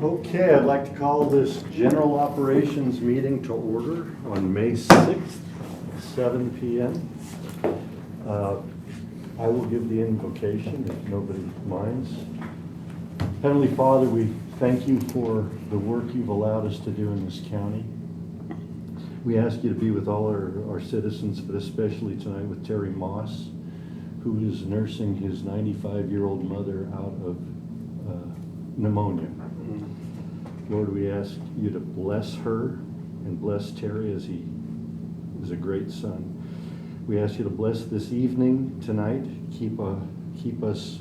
Okay, I'd like to call this general operations meeting to order on May 6th, 7 p.m. I will give the invocation if nobody minds. Heavenly Father, we thank you for the work you've allowed us to do in this county. We ask you to be with all our citizens, but especially tonight with Terry Moss, who is nursing his 95-year-old mother out of pneumonia. Lord, we ask you to bless her and bless Terry as he is a great son. We ask you to bless this evening tonight. Keep us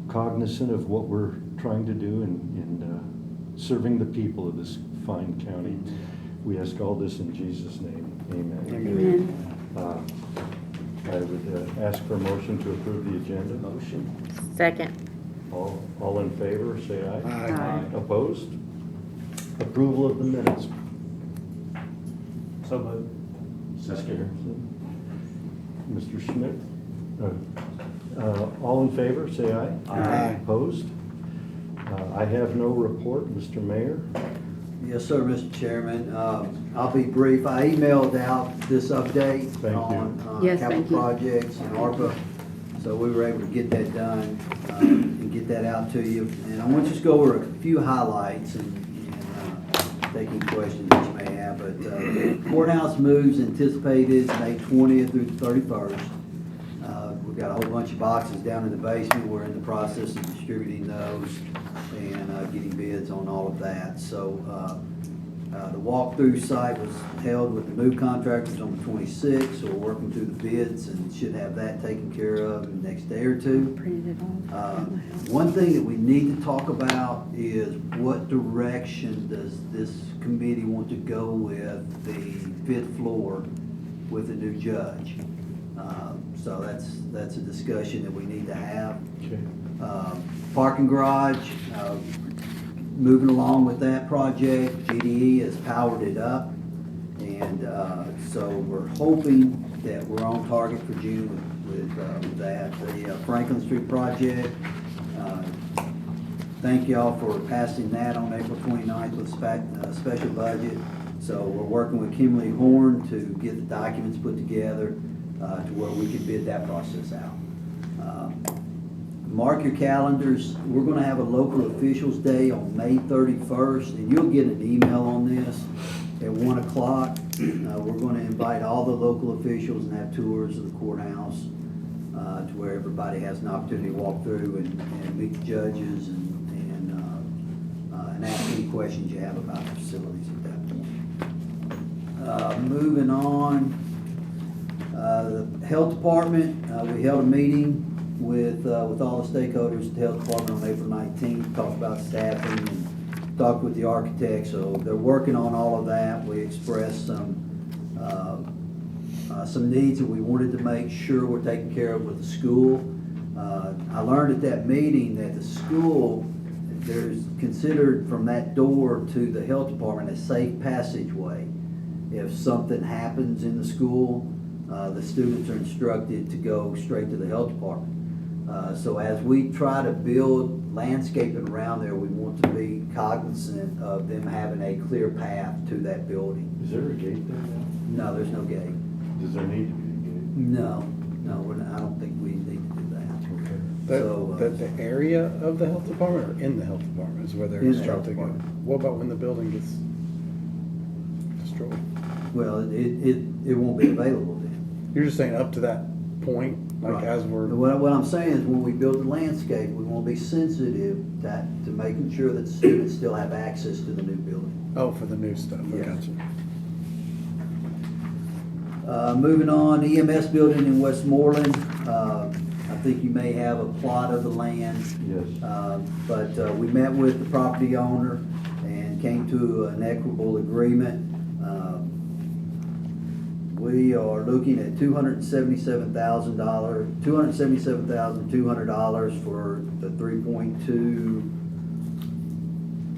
cognizant of what we're trying to do in serving the people of this fine county. We ask all this in Jesus' name. Amen. Amen. I would ask for a motion to approve the agenda. Motion. Second. All in favor, say aye. Aye. Opposed? Approval of the minutes. So moved. Mr. Harrison. Mr. Schmidt. All in favor, say aye. Aye. Opposed? I have no report, Mr. Mayor. Yes, sir, Mr. Chairman. I'll be brief. I emailed out this update Thank you. on Yes, thank capital you. projects and ARPA. So we were able to get that done and get that out to you. And I want to just go over a few highlights and take any questions that you may have. But courthouse moves anticipated May 20th through the 31st. We've got a whole bunch of boxes down in the basement. We're in the process of distributing those and getting bids on all of that. So the walkthrough site was held with the move contractors on the 26th, so we're working through the bids and should have that taken care of in the next day or two. Printed it off. One thing that we need to talk about is what direction does this committee want to go with the 5th floor with the new judge? So that's a discussion that we need to have. Okay. Parking garage, moving along with that project. GDE has powered it up. And so we're hoping that we're on target for June with that. The Franklin Street project, thank y'all for passing that on April 29th with special budget. So we're working with Kimberly Horn to get the documents put together to where we can bid that process out. Mark your calendars. We're going to have a local officials day on May 31st, and you'll get an email on this at 1 o'clock. We're going to invite all the local officials and have tours of the courthouse to where everybody has an opportunity to walk through and meet the judges and ask any questions you have about the facilities at that point. Moving on, the health department, we held a meeting with all the stakeholders at the health department on April 19th, talked about staffing and talked with the architect. So they're working on all of that. We expressed some needs that we wanted to make sure we're taken care of with the school. I learned at that meeting that the school, there's considered from that door to the health department a safe passageway. If something happens in the school, the students are instructed to go straight to the health department. So as we try to build landscaping around there, we want to be cognizant of them having a clear path to that building. Is there a gate there now? No, there's no gate. Does there need to be a gate? No, I don't think we need to do that. Okay. So, The area of the health department or in the health department is where they're In the health instructing department. What about when the building gets destroyed? Well, it won't be available then. You're just saying up to that point, like Right. as we're, What I'm saying is when we build the landscape, we want to be sensitive to making sure that students still have access to the new building. oh, for the new stuff, I Yeah. got you. Moving on, EMS building in Westmoreland. I think you may have a plot of the land. Yes. But we met with the property owner and came to an equitable agreement. We are looking at $277,200 for the 3.2,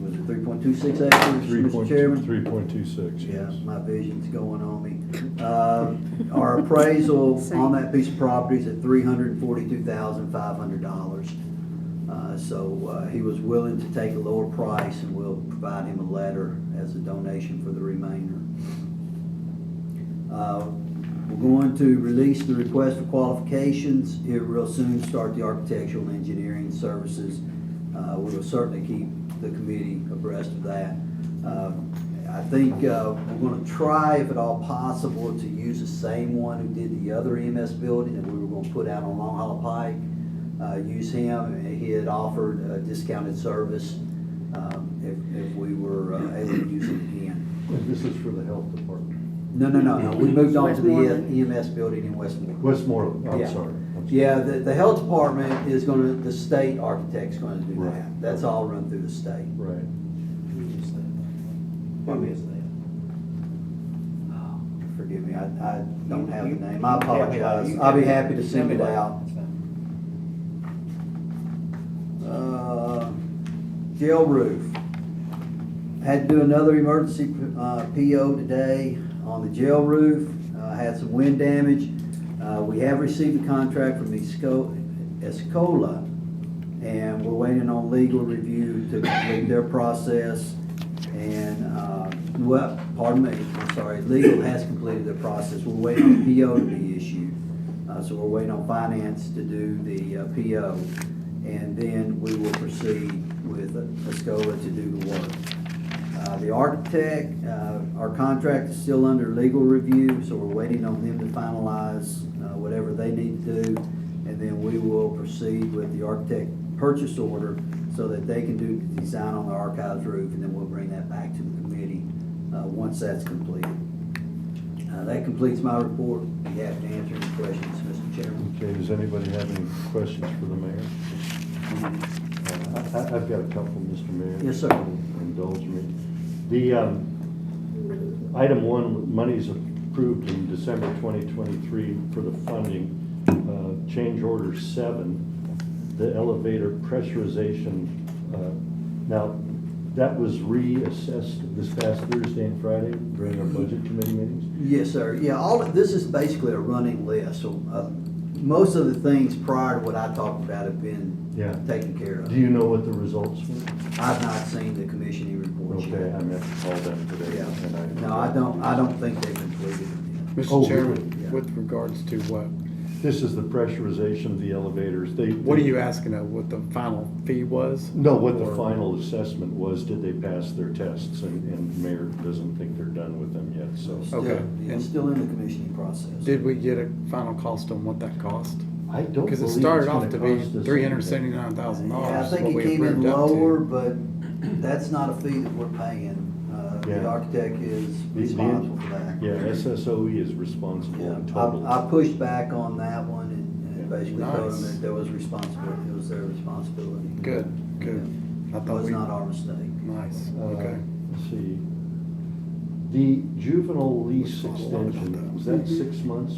was it 3.26 acres, Mr. Chairman? 3.26, Yeah, yes. my vision's going on me. Our appraisal on that piece of property is at $342,500. So he was willing to take a lower price, and we'll provide him a letter as a donation for the remainder. We're going to release the request for qualifications here real soon, start the architectural and engineering services. We will certainly keep the committee abreast of that. I think we're going to try, if at all possible, to use the same one who did the other EMS building that we were going to put out on Long Hollow Pike. Use him. He had offered a discounted service if we were able to use him again. This is for the health department. No. We moved on to the Westmoreland. EMS building in Westmoreland. Westmoreland, I'm Yeah. sorry. Yeah, the health department is gonna, the state architect's gonna do Right. that. That's all run through the state. Right. Who is that? Forgive me, I don't have the name. I You tell me later. apologize. You I'll be tell me happy to later. send it Tell me later. out. That's fine. Jail roof. Had to do another emergency PO today on the jail roof. Had some wind damage. We have received a contract from Escola, and we're waiting on legal review to complete their process. And, well, pardon me, I'm sorry, legal has completed their process. We're waiting on the PO to be issued. So we're waiting on finance to do the PO. And then we will proceed with Escola to do the work. The architect, our contract is still under legal review, so we're waiting on them to finalize whatever they need to do. And then we will proceed with the architect purchase order so that they can do the design on the archives roof, and then we'll bring that back to the committee once that's completed. That completes my report. Be happy to answer any questions, Mr. Chairman. Okay, does anybody have any questions for the mayor? I've got a couple, Mr. Mayor. Yes, sir. Indulge me. The item one, monies approved in December 2023 for the funding, change order 7, the elevator pressurization. Now, that was reassessed this past Thursday and Friday during our budget committee meetings? Yes, sir. Yeah, all of this is basically a running list. So most of the things prior to what I talked about have been Yeah. taken care of. Do you know what the results were? I've not seen the commissioning report Okay, yet. I meant to call them today. and Yeah. No, I don't think they've completed it Oh, Mr. Chairman, really? Yeah. with regards to what? This is the pressurization of the elevators. What are you asking of, what the final fee was? No, what the Or- final assessment was, did they pass their tests? And Mayor doesn't think they're done with them yet, so. yet. Okay. Yeah, it's still in the commissioning process. Did we get a final cost on what that cost? I don't believe Because it it's started gonna off to be cost us $379,000. Yeah, I think what it we came in approved up to. lower, but that's not a fee that we're paying. The Yeah. architect is The- responsible for that. Yeah, SSOE is responsible Yeah, in total. I pushed back on that one and basically told them Nice. that there was responsibility, it was their responsibility. Good, good. I It thought was we, not our mistake. nice, Uh, okay. Let's see. The juvenile lease We thought a lot about extension, that. was that 6 months?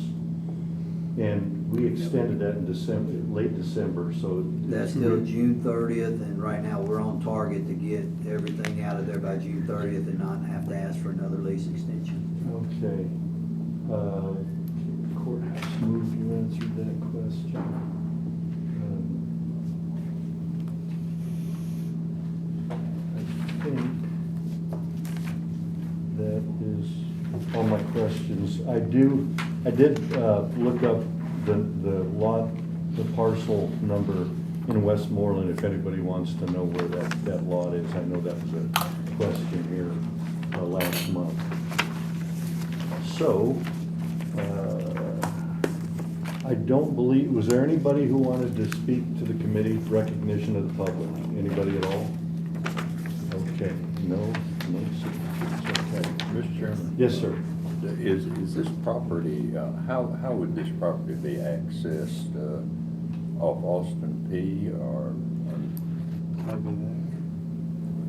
And we extended that in December, late December, so. That's still June 30th, and right now we're on target to get everything out of there by June 30th and not have to ask for another lease extension. Okay. Courthouse move, you answered that question. I think that is all my questions. I did look up the lot, the parcel number in Westmoreland, if anybody wants to know where that lot is. I know that was a question here last month. So, I don't believe, was there anybody who wanted to speak to the committee, recognition of the public? Anybody at all? Okay, no, it's okay. Mr. Chairman? Yes, sir. Is this property, how would this property be accessed, off Austin P or,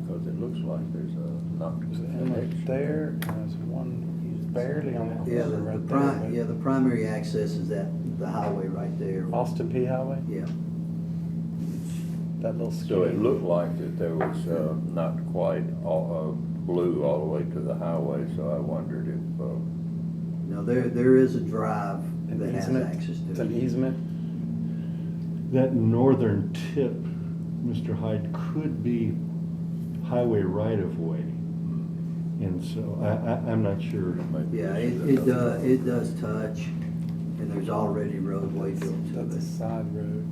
because it looks like there's a not There's an inlet there, and there's one barely on the Yeah, corner right there. yeah, the primary access is the highway right there. but Austin P Highway, Yeah. that little. So it skinny- looked like that there was, not quite all, blue all the way to the highway, so I wondered if, No, there is a drive An that has easement? access to it. It's an easement, That northern tip Mr. Hyde, could be highway right-of-way. And so I'm not sure. Yeah, it does touch, and there's already roadway built to That's a it. side road.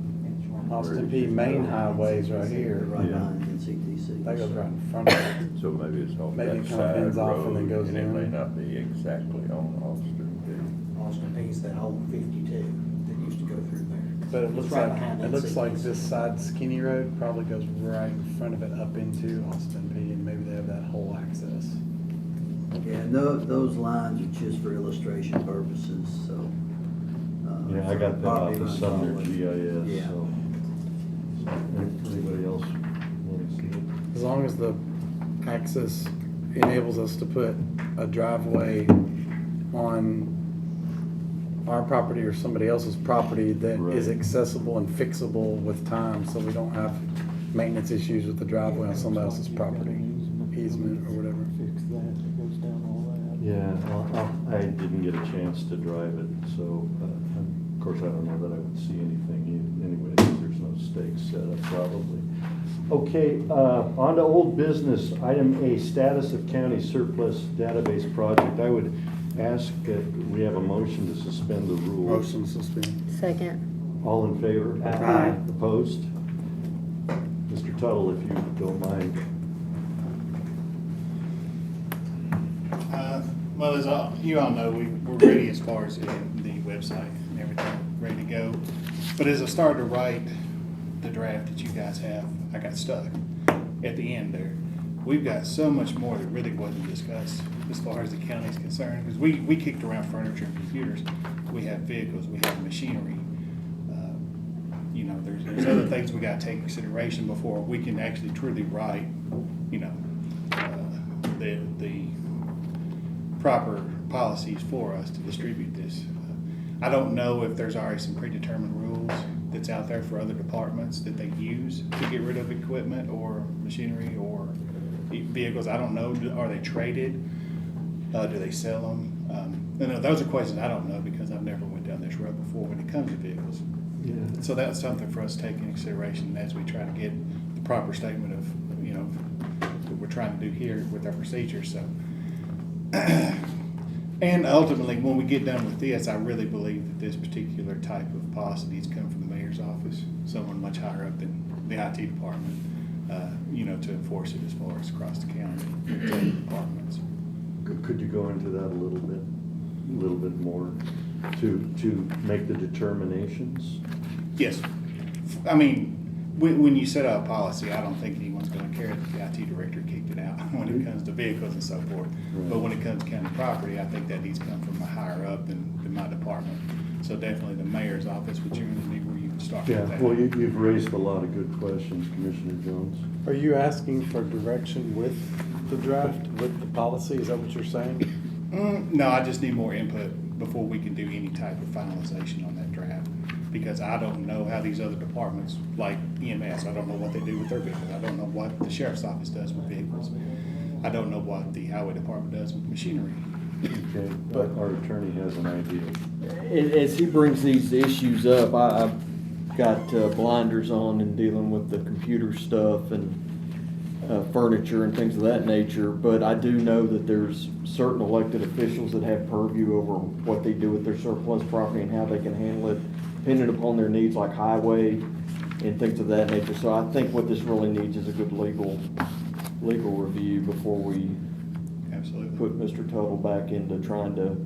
Austin P main highway's right here. Right Yeah. behind NCTC. That goes right in front of it. So maybe it's on Maybe that it kinda side bends off and then road, goes and it may in. not be exactly on Austin Austin Peay's that old 52 that used to go through there. But it It's looks right like, behind it looks like NCTC. this side skinny road probably goes right in front of it up into Austin P, and maybe they have that whole access. Yeah, and those lines are just for illustration purposes, so. Yeah, I got that off property the runs Sumner all the way. GIS, Yeah. so. Anybody else want to see it? As long as the access enables us to put a driveway on our property or somebody else's property that is Right. accessible and fixable with time, so we don't have maintenance issues with the driveway on somebody else's property, easement or whatever. Fix that, it goes down all that. Yeah, I didn't get a chance to drive it, so, of course, I don't know that I would see anything anyway, there's no stakes set up probably. Okay, on to old business, item A, status of county surplus database project. I would ask that we have a motion to suspend the rules. Motion suspend. Second. All in favor? Aye. Opposed? Mr. Tuttle, if you don't mind. Well, as you all know, we're ready as far as the website and everything, ready to go. But as I started to write the draft that you guys have, I got stuck at the end there. We've got so much more that really wasn't discussed as far as the county's concerned, because we kicked around furniture and computers. We have vehicles, we have machinery. You know, there's other things we gotta take into consideration before we can actually truly write, you know, the proper policies for us to distribute this. I don't know if there's already some predetermined rules that's out there for other departments that they use to get rid of equipment or machinery or vehicles. I don't know. Are they traded? Do they sell them? Those are questions I don't know because I've never went down this road before when it comes to vehicles. Yeah. So that's something for us to take into consideration as we try to get the proper statement of, you know, what we're trying to do here with our procedures. So, and ultimately, when we get done with this, I really believe that this particular type of policy needs to come from the mayor's office, someone much higher up than the IT department, you know, to enforce it as far as across the county departments. Could you go into that a little bit more to make the determinations? Yes. I mean, when you set out a policy, I don't think anyone's gonna care that the IT director kicked it out when it comes to vehicles and so forth. But when it comes to county property, I think that needs to come from a higher up than my department. So definitely the mayor's office, which you really need where you can start Yeah, with that. well, you've raised a lot of good questions, Commissioner Jones. Are you asking for direction with the draft, with the policy? Is that what you're saying? No, I just need more input before we can do any type of finalization on that draft. Because I don't know how these other departments, like EMS, I don't know what they do with their vehicles. I don't know what the sheriff's office does with vehicles. I don't know what the highway department does with machinery. Okay, but our attorney has an idea. As he brings these issues up, I've got blinders on in dealing with the computer stuff and furniture and things of that nature, but I do know that there's certain elected officials that have purview over what they do with their surplus property and how they can handle it, depending upon their needs, like highway and things of that nature. So I think what this really needs is a good legal review before we Absolutely. put Mr. Tuttle back into trying to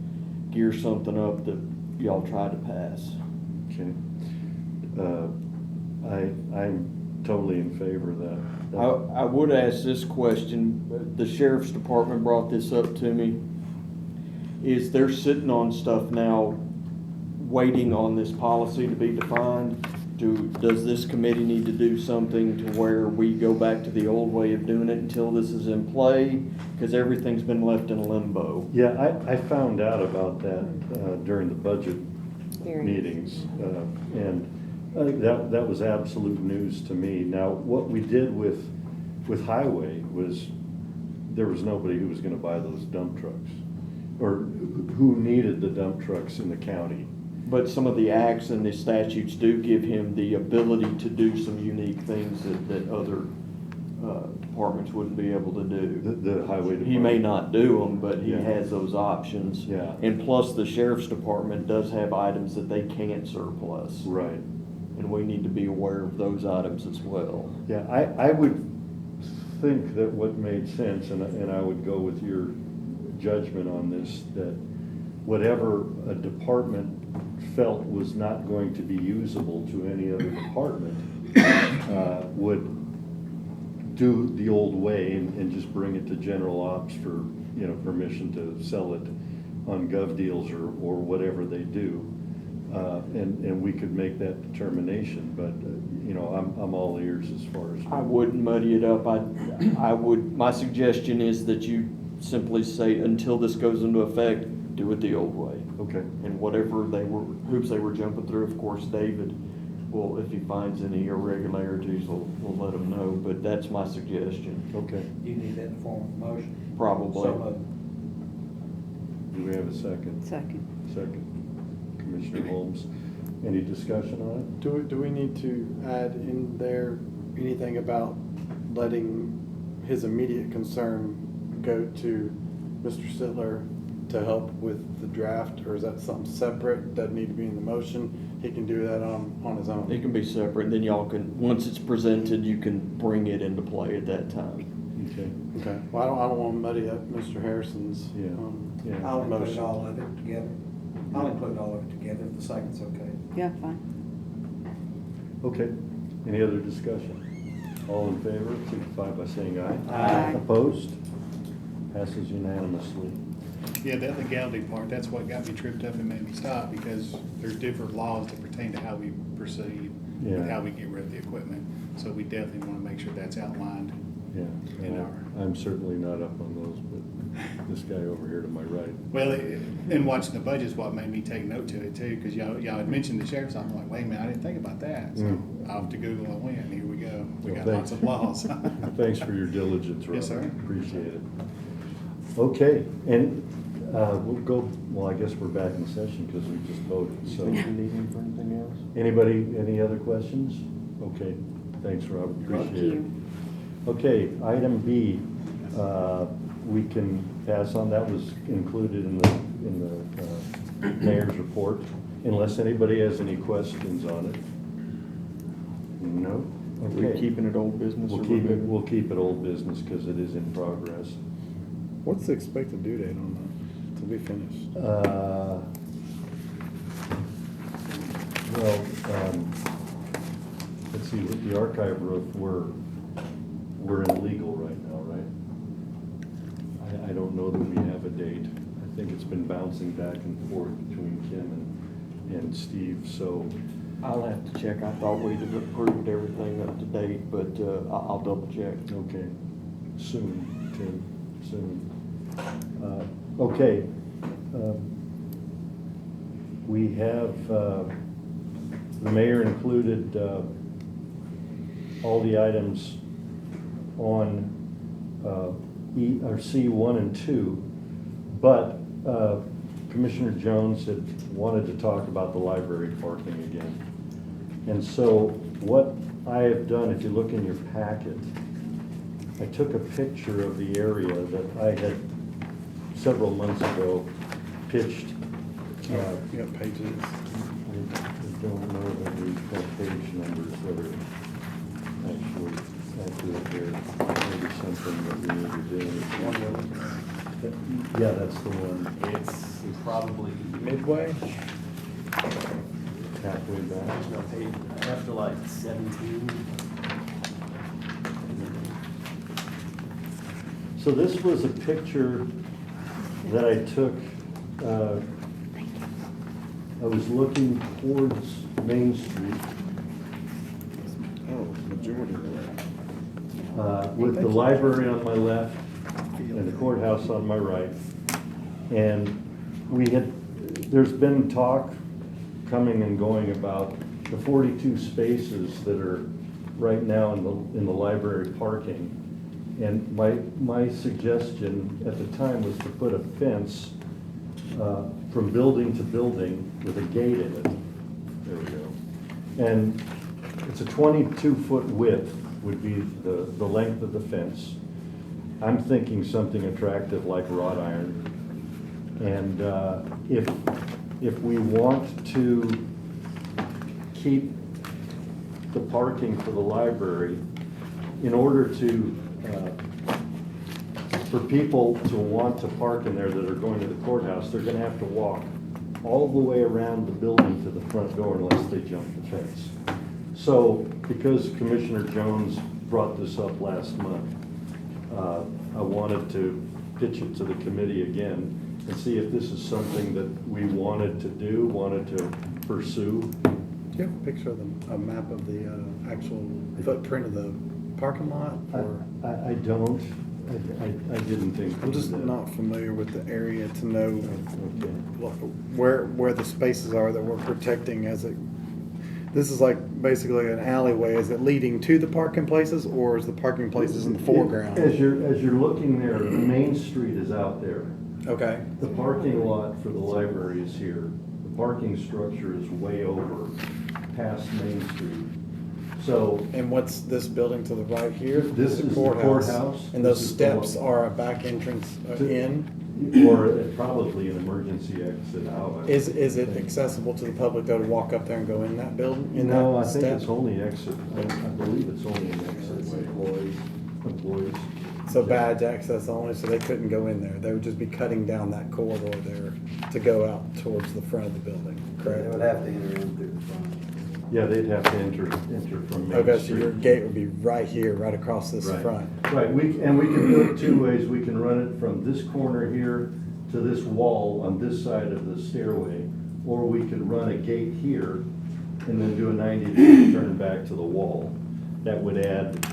gear something up that y'all tried to pass. Okay. I'm totally in favor of that. I would ask this question, the sheriff's department brought this up to me. Is they're sitting on stuff now, waiting on this policy to be defined? Does this committee need to do something to where we go back to the old way of doing it until this is in play? Because everything's been left in limbo. Yeah, I found out about that during the budget Hearing. meetings, and that was absolute news to me. Now, what we did with highway was, there was nobody who was gonna buy those dump trucks, or who needed the dump trucks in the county. But some of the acts and the statutes do give him the ability to do some unique things that other departments wouldn't be able to do. The highway department. He may not do them, but he Yeah. has those options. Yeah. And plus, the sheriff's department does have items that they can't surplus. Right. And we need to be aware of those items as well. Yeah, I would think that what made sense, and I would go with your judgment on this, that whatever a department felt was not going to be usable to any other department, would do the old way and just bring it to general ops for, permission to sell it on gov deals or whatever they do. And we could make that determination, but, I'm all ears as far as. I wouldn't muddy it up. My suggestion is that you simply say, until this goes into effect, do it the old way. Okay, And whatever hoops they were jumping through, of course, David will, if he finds any irregularities, will let him know, but that's my suggestion, okay. You need that in the form of a motion. probably. So moved. Do we have a second? Second. Second. Commissioner Holmes, any discussion on it? Do we need to add in there anything about letting his immediate concern go to Mr. Sittler to help with the draft, or is that something separate, doesn't need to be in the motion? He can do that on his own? It can be separate, then y'all can, once it's presented, you can bring it into play at that time. Okay, Okay, well, I don't want to muddy up Mr. Harrison's. Yeah. Yeah. I'll include Motion. all of it together. I'll include all of it together if the second's okay. Yeah, fine. okay. Any other discussion? All in favor, signify by saying aye. Aye. Opposed? Passes unanimously. Yeah, that legality part, that's what got me tripped up and made me stop, because there's different laws that pertain to how we proceed Yeah. and how we get rid of the equipment. So we definitely want to make sure that's outlined. Yeah. In well, I'm certainly not up on those, but this guy over here to my right. Well, and watching the budget is what made me take note to it too, because y'all had mentioned the sheriff's office. I'm like, wait a minute, I didn't think about that. So I'll have to Google and went, and here we go. We Well, got lots of laws. Thanks for your diligence, Robert. Yes, sir. Appreciate it. Okay, and we'll go, well, I guess we're back in session because we just voted, so. You need him for anything else? Anybody, any other questions? Okay, thanks, Robert, appreciate Thank it. you. Okay, item B, we can pass on, that was included in the mayor's report, unless anybody has any questions on it. No? Are we Okay. keeping it old business? We'll or keep it, removing? we'll keep it old business because it is in progress. What's the expected due date on that, to be finished? Well, let's see, with the archive roof, we're in legal right now, right? I don't know that we have a date. I think it's been bouncing back and forth between Kim and Steve, so, I'll have to check. I thought we'd have approved everything up to date, but I'll double check. okay, soon, Tim, soon. Okay. We have, the mayor included all the items on C1 and 2, but Commissioner Jones had wanted to talk about the library parking again. And so what I have done, if you look in your packet, I took a picture of the area that I had several months ago pitched. You got pages. I don't know that we've got page numbers that are actually accurate there. Maybe something that we need to do. Yeah, that's the one. It's probably midway, Halfway back. after like 17. So this was a picture that I took, I was looking towards Main Street, Oh, majority of the way. with the library on my left and the courthouse on my right. And there's been talk coming and going about the 42 spaces that are right now in the library parking. And my suggestion at the time was to put a fence from building to building with a gate in it. There we go. And it's a 22-foot width would be the length of the fence. I'm thinking something attractive like wrought iron. And if we want to keep the parking for the library, in order to, for people to want to park in there that are going to the courthouse, they're gonna have to walk all the way around the building to the front door unless they jump the fence. So, because Commissioner Jones brought this up last month, I wanted to pitch it to the committee again and see if this is something that we wanted to do, wanted to pursue. Do you have a picture of a map of the actual footprint of the parking lot? Or I don't. I didn't think. I'm just that. not familiar with the area to know Okay. where the spaces are that we're protecting as it. This is like basically an alleyway. Is it leading to the parking places, or is the parking places in the foreground? As you're looking there, Main Street is out there. Okay. The parking lot for the library is here. The parking structure is way over past Main Street. So And what's this building to the right here? This is the courthouse. And those This is the steps one. are a back entrance in? or probably an emergency exit out. Is it accessible to the public though to walk up there and go in that building? No, I think it's only exit. I believe it's only an exit way. Employees. So badge access only, so they couldn't go in there. They would just be cutting down that corridor there to go out towards the front of the building, They correct? would have to enter in through the front. Yeah, they'd have to enter from Main Okay, so Street. your gate would be right here, right across this Right. front. Right, we can do it two ways. We can run it from this corner here to this wall on this side of the stairway, or we could run a gate here and then do a 90-degree turn back to the wall. That would add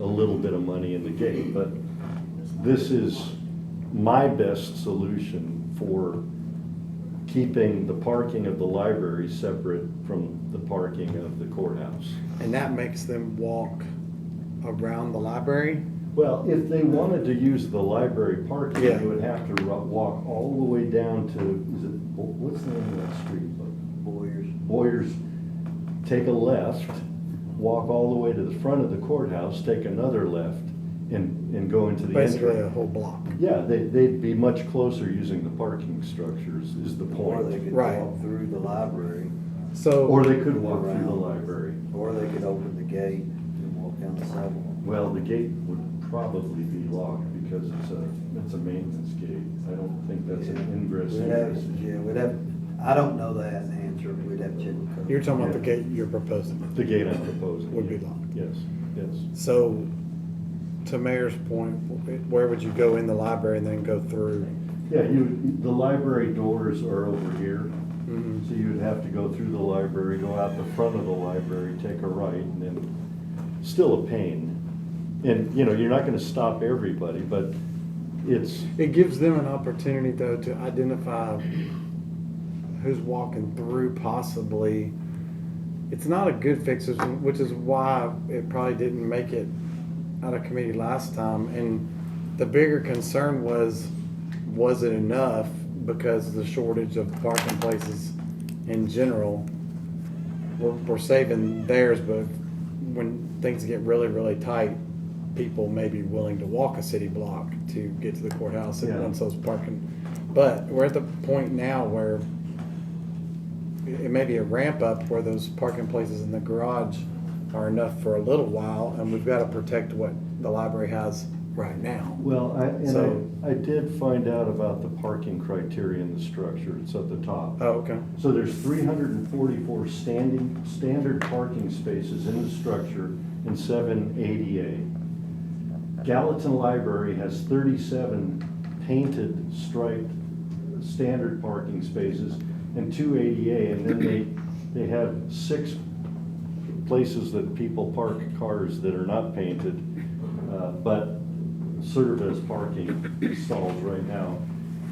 a little bit of money in the gate, but this is my best solution for keeping the parking of the library separate from the parking of the courthouse. And that makes them walk around the library? Well, if they wanted to use the library parking, Yeah. they would have to walk all the way down to, what's the name of that street? Boyers. Take a left, walk all the way to the front of the courthouse, take another left, and go into the Basically a entrance. whole block. Yeah, they'd be much closer using the parking structures, is the Or they point. could Right. walk through the library, So. Or they could walk through the Around. library. or they could open the gate and walk down the sidewalk. Well, the gate would probably be locked because it's a maintenance gate. I don't think that's an ingress. We'd have, egress issue. yeah, we'd have, I don't know that answer, we'd have to check with code. You're talking about the Yeah. gate you're proposing. The gate I'm proposing. Would be yeah. locked. Yes, yes. So, to Mayor's point, where would you go in the library and then go through? Yeah, the library doors are over here, Mhm. so you would have to go through the library, go out the front of the library, take a right, and then, still a pain. And, you're not gonna stop everybody, but it's, It gives them an opportunity though to identify who's walking through possibly. It's not a good fix, which is why it probably didn't make it out of committee last time. And the bigger concern was it enough because of the shortage of parking places in general? We're saving theirs, but when things get really, really tight, people may be willing to walk a city block to get to the courthouse Yeah. once those parking. But we're at the point now where it may be a ramp up where those parking places in the garage are enough for a little while, and we've got to protect what the library has right now. well, So- I did find out about the parking criteria in the structure. It's at the top. Oh, okay. So there's 344 standard parking spaces in the structure and 7 ADA. Gallatin Library has 37 painted striped standard parking spaces and 2 ADA, and then they have 6 places that people park cars that are not painted, but serve as parking stalls right now.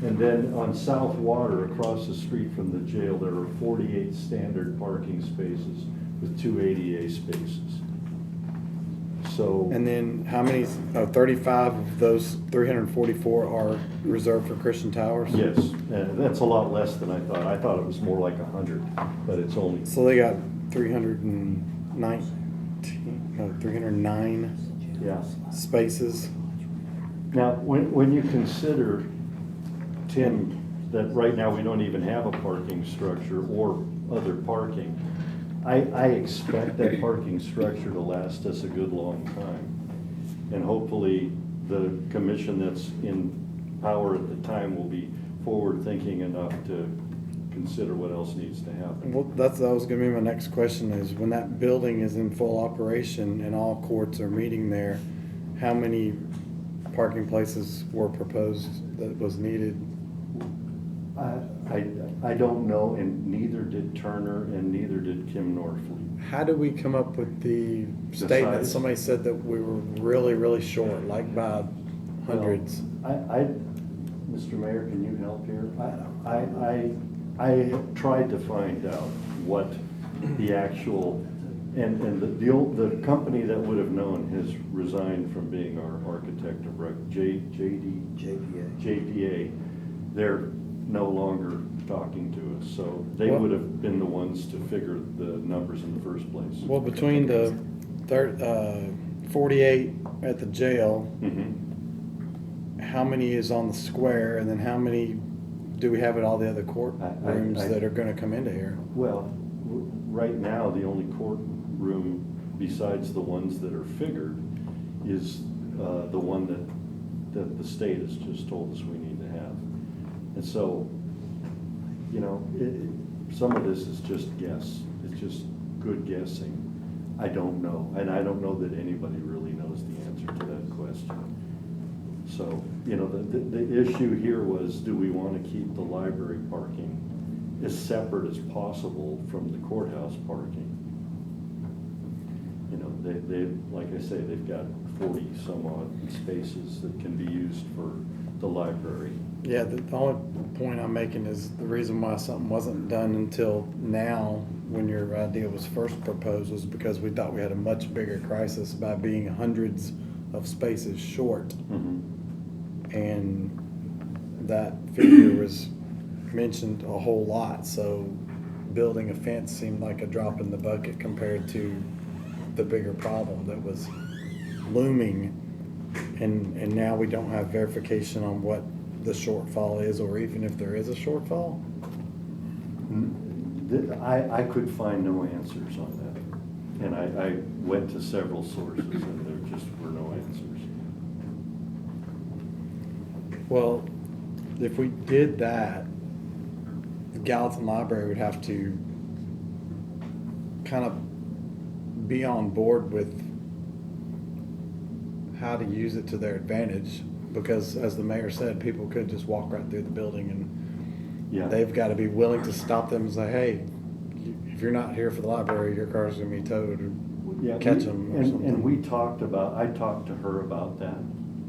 And then on South Water, across the street from the jail, there are 48 standard parking spaces with 2 ADA spaces. So. And then how many, 35 of those 344 are reserved for Christian Towers? Yes, that's a lot less than I thought. I thought it was more like 100, but it's only, So they got 309 yeah. spaces. Now, when you consider, Tim, that right now we don't even have a parking structure or other parking, I expect that parking structure to last us a good long time. And hopefully, the commission that's in power at the time will be forward-thinking enough to consider what else needs to happen. Well, that was gonna be my next question is, when that building is in full operation and all courts are meeting there, how many parking places were proposed that was needed? I don't know, and neither did Turner, and neither did Kim Norfleet. How do we come up with the statement? size? Somebody said that we were really, really short, like by hundreds. Mr. Mayor, can you help here? I tried to find out what the actual, and the company that would have known has resigned from being our architect of record, JPA. They're no longer talking to us, so they Well- would have been the ones to figure the numbers in the first place. Well, between the 48 at the jail, Mhm. how many is on the square, and then how many do we have at all the other I- courtrooms that are gonna come into here? Well, right now, the only courtroom besides the ones that are figured is the one that the state has just told us we need to have. And so, you know, some of this is just guess. It's just good guessing. I don't know, and I don't know that anybody really knows the answer to that question. So, you know, the issue here was, do we want to keep the library parking as separate as possible from the courthouse parking? You know, they, like I say, they've got 40 some odd spaces that can be used for the library. Yeah, the only point I'm making is the reason why something wasn't done until now, when your idea was first proposed, was because we thought we had a much bigger crisis by being hundreds of spaces short. And that figure was mentioned a whole lot, so building a fence seemed like a drop in the bucket compared to the bigger problem that was looming. And now we don't have verification on what the shortfall is, or even if there is a shortfall. I could find no answers on that. And I went to several sources and there just were no answers. Well, if we did that, the Gallatin Library would have to kind of be on board with how to use it to their advantage, because as the mayor said, people could just walk right through the building, and Yeah. they've got to be willing to stop them and say, hey, if you're not here for the library, your car's gonna be towed, or Yeah, catch them or something. And we talked about, I talked to her about that.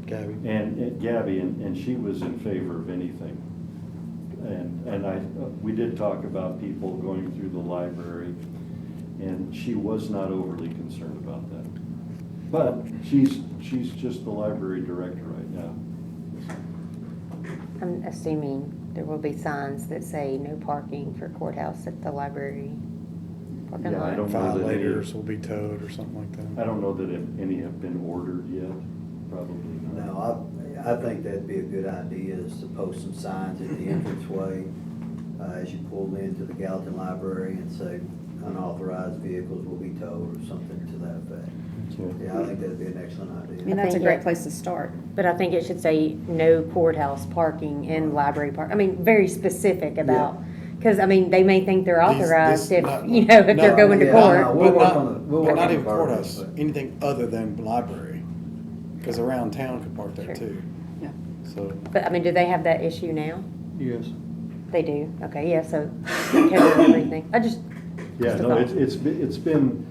Gabby. And Gabby, and she was in favor of anything. And we did talk about people going through the library, and she was not overly concerned about that. But she's just the library director right now. I'm assuming there will be signs that say no parking for courthouse at the library parking Yeah, I lot. don't know that any, Violators will be towed or something like that. I don't know that any have been ordered yet, probably not. No, I think that'd be a good idea, is to post some signs at the entranceway as you pull into the Gallatin Library, and say unauthorized vehicles will be towed, or something to that effect. Okay. Yeah, I think that'd be an excellent I idea. mean, that's a think great it- place to start. But I think it should say no courthouse parking in library park. I mean, very specific about, because, I mean, they may think they're authorized if, not- you know, if no, they're going to yeah, court. no, we'll But work not, on the- we'll but work not on even the courthouse, but- anything other than the library, because around town could park there Sure. too. Yeah. So, But, I mean, do they have that issue now? yes. They do, okay, yeah, so cover everything. Yeah, Just a no, thought. it's been,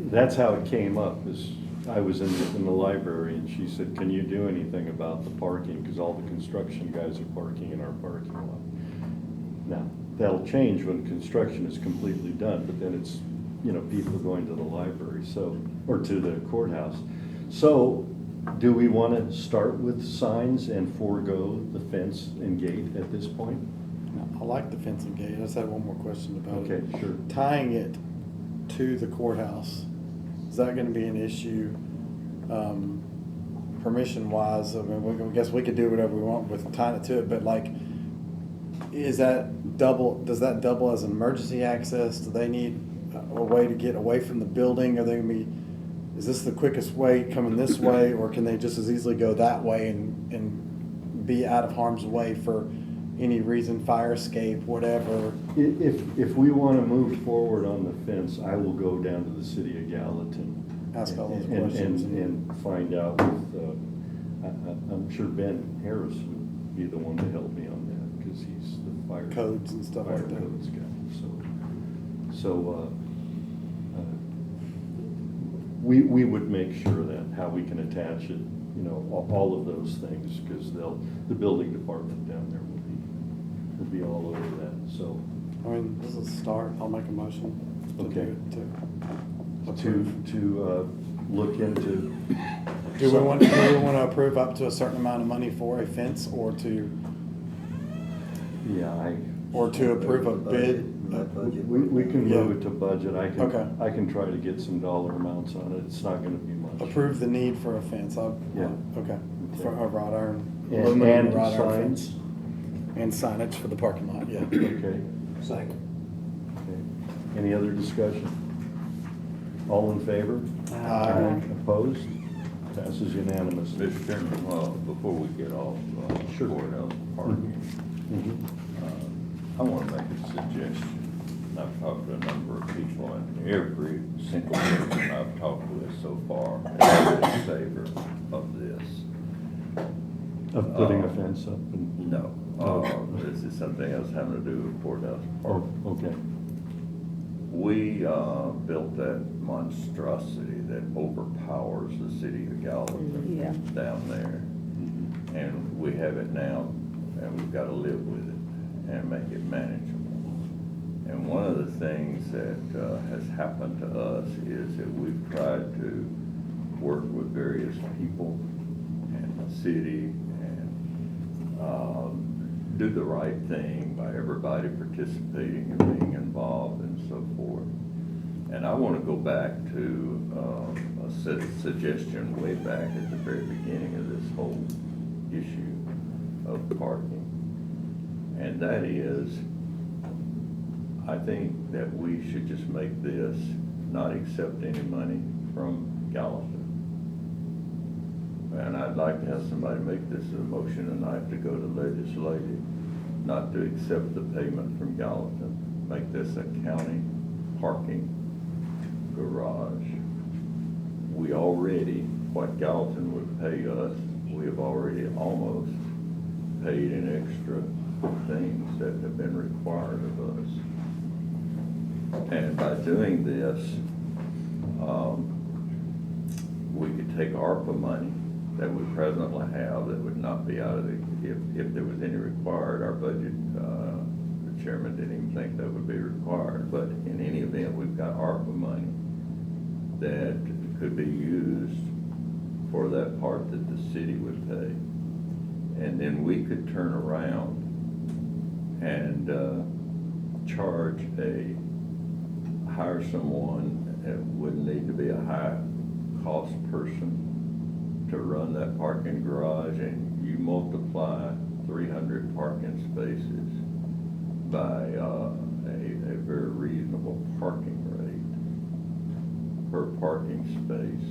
that's how it came up, is I was in the library and she said, can you do anything about the parking? Because all the construction guys are parking in our parking lot. Now, that'll change when construction is completely done, but then it's, you know, people going to the library, so, or to the courthouse. So, do we want to start with signs and forego the fence and gate at this point? I like the fencing gate. I just had one more question about it. Okay, sure. Tying it to the courthouse, is that gonna be an issue, permission-wise? I mean, I guess we could do whatever we want with tying it to it, but like, does that double as an emergency access? Do they need a way to get away from the building? Are they gonna be, is this the quickest way coming this way, or can they just as easily go that way and be out of harm's way for any reason, fire escape, whatever? If we want to move forward on the fence, I will go down to the city of Gallatin. Ask all those and- questions. And find out with, I'm sure Ben Harris would be the one to help me on that, because he's the fire. Codes and stuff fire like that. codes guy, so, we would make sure that how we can attach it, you know, all of those things, because the building department down there will be all over that, so. I mean, this is a start. I'll make a motion to do Okay. it, to To, approve. to look into. Do we want to approve up to a certain amount of money for a fence, or to Yeah, approve a bid? we can move Yeah. it to budget. Okay. I can try to get some dollar amounts on it. It's not gonna be much. Approve the need for a fence. Yeah. Okay. For a wrought iron, And aluminum wrought iron signs? fence. And signage for the parking lot, yeah. Okay, Second. okay. Any other discussion? All in favor? Aye. Opposed? Passes unanimously. Mr. Chairman, before we get off Sure. courthouse parking, Mhm. I want to make a suggestion. I've talked to a number of people, and every single person I've talked with so far is in favor of this. Of putting a fence up and. No, this is something else having to do with courthouse Oh, parking. okay. We built that monstrosity that overpowers the city of Gallatin Yeah. down there. And we have it now, and we've got to live with it and make it manageable. And one of the things that has happened to us is that we've tried to work with various people and the city and do the right thing by everybody participating and being involved and so forth. And I want to go back to a suggestion way back at the very beginning of this whole issue of parking. And that is, I think that we should just make this not accept any money from Gallatin. And I'd like to have somebody make this a motion tonight to go to legislative, not to accept the payment from Gallatin. Make this a county parking garage. We already, what Gallatin would pay us, we have already almost paid in extra things that have been required of us. And by doing this, we could take ARPA money that we presently have that would not be out of the, if there was any required, our budget, the chairman didn't even think that would be required, but in any event, we've got ARPA money that could be used for that part that the city would pay. And then we could turn around and hire someone, it wouldn't need to be a high cost person to run that parking garage, and you multiply 300 parking spaces by a very reasonable parking rate per parking space.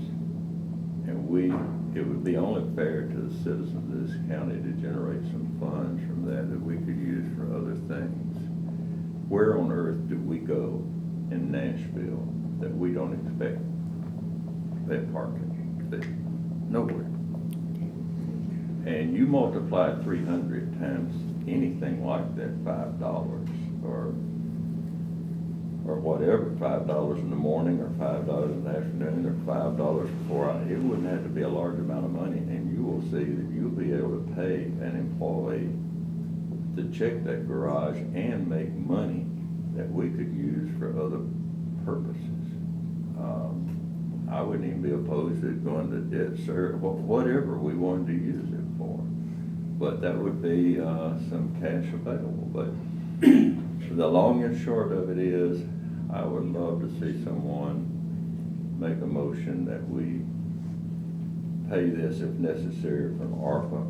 And it would be only fair to the citizens of this county to generate some funds from that we could use for other things. Where on earth do we go in Nashville that we don't expect that parking fee? Nowhere. And you multiply 300 times anything like that, $5 or whatever, $5 in the morning or $5 in the afternoon or $5 before it wouldn't have to be a large amount of money, and you will see that you'll be able to pay an employee to check that garage and make money that we could use for other purposes. I wouldn't even be opposed to it going to debt service, whatever we wanted to use it for. But that would be, some cash available, but the long and short of it is, I would love to see someone make a motion that we pay this if necessary from ARPA,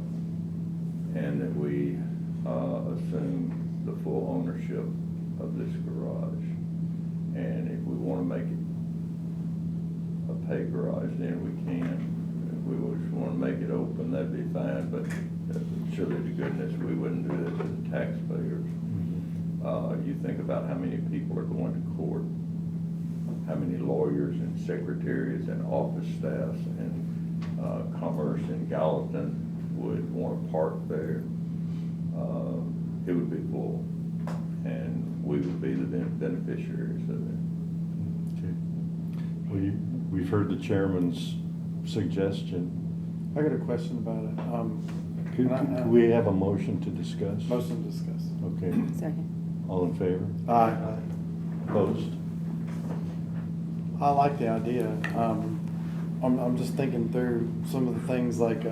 and that we, assume the full ownership of this garage. And if we wanna make it a pay garage, then we can. If we just wanna make it open, that'd be fine, but surely to goodness, we wouldn't do this to the taxpayers. You think about how many people are going to court, how many lawyers and secretaries and office staffs and, commerce in Gallatin would wanna park there. It would be full, and we would be the beneficiaries of it. Okay. We've heard the chairman's suggestion. I got a question about it. Could we have a motion to discuss? Motion to discuss. Okay, Second. all in favor? Aye. Opposed? I like the idea. I'm just thinking through some of the things like,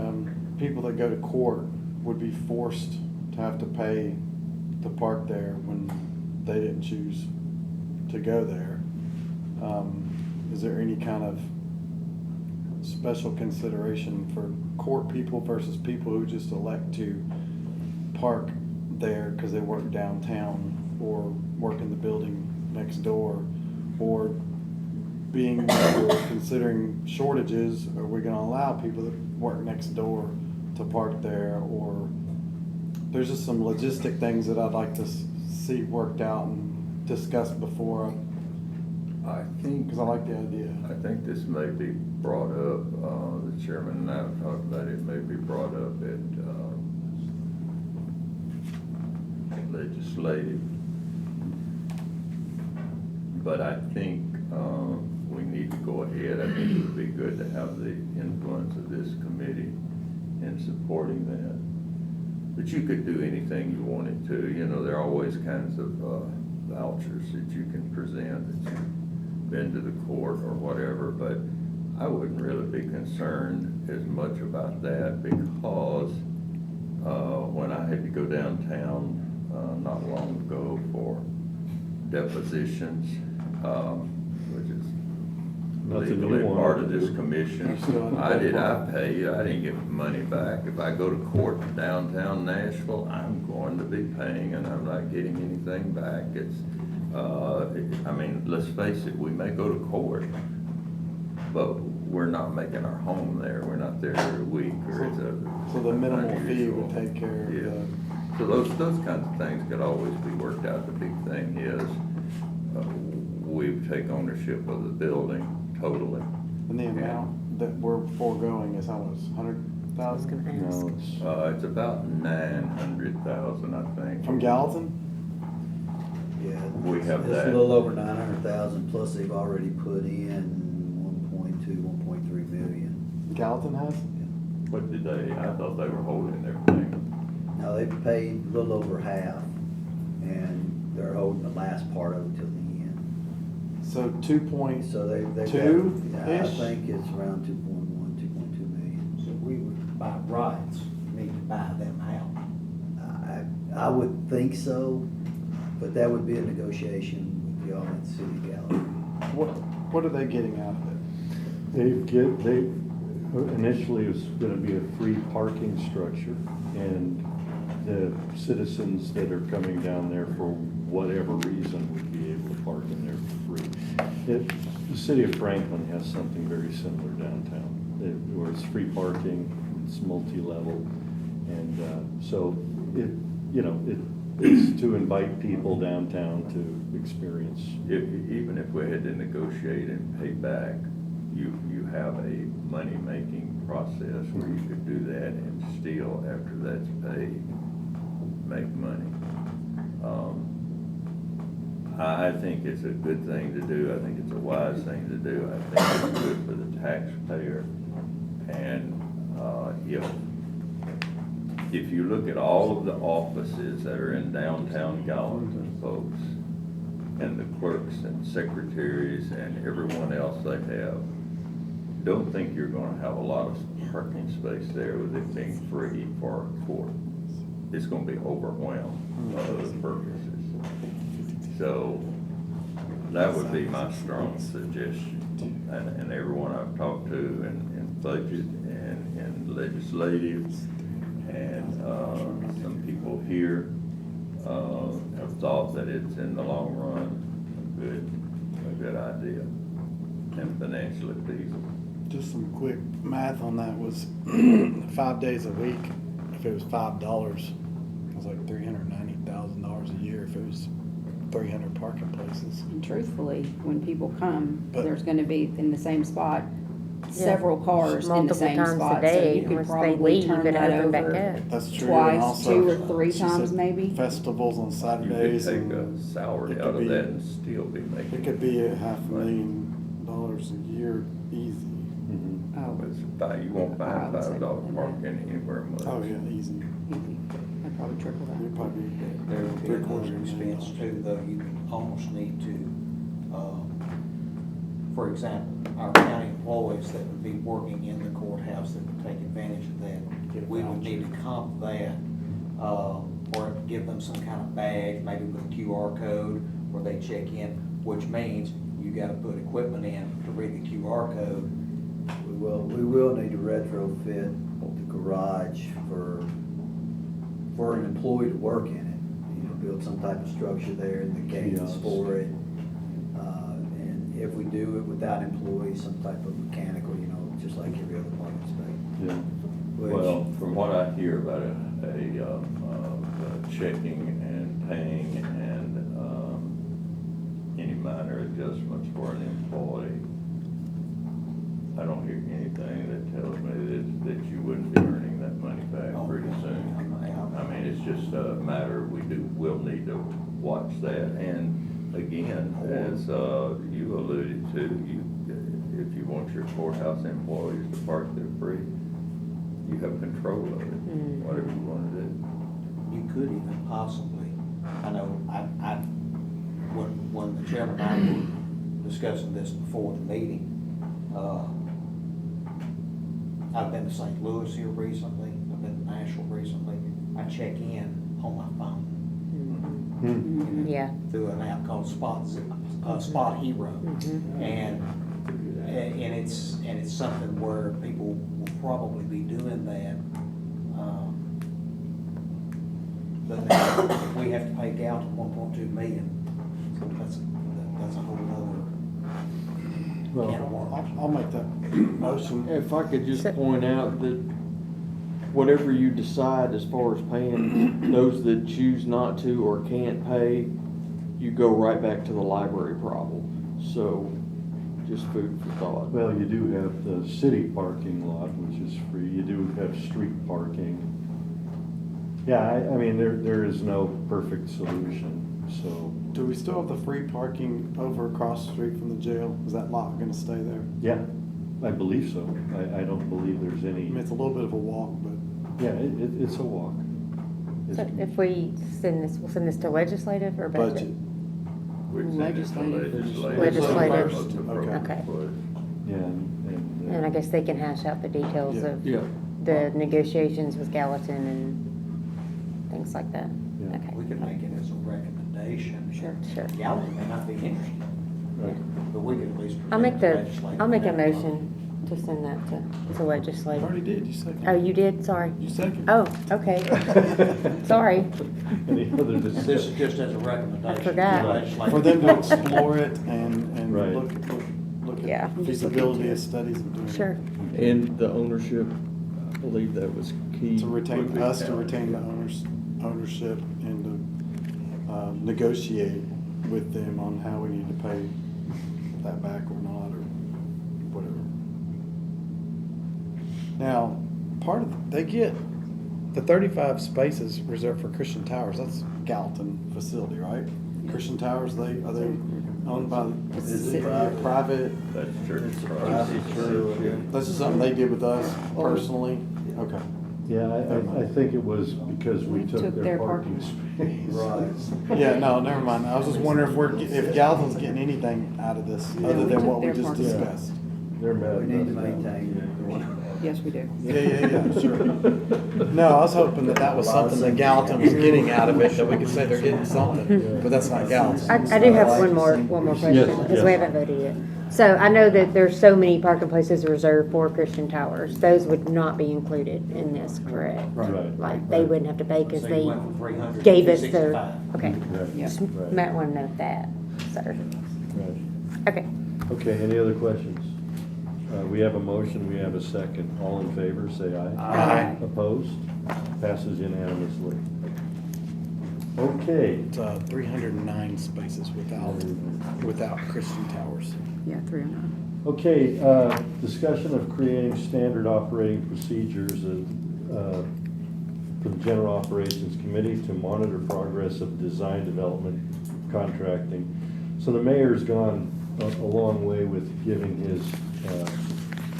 people that go to court would be forced to have to pay to park there when they didn't choose to go there. Is there any kind of special consideration for court people versus people who just elect to park there because they work downtown or work in the building next door, or being that we're considering shortages, are we gonna allow people that work next door to park there? Or there's just some logistic things that I'd like to see worked out and discussed before, I think, because I like the idea. I think this may be brought up, the chairman and I have talked about it, may be brought up at, legislative. But I think, we need to go ahead. I think it would be good to have the influence of this committee in supporting that. But you could do anything you wanted to. You know, there are always kinds of, vouchers that you can present, that you've been to the court or whatever, but I wouldn't really be concerned as much about that, because when I had to go downtown not long ago for depositions, which is Nothing legally you want part to of this do. commission, I pay, I didn't get money back. If I go to court downtown Nashville, I'm going to be paying, and I'm not getting anything back. It's, I mean, let's face it, we may go to court, but we're not making our home there. We're not there every week, or it's a. So the minimal fee unusual. would take care of Yeah. the. So those kinds of things could always be worked out. The big thing is, we take ownership of the building totally. And the amount that we're foregoing is how much, I was 100,000? gonna ask. No, it's, It's about 900,000, I think. From Gallatin? Yeah. We have It's that. a little over 900,000, plus they've already put in 1.3 million. Gallatin has? What did they, I thought they were holding everything. Now, they've paid a little over half, and they're holding the last part of it till the end. So 2.2? So they've got, Two-ish? I think it's around 2.1, 2.2 million. So we would, by rights, need to buy them out. I would think so, but that would be a negotiation with y'all at City of Gallatin. What are they getting out of it? initially it was gonna be a free parking structure, and the citizens that are coming down there for whatever reason would be able to park in there for free. The city of Franklin has something very similar downtown, where it's free parking, it's multi-level, and so it's to invite people downtown to experience. Even if we had to negotiate and pay back, you have a money-making process where you could do that and still, after that's paid, make money. I think it's a good thing to do. I think it's a wise thing to do. I think it's good for the taxpayer. And if you look at all of the offices that are in downtown Gallatin, folks, and the clerks and secretaries and everyone else they have, don't think you're gonna have a lot of parking space there with it being free for a court. It's gonna be overwhelmed by other purposes. So that would be my strong suggestion. And everyone I've talked to in budget and in legislative and some people here have thought that it's in the long run a good idea and financially feasible. Just some quick math on that was 5 days a week. If it was $5, it was like $390,000 a year if it was 300 parking places. And truthfully, when people come, But- there's gonna be in the same spot, several cars in the Multiple same times a spot. So day, you could once they probably leave turn and that open back over up. That's true. twice, And also, 2 or 3 she times said maybe. Festivals on You could Saturdays. take and a salary it out could of be- that and still be making. It could be $500,000 a year easy. Mhm. Oh, It's about, you won't I find would say $5 more than parking anywhere much. Oh, yeah, easy. easy. I'd probably triple You'd that. probably There would be $750,000 another expense too, though, you would almost need to, for example, our county employees that would be working in the courthouse that would take advantage of that, we would need to comp that, or give them some kind of badge, maybe with a QR code, where they check in, which means you gotta put equipment in to read the QR code. We will need to retrofit the garage for an employee to work in it. You know, build some type of structure there and the gates Kiosks. for it. And if we do it without employees, some type of mechanical, you know, just like every other parking space. Yeah. Which- Well, from what I hear about checking and paying and any minor adjustments for an employee, I don't hear anything that tells me that you wouldn't be earning that money back pretty soon. I mean, it's just a matter, we'll need to watch that. And again, as you alluded to, if you want your courthouse employees to park there free, you have control of it, whatever you want to do. You could even possibly, I know, when the chairman and I were discussing this before the meeting, I've been to St. Louis here recently, I've been to Nashville recently, I check in on my phone. Hmm. Yeah. Through an app called Spot Hero. And it's something where people will probably be doing that. But now we have to pay Galton 1.2 million. So that's a whole nother can of worms. I'll make that motion. If I could just point out that whatever you decide as far as paying, those that choose not to or can't pay, you go right back to the library problem. So, just food for thought. Well, you do have the city parking lot, which is free. You do have street parking. Yeah, I mean, there is no perfect solution, so, Do we still have the free parking over across the street from the jail? Is that lot gonna stay there? yeah, I believe so. I don't believe there's I any, mean, it's a little bit of a walk, but yeah, it's a walk. So if we we'll send this to legislative or budget? budget. We'd send it to Legislative. Legislative. Most appropriate Okay. was. Yeah, And I guess they can hash out the details Yeah. of Yeah. the negotiations with Gallatin and things like that. Yeah. Okay. We could make it as a recommendation. Sure. Galton may not be interested, right. but we could at least. I'll make legislate a that. motion to send that to You already legislative. did, you seconded. Oh, you did? Sorry. You seconded. Oh, okay. Sorry. Any other This is discussion? just as a recommendation. I forgot. to legislate. For them to explore it and Right. look Yeah. at feasibility of studies of doing it. Sure. And the ownership, I believe that was key. To retain, Would be us to county. retain the ownership and to negotiate with them on how we need to pay that back or not, or whatever. Now, they get the 35 spaces reserved for Christian Towers, that's Gallatin facility, right? Christian Towers, are they owned by, is it private? That's church. That's just something they did with us personally? Okay. Yeah, I think it was because we took their parking space. Right. Yeah, no, never mind. I was just wondering if Gallatin's getting anything out of this, other than what we just Took their discussed. They're mad We need to enough now. maintain. Yes, we do. Yeah, sure. No, I was hoping that was something that Gallatin was getting out of it, that we could say they're getting something, but that's not Gallatin. I do have one more question, Yes, because we yes. haven't voted yet. So I know that there's so many parking places reserved for Christian Towers. Those would not be included in this, correct? Right. Like, they wouldn't have to pay because So they you went from 300 to gave us their, 265. okay. Right. Yeah. Just Right. might want to note that, sir. Right. Okay. Okay, any other questions? We have a motion, we have a second. All in favor, say aye. Aye. Opposed? Passes unanimously. Okay. It's 309 spaces without Christian Towers. Yeah, 309. Okay, discussion of creating standard operating procedures for the General Operations Committee to monitor progress of design development contracting. So the mayor's gone a long way with giving his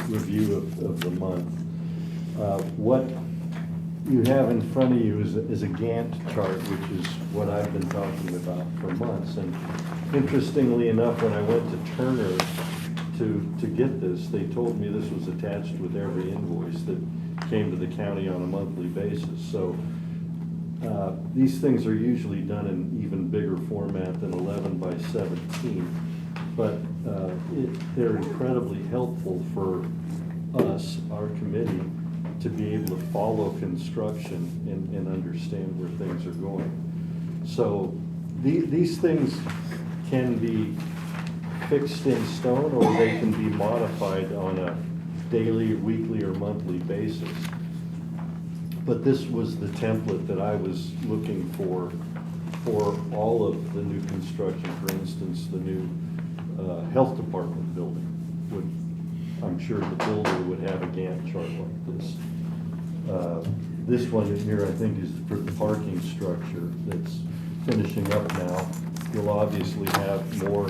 review of the month. What you have in front of you is a Gantt chart, which is what I've been talking about for months. And interestingly enough, when I went to Turner to get this, they told me this was attached with every invoice that came to the county on a monthly basis. So these things are usually done in even bigger format than 11 by 17, but they're incredibly helpful for us, our committee, to be able to follow construction and understand where things are going. So these things can be fixed in stone, or they can be modified on a daily, weekly, or monthly basis. But this was the template that I was looking for all of the new construction. For instance, the new health department building I'm sure the builder would have a Gantt chart like this. This one in here, I think, is for the parking structure that's finishing up now. You'll obviously have more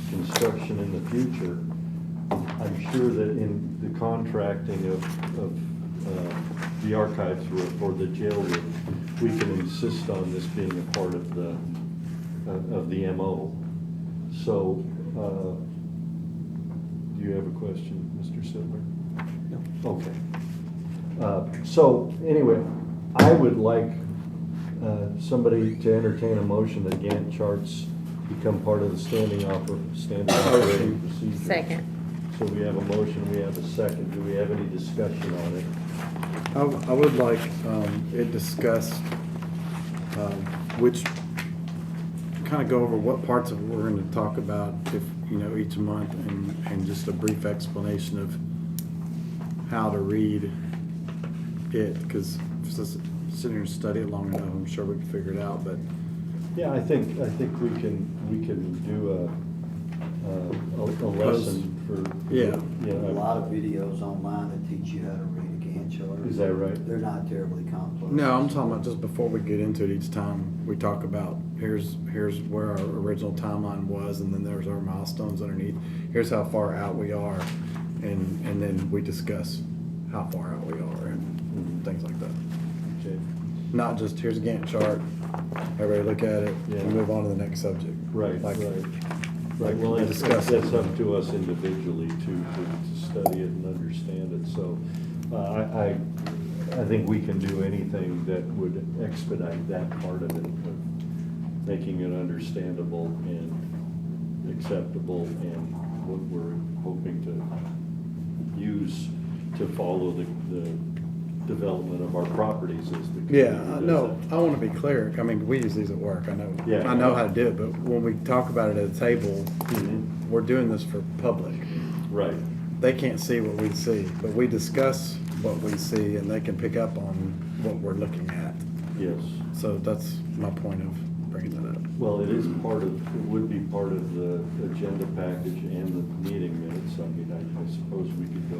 construction in the future. I'm sure that in the contracting of the archives or the jail room, we can insist on this being a part of the MO. So, do you have a question, Mr. Sittler? No. Okay. So anyway, I would like somebody to entertain a motion that Gantt charts become part of the standard operating procedure. Second. So we have a motion, we have a second. Do we have any discussion on it? I would like it discussed, which, kind of go over what parts of it we're going to talk about, if, each month, and just a brief explanation of how to read it, because just sitting here and study it long enough, I'm sure we can figure it out, but. Yeah, I think we can do a lesson for. Yeah. A lot of videos online that teach you how to read a Gantt chart. Is that right? They're not terribly complex. No, I'm talking about just before we get into it, each time we talk about, here's where our original timeline was, and then there's our milestones underneath. Here's how far out we are, and then we discuss how far out we are and things like that. Okay. Not just, here's a Gantt chart, everybody look at it, Yeah. and move on to the next subject. Right, Like- right. like Right, well, we that's discussed. up to us individually to study it and understand it. So I think we can do anything that would expedite that part of it, of making it understandable and acceptable, and what we're hoping to use to follow the development of our properties as the community Yeah, does no, it. I want to be clear. I mean, we use these at work. I know. Yeah. I know how to do it, but when we talk about it at a table, Mhm. we're doing this for public. Right. They can't see what we see, but we discuss what we see, and they can pick up on what we're looking at. Yes. So that's my point of bringing that up. Well, it would be part of the agenda package and the meeting minutes. I mean, I suppose we could go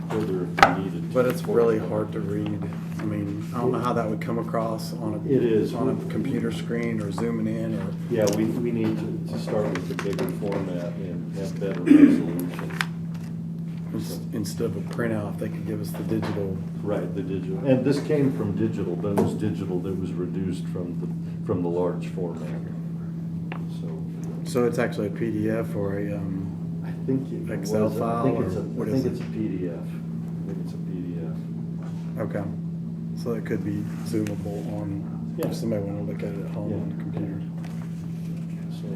further if we needed to. But it's really hard to read. I mean, I don't know how that would come across on a. It is. On a computer screen or zooming in or. Yeah, we need to start with the bigger format and have better resolution. Instead of a printout, if they could give us the digital. Right, the digital. And this came from digital, but it was digital that was reduced from the large format. So, So it's actually a PDF or a, think it Excel was, file I think or it's a, what I is think it? it's a PDF. I think it's a PDF. Okay. So it could be zoomable on, Yeah. if somebody want to look at it at home Yeah. on the computer. So,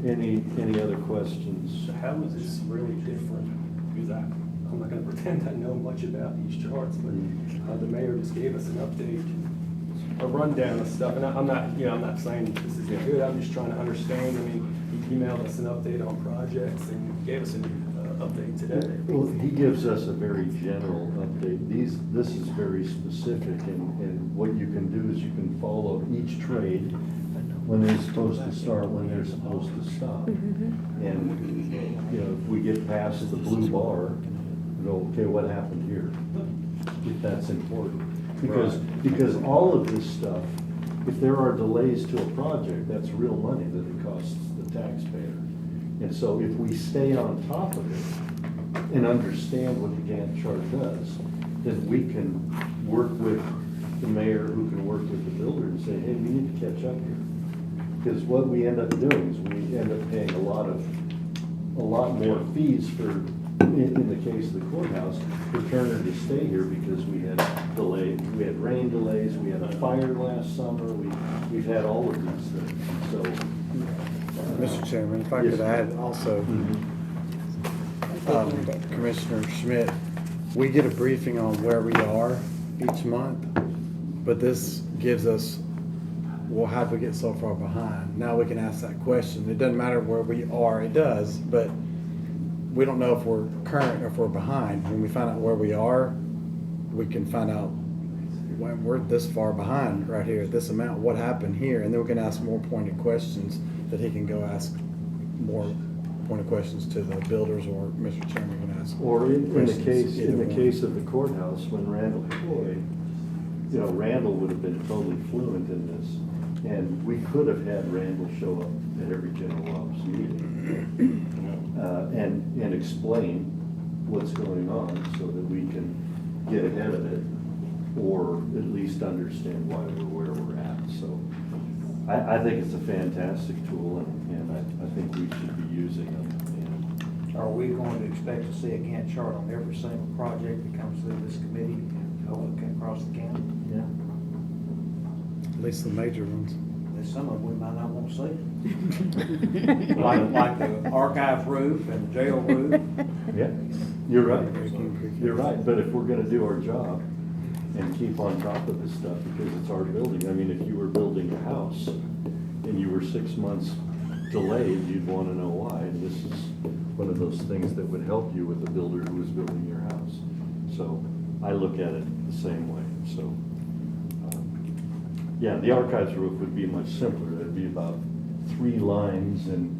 any other questions? So how is this really different? Because I'm not gonna pretend I know much about these charts, but the mayor just gave us an update, a rundown of stuff, and I'm not, I'm not saying this isn't good, I'm just trying to understand. I mean, he emailed us an update on projects and gave us an update today. Well, he gives us a very general update. This is very specific, and what you can do is you can follow each trade when they're supposed to start, when they're supposed to stop. And, if we get past the blue bar, we go, okay, what happened here? If that's important. Because all of this stuff, if there are delays to a project, that's real money that it costs the taxpayer. And so if we stay on top of it and understand what the Gantt chart does, then we can work with the mayor, who can work with the builder and say, hey, we need to catch up here. Because what we end up doing is we end up paying a lot more fees for, in the case of the courthouse, for Turner to stay here because we had rain delays, we had a fire last summer, we've had all of these things, so. Mr. Chairman, if I Yes. could add also, Commissioner Schmidt, we get a briefing on where we are each month, but this gives us, well, how'd we get so far behind? Now we can ask that question. It doesn't matter where we are, it does, but we don't know if we're current or if we're behind. When we find out where we are, we can find out when we're this far behind right here, this amount, what happened here, and then we can ask more pointed questions that he can go ask more pointed questions to the builders, or Mr. Chairman can ask. Or in the questions, case, either in the one. case of the courthouse, when Randall Coy, Randall would have been totally fluent in this. And we could have had Randall show up at every general ops meeting, and explain what's going on so that we can get ahead of it, or at least understand why we're where we're at. So I think it's a fantastic tool, and I think we should be using it. Are we going to expect to see a Gantt chart on every single project that comes through this committee across the county? Yeah. At least the major ones. There's some of them we might not want to see. Like the archive roof and the jail roof. Yeah, you're right. You're right, but if we're gonna do our job and keep on top of this stuff, because it's our building, I mean, if you were building a house and you were 6 months delayed, you'd wanna know why. And this is one of those things that would help you with the builder who is building your house. So I look at it the same way, so. Yeah, the archives roof would be much simpler. It'd be about 3 lines and,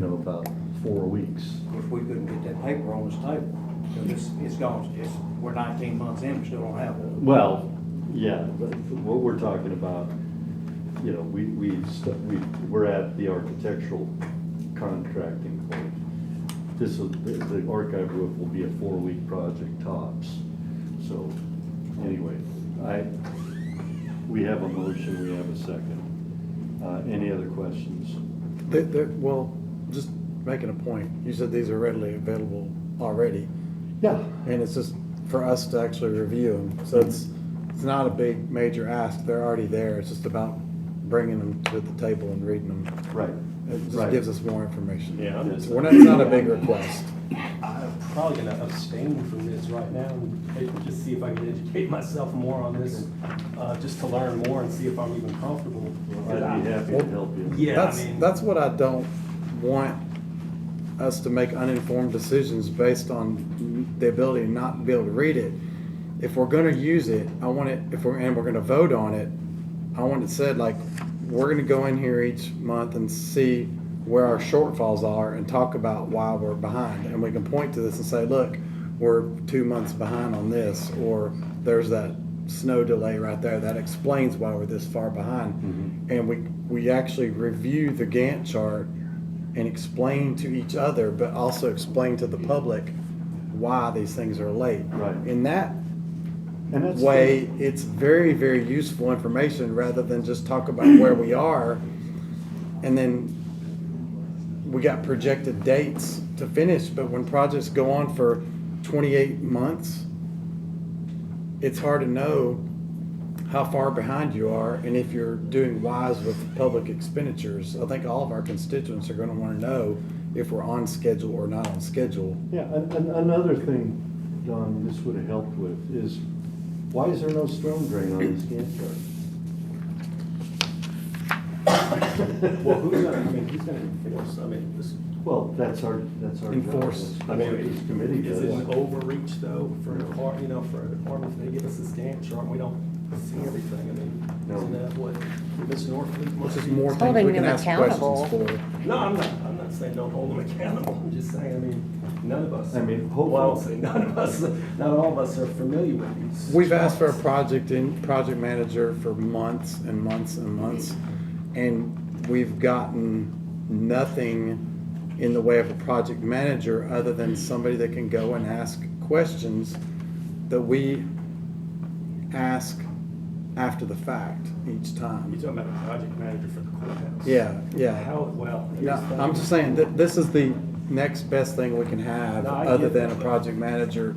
about 4 weeks. Of course, we couldn't get that paper on this table. So it's gone, we're 19 months in, we still don't have one. Well, yeah, but what we're talking about, we're at the architectural contracting point. The archive roof will be a 4-week project tops. So, anyway, we have a motion, we have a second. Any other questions? Well, just making a point, you said these are readily available already, Yeah. and it's just for us to actually review them. So it's not a big major ask, they're already there, it's just about bringing them to the table and reading them. Right. It just Right. gives us more information. Yeah, I'm just. It's not a big request. I'm probably gonna abstain from this right now and maybe just see if I can educate myself more on this, just to learn more and see if I'm even comfortable. I'd be happy to help you. Yeah, I mean. That's what I don't want us to make uninformed decisions based on the ability not to be able to read it. If we're gonna use it, I want it, and we're gonna vote on it, I want it said like, we're gonna go in here each month and see where our shortfalls are and talk about why we're behind. And we can point to this and say, look, we're 2 months behind on this, or there's that snow delay right there that explains why we're this far behind. And we actually review the Gantt chart and explain to each other, but also explain to the public why these things are late. Right. In that And that's way, it's very, very useful information rather than just talk about where we are. And then we got projected dates to finish, but when projects go on for 28 months, it's hard to know how far behind you are and if you're doing wise with public expenditures. I think all of our constituents are gonna wanna know if we're on schedule or not on schedule. Yeah, another thing, Don, this would have helped with is, why is there no storm drain on this Gantt chart? Well, who's gonna enforce, Well, that's our Enforce. job. I mean, This committee is it does. an overreach though for a depart, for a department, if they give us this Gantt chart, and we don't see everything, No. isn't that what Ms. Norfleet must There's be? more things Holding we can them ask accountable. questions for. No, I'm not saying don't hold them accountable, I'm just saying, none of us. I mean, Well, I won't say none of us, not all of us are familiar with these. We've asked for a charts. project manager for months and months and months, and we've gotten nothing in the way of a project manager other than somebody that can go and ask questions that we ask after the fact each You're time. talking about a project manager for the courthouse? Yeah. How, well. No, here's the- I'm just saying that this is the next best thing we can have No, I other get than a that. project manager,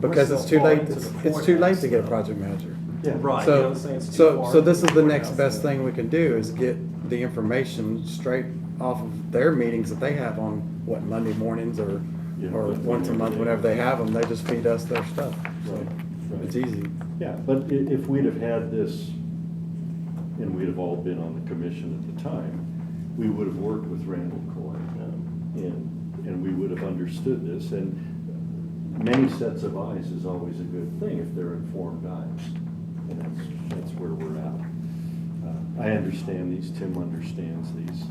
We're because still it's too far late, into the it's too late to get a courthouse, project manager. Yeah. Right, you know what So, I'm saying? It's too so far this into is the next courthouse best now. thing we can do is get the information straight off of their meetings that they have on, what, Monday mornings or Yeah, once a month, whenever they have them, they just feed us their stuff. So Right, right. it's easy. Yeah, but if we'd have had this, and we'd have all been on the commission at the time, we would have worked with Randall Coy, and we would have understood this, and many sets of eyes is always a good thing if they're informed eyes, and that's where we're at. I understand these, Tim understands these,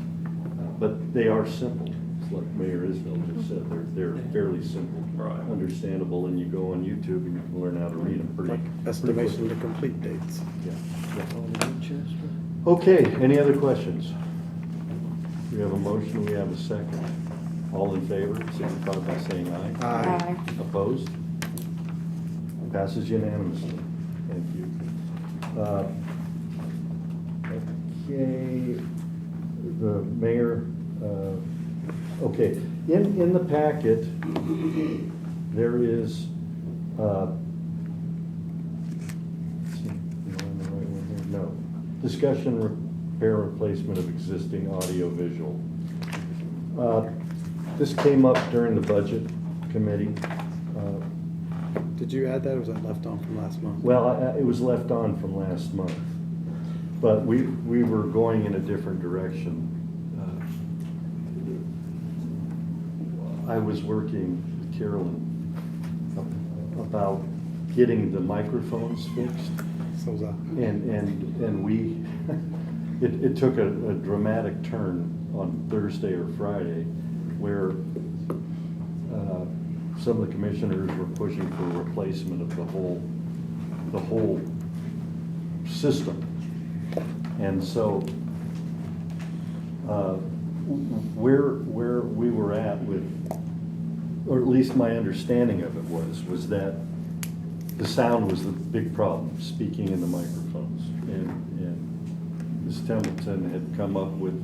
but they are simple. It's like Mayor Isbell just said, they're fairly simple. Right. Understandable, and you go on YouTube and you can learn how to read them pretty. Like estimation to complete dates. Yeah. Okay, any other questions? We have a motion, we have a second. All in favor, signify by saying aye. Aye. Opposed? Passes unanimously. Thank you. Okay, the mayor, okay, in the packet, there is, let's see, am I on the right one here? No. Discussion, repair, replacement of existing audio visual. This came up during the budget committee. Did you add that or was that left on from last month? Well, it was left on from last month, but we were going in a different direction. I was working with Carolyn about getting the microphones fixed. So was I. And we, it took a dramatic turn on Thursday or Friday where some of the commissioners were pushing for replacement of the whole system. And so where we were at with, or at least my understanding of it was that the sound was the big problem, speaking in the microphones. And Ms. Templeton had come up with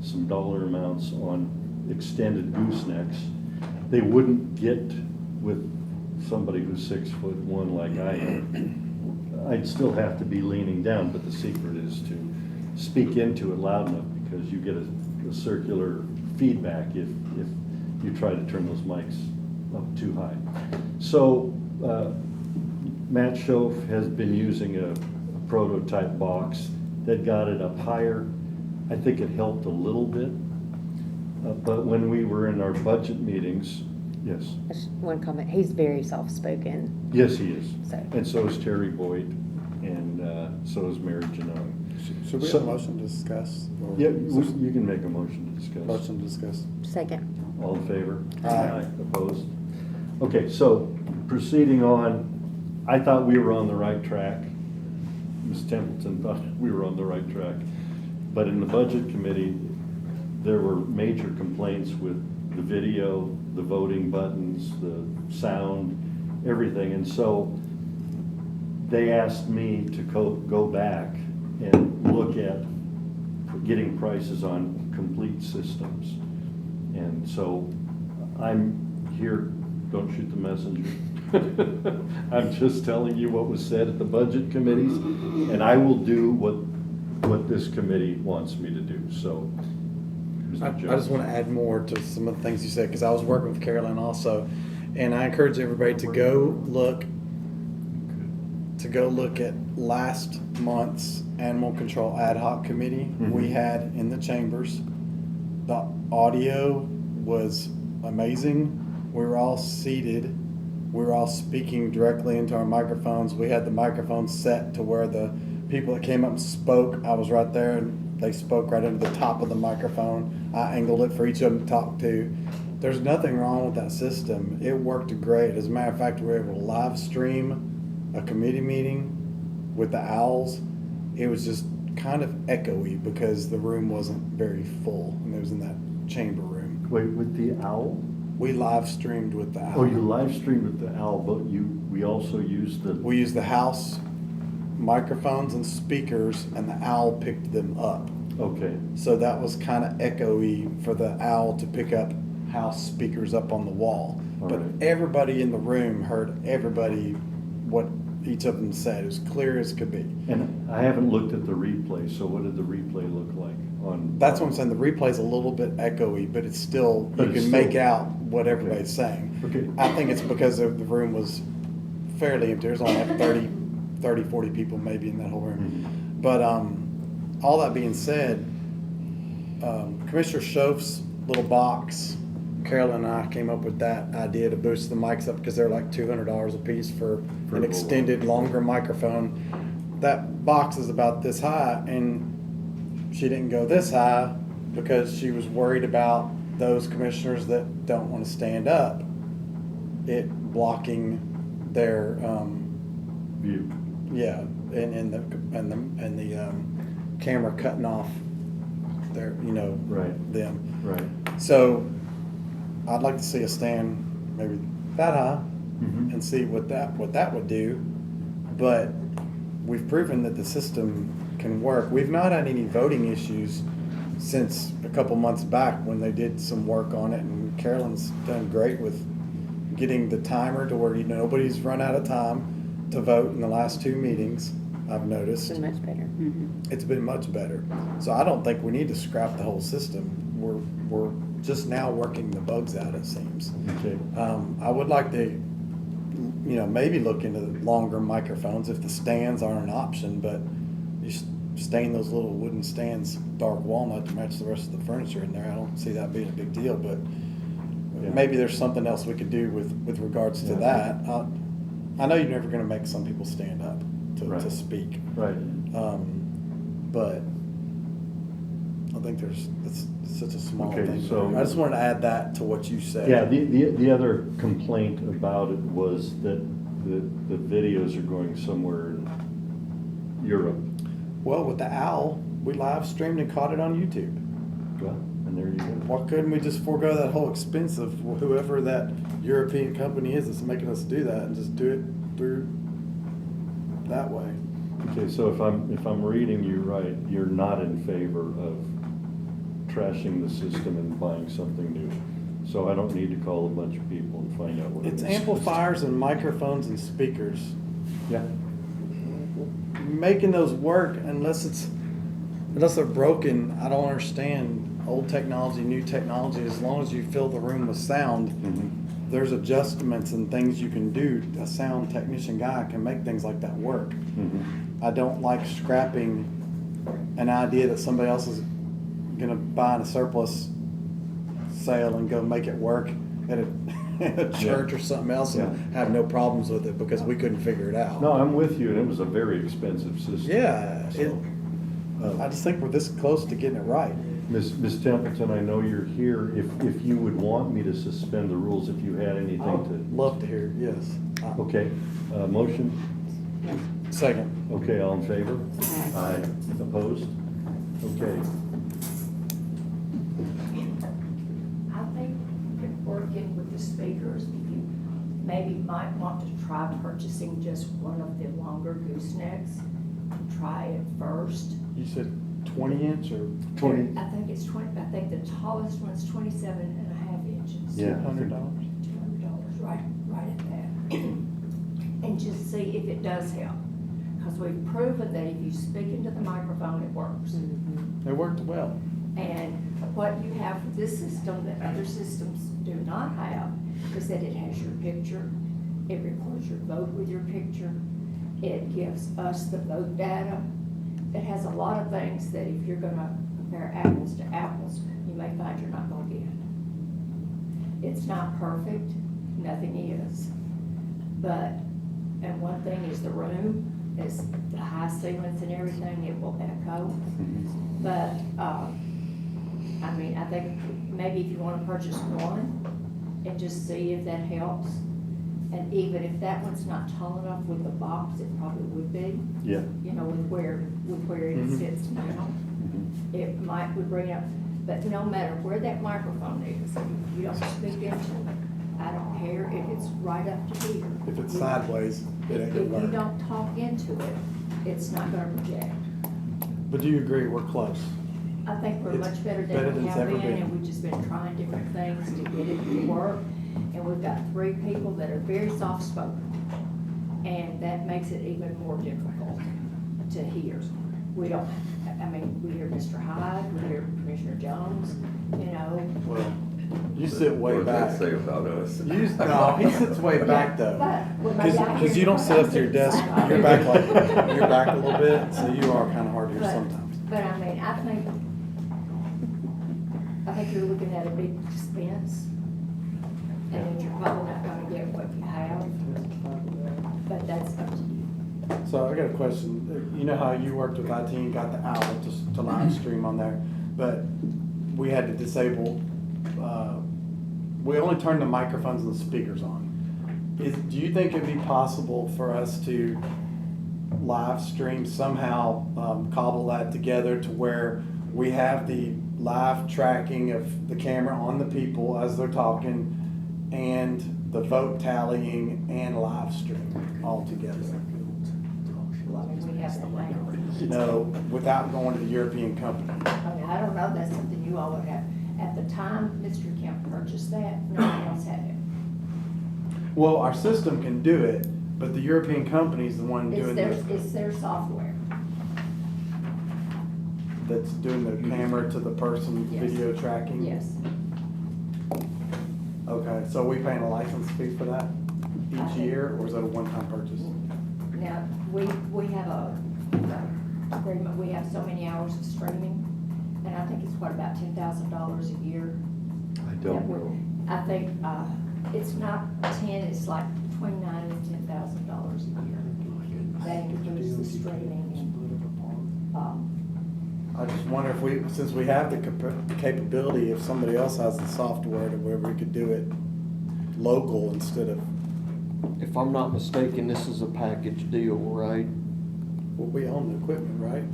some dollar amounts on extended goosenecks. They wouldn't get with somebody who's 6'1" like I am. I'd still have to be leaning down, but the secret is to speak into it loud enough because you get a circular feedback if you try to turn those mics up too high. So Matt Schoaf has been using a prototype box that got it up higher. I think it helped a little bit. But when we were in our budget meetings, yes. Just one comment, he's very soft-spoken, Yes, he is. so. And so is Terry Boyd, and so is Mary Janone. Should we So- have a motion to discuss? or- Yeah, you can make a motion to discuss. Motion to discuss. Second. All in favor? Aye. Opposed? Okay, so proceeding on, I thought we were on the right track. Ms. Templeton thought we were on the right track. But in the budget committee, there were major complaints with the video, the voting buttons, the sound, everything. And so they asked me to go back and look at getting prices on complete systems. And so I'm here, don't shoot the messenger. I'm just telling you what was said at the budget committees, and I will do what this committee wants me to do, so. I Mr. just Jones. want to add more to some of the things you said, because I was working with Carolyn also, and I encourage everybody to go look at last month's Animal Control Ad Hoc Committee we had in the chambers. The audio was amazing. We were all seated. We were all speaking directly into our microphones. We had the microphones set to where the people that came up and spoke, I was right there, and they spoke right into the top of the microphone. I angled it for each of them to talk to. There's nothing wrong with that system. It worked great. As a matter of fact, we were able to live stream a committee meeting with the owls. It was just kind of echoey because the room wasn't very full, and it was in that chamber room. Wait, with the owl? We live streamed with the owl. Oh, you live streamed with the owl, but we also used the. We used the house microphones and speakers, and the owl picked them up. Okay, So that was kind of echoey for the owl to pick up house speakers up on the wall. All But right. everybody in the room heard everybody, what each of them said. It was clear as could be. and I haven't looked at the replay, so what did the replay look like on? That's what I'm saying. The replay's a little bit echoey, but it's still, But you it's can still- make out what everybody's saying. Okay. I think it's because the room was fairly empty. There's only like 30, 40 people maybe in that whole room. Mhm. But all that being said, Commissioner Schoaf's little box, Carolyn and I came up with that idea to boost the mics up because they're like $200 a piece for For an a extended, longer microphone. That box is about this high, and she didn't go this high because she was worried about those commissioners that don't want to stand up, it blocking their View. yeah, and the camera cutting off their, Right. them. Right. So I'd like to see us stand maybe that high Mhm. and see what that would do. But we've proven that the system can work. We've not had any voting issues since a couple months back when they did some work on it, and Carolyn's done great with getting the timer to where nobody's run out of time to vote in the last 2 meetings, I've noticed. So much better. It's been much better. So I don't think we need to scrap the whole system. We're just now working the bugs out, it seems. Okay. I would like to, maybe look into longer microphones if the stands aren't an option, but you stain those little wooden stands dark walnut to match the rest of the furniture in there. I don't see that being a big deal, but Yeah. maybe there's something else we could do with regards to Yeah. that. I know you're never gonna make some people stand up to Right. speak. Right. But I think it's such a small Okay, thing. so- I just wanted to add that to what you said. Yeah, the other complaint about it was that the videos are going somewhere in Europe. Well, with the owl, we live streamed and caught it on YouTube. Well, and there you go. Why couldn't we just forego that whole expense of whoever that European company is that's making us do that and just do it through that way? Okay, so if I'm reading you right, you're not in favor of trashing the system and buying something new. So I don't need to call a bunch of people and find out what it It's is. amplifiers and microphones and speakers. Yeah. Making those work unless they're broken, I don't understand old technology, new technology. As long as you fill the room with sound, Mhm. there's adjustments and things you can do. A sound technician guy can make things like that work. Mhm. I don't like scrapping an idea that somebody else is gonna buy in a surplus sale and go make it work at a church or something else and Yeah. have no problems with it because we couldn't figure it out. No, I'm with you, and it was a very expensive system. Yeah, So, I just think we're this close to getting it right. Ms. Templeton, I know you're here. If you would want me to suspend the rules, if you had anything I'd love to hear, yes. to. Okay, motion? Second. Okay, all in favor? Aye. Opposed? Okay. I think working with the speakers, you maybe might want to try purchasing just one of the longer goosenecks. Try it first. You said 20 inch or? 20. I think it's 20, I think the tallest one's 27 and a half inch. pages. Yeah. $200. $200, right at that. And just see if it does help. Because we've proven that if you speak into the microphone, it works. It worked well. And what you have with this system that other systems do not have is that it has your picture, it records your vote with your picture, it gives us the vote data. It has a lot of things that if you're gonna compare apples to apples, you may find you're not gonna get. It's not perfect, nothing is. But, and one thing is the room, is the high ceilings and everything, it will echo. But, I mean, I think maybe if you wanna purchase one and just see if that helps. And even if that one's not tall enough with the box, it probably would be. Yeah. You know, with where it sits now. It would bring up, but no matter where that microphone is, if you don't speak into it, I don't care if it's right up to here. If it's sideways, it ain't If gonna you work. don't talk into it, it's not gonna project. But do you agree we're close? I think we're It's much better better than than we it's have ever been, been. and we've just been trying different things to get it to work. And we've got 3 people that are very soft-spoken, and that makes it even more difficult to hear. We don't, I mean, we hear Mr. Hyde, we hear Commissioner Jones, you know. Well, you sit way What does back. that say about us? No, he sits way back though. But, maybe I hear Because you don't sit up to your desk, side. you're back like, you're back a little bit, so you are kind of hard to hear But- sometimes. But I mean, I think you're looking at a big expense, and that you're probably not gonna get what you have, but that's up to you. So I got a question. You know how you worked with IT and got the owl to live stream on there, but we had to disable, we only turned the microphones and the speakers on. Do you think it'd be possible for us to live stream somehow, cobble that together to where we have the live tracking of the camera on the people as they're talking and the vote tallying and live stream all together? Well, I mean, we have the language. No, without going to the European company. I mean, I don't know, that's something you all would have. At the time Mr. Kemp purchased that, no one else had it. Well, our system can do it, but the European company's the one doing It's their software. that's doing the camera to the person Yes. video tracking? Yes. Okay, so are we paying a license fee for that I each think- year, or is that a one-time purchase? Now, we have a agreement, we have so many hours of streaming, and I think it's what, about $10,000 a year? I don't that we- know. I think, it's not 10, it's like between $9,000 and $10,000 a year. That includes the streaming and, I just wonder if we, since we have the capability, if somebody else has the software to where we could do it local instead of, If I'm not mistaken, this is a package deal, right? well, we own the equipment, right?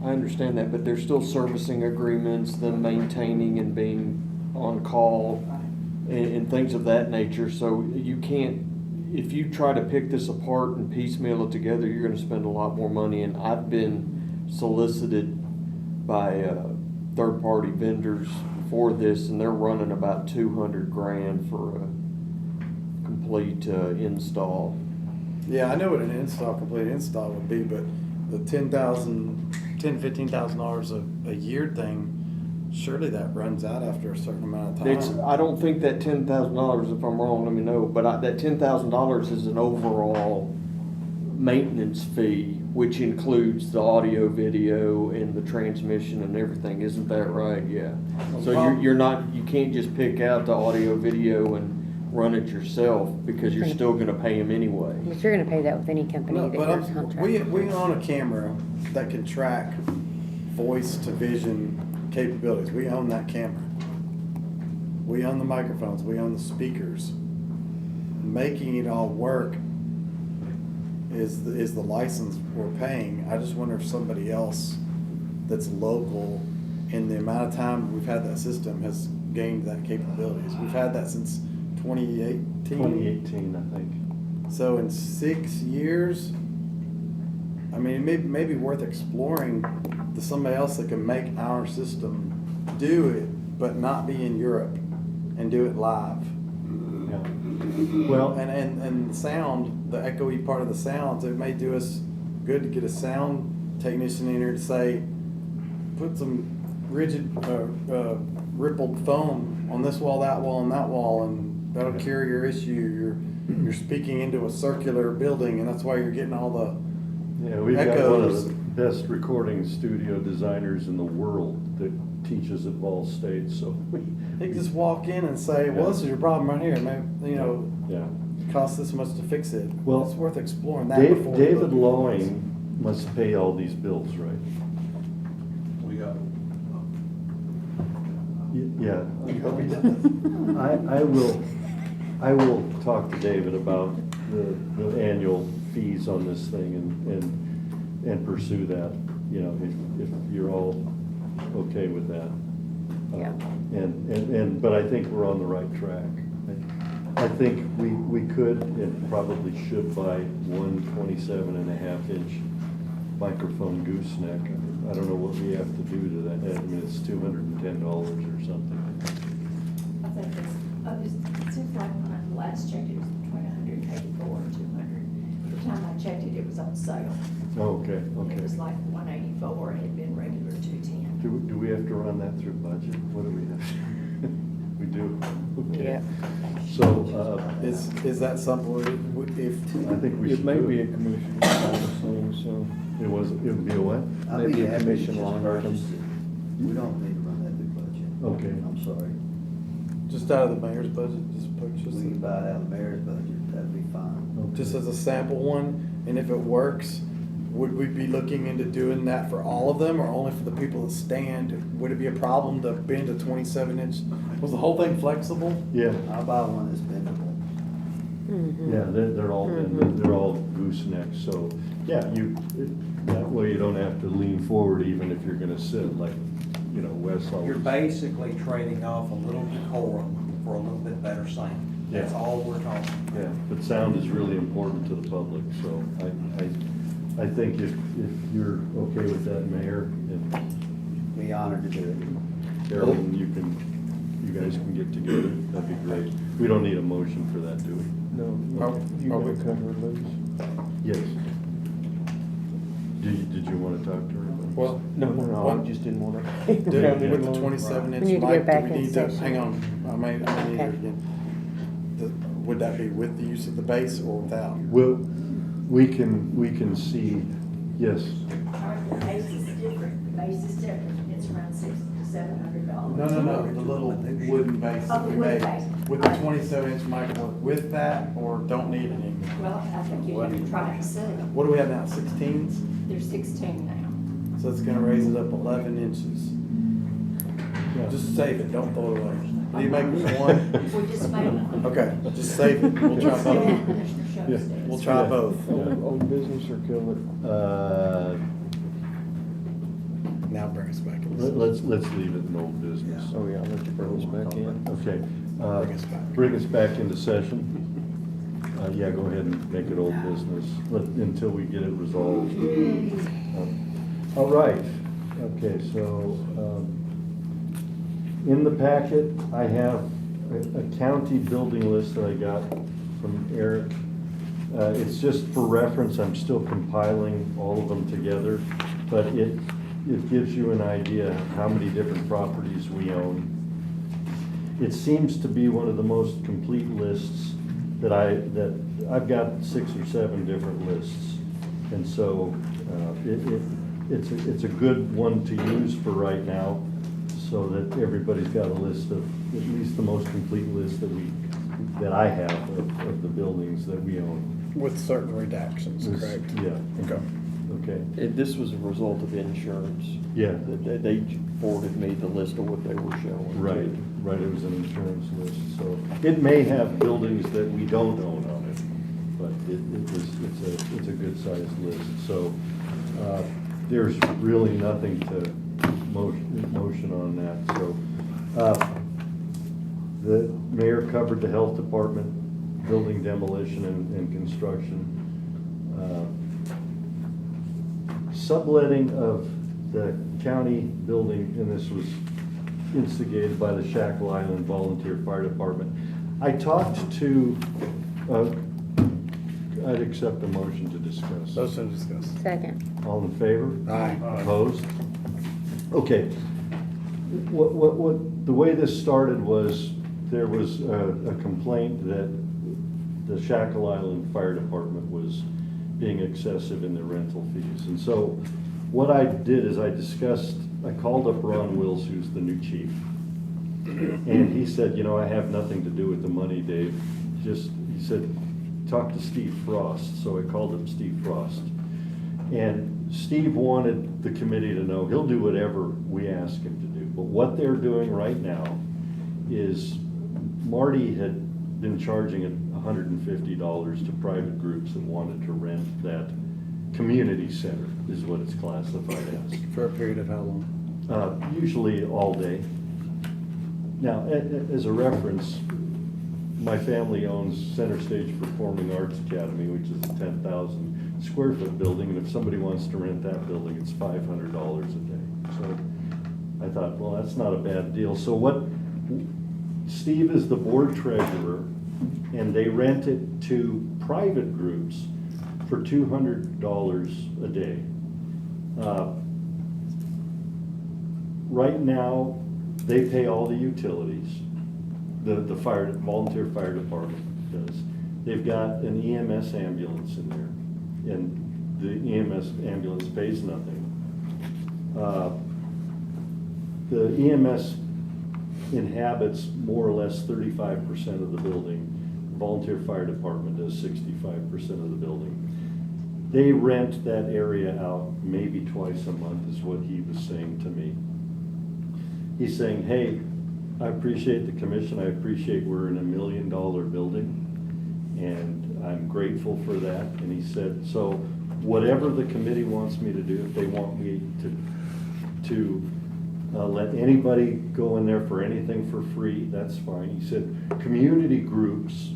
I understand that, but there's still servicing agreements, them maintaining and being on call and things of that nature. So you can't, if you try to pick this apart and piecemeal it together, you're gonna spend a lot more money. And I've been solicited by third-party vendors for this, and they're running about $200,000 for a complete install. Yeah, I know what an complete install would be, but the $15,000 a year thing, surely that runs out after a certain amount of It's, time. I don't think that $10,000, if I'm wrong, let me know, but that $10,000 is an overall maintenance fee, which includes the audio, video, and the transmission and everything, isn't that right? Yeah. So you're not, you can't just pick out the audio, video and run it yourself, because you're still gonna pay them anyway. But you're gonna pay that with any company No, that but you're we contracted. own a camera that can track voice to vision capabilities. We own that camera. We own the microphones, we own the speakers. Making it all work is the license we're paying. I just wonder if somebody else that's local, in the amount of time we've had that system, has gained that capabilities. We've had that since 2018. 2018, I think. So in 6 years, I mean, it may be worth exploring somebody else that can make our system do it, but not be in Europe. and do it live. Yeah. Well, And the sound, the echoey part of the sounds, it may do us good to get a sound technician in here to say, put some rigid, rippled foam on this wall, that wall, and that wall, and that'll cure your issue. You're speaking into a circular building, and that's why you're getting all the yeah, we've got one of echoes. the best recording studio designers in the world that teaches at Ball State, so we. They can just walk in and say, well, this is your problem right here, maybe, you know, Yeah. it costs this much to fix it. Well, It's worth exploring that before. we David look. Lowing must pay all these bills, right? We got. Yeah. I will talk to David about the annual fees on this thing and pursue that, you know, if you're all okay with that. Yeah. But I think we're on the right track. I think we could and probably should buy one 27.5-inch microphone gooseneck. I don't know what we have to do to that. I mean, it's $210 or something. I think it seems like when I last checked, it was between 184 and 200. The time I checked it, it was on sale. Oh, okay, It was okay. like 184 and it had been regular 210. Do we have to run that through budget? What do we have? We do, okay. Yeah. So, Is that something, if, I think we It should may do be a it. commission thing, so. It would be a what? I'd Maybe be a happy to commission just line purchase item. it. We don't need to run that through budget. Okay. I'm sorry. just out of the mayor's budget, just purchase We can it? buy it out of the mayor's budget, that'd be fine. Just as a sample one, and if it works, would we be looking into doing that for all of them or only for the people that stand? Would it be a problem to bend a 27-inch? Was the whole thing flexible? Yeah, I'll buy one that's bendable. yeah, they're all, they're all goosenecks, so, yeah, that way you don't have to lean forward even if you're gonna sit, like, you know, Wes always. You're basically trading off a little decorum for a little bit better sound. That's Yeah. all we're talking about. Yeah, but sound is really important to the public, so I think if you're okay with that, Mayor, and Be honored to do it. Carolyn, you guys can get together, that'd be great. We don't need a motion for that, do we? No, you Are gotta we- cover those. Yes. Did you wanna talk to her? Well, No, I just didn't wanna. with the 27-inch We need to mic, get back do we in need to, session. hang on, I may need Okay. it again. Would that be with the use of the bass or without? Well, we can see, yes. All right, the base is different, the base is different, it's around $600 to $700. No, the little wooden bass Oh, that the we wooden made. bass. Would the 27-inch mic work with that or don't need it anymore? Well, I think you have to try and see. What do we have now, 16s? They're 16 now. So it's gonna raise it up 11 inches. Yeah. Just save it, don't throw it away. Did you make one? We just made one. Okay, just save it, we'll try both. Commissioner Shows Yeah. does. We'll try both. Old business or kill it? Now bring us back. Let's leave it in old business. Oh, yeah, I'll let you bring this back in. Okay. Bring us back. Bring us back into session. Yeah, go ahead and make it old business until we get it resolved. All right, okay, so, in the packet, I have a county building list that I got from Eric. It's just for reference, I'm still compiling all of them together, but it gives you an idea of how many different properties we own. It seems to be one of the most complete lists that I've got 6 or 7 different lists. And so, it's a good one to use for right now, so that everybody's got a list of, at least the most complete list that I have of the buildings that we own. With certain redactions, correct? Yeah. Okay. Okay, This was a result of insurance. yeah, They forwarded me the list of what they were showing. right, it was an insurance list, so it may have buildings that we don't own on it, but it's a good sized list, so, there's really nothing to motion on that, so. The mayor covered the health department, building demolition and construction. Subletting of the county building, and this was instigated by the Shackle Island Volunteer Fire Department. I talked to, I'd accept a motion to discuss. Motion to discuss. Second. All in favor? Aye. Opposed? Okay. The way this started was, there was a complaint that the Shackle Island Fire Department was being excessive in their rental fees. And so what I did is I called up Ron Wills, who's the new chief. And he said, I have nothing to do with the money, Dave. He said, talk to Steve Frost. So I called up Steve Frost. And Steve wanted the committee to know he'll do whatever we ask him to do. But what they're doing right now is Marty had been charging $150 to private groups that wanted to rent that community center, is what it's classified as. For a period of how long? Usually all day. Now, as a reference, my family owns Center Stage Performing Arts Academy, which is a 10,000 square foot building, and if somebody wants to rent that building, it's $500 a day. So I thought, well, that's not a bad deal. So Steve is the board treasurer, and they rent it to private groups for $200 a day. Right now, they pay all the utilities. The volunteer fire department does. They've got an EMS ambulance in there, and the EMS ambulance pays nothing. The EMS inhabits more or less 35% of the building. The volunteer fire department does 65% of the building. They rent that area out maybe twice a month, is what he was saying to me. He's saying, hey, I appreciate the commission. I appreciate we're in $1 million building, and I'm grateful for that. And he said, so whatever the committee wants me to do, if they want me to let anybody go in there for anything for free, that's fine. He said, community groups,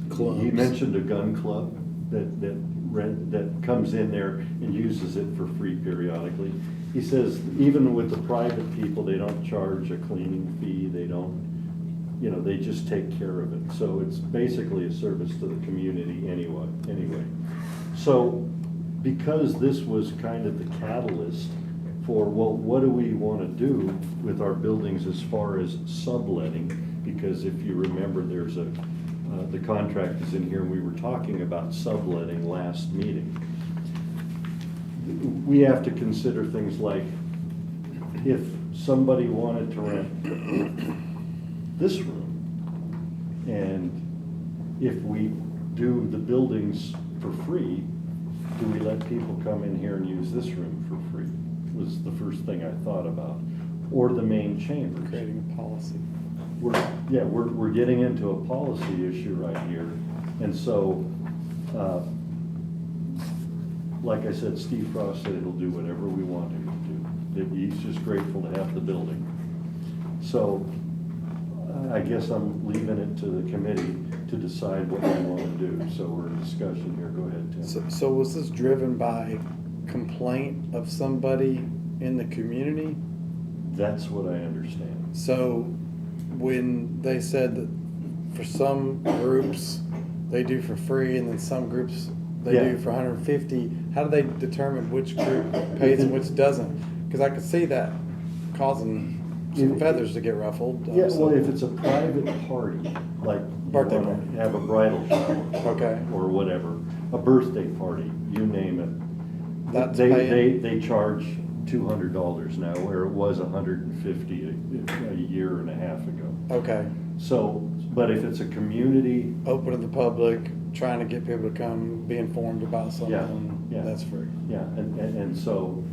Clubs. He mentioned a gun club that comes in there and uses it for free periodically. He says even with the private people, they don't charge a cleaning fee. They don't, they just take care of it. So it's basically a service to the community anyway. So because this was kind of the catalyst for, well, what do we want to do with our buildings as far as subletting? Because if you remember, there's the contract is in here, and we were talking about subletting last meeting. We have to consider things like, if somebody wanted to rent this room, and if we do the buildings for free, do we let people come in here and use this room for free? Was the first thing I thought about. Or the main chambers. Creating a policy. We're getting into a policy issue right here. And so, like I said, Steve Frost said he'll do whatever we want him to do. He's just grateful to have the building. So, I guess I'm leaving it to the committee to decide what they want to do. So we're in discussion here. Go ahead, Tim. So was this driven by complaint of somebody in the community? That's what I understand. So when they said that for some groups they do for free and then some groups they do for 150, how do they determine which group pays and which doesn't? Because I could see that causing some feathers to get ruffled. Yeah, well, if it's a private party, like Birthday you wanna party. have a bridal shower, Okay. or whatever, a birthday party, you name it. That's They charge $200 now, where it was $150 a year and a half ago. Okay. So, but if it's a community, Open to the public, trying to get people to come be informed about something, yeah. that's free. yeah, and so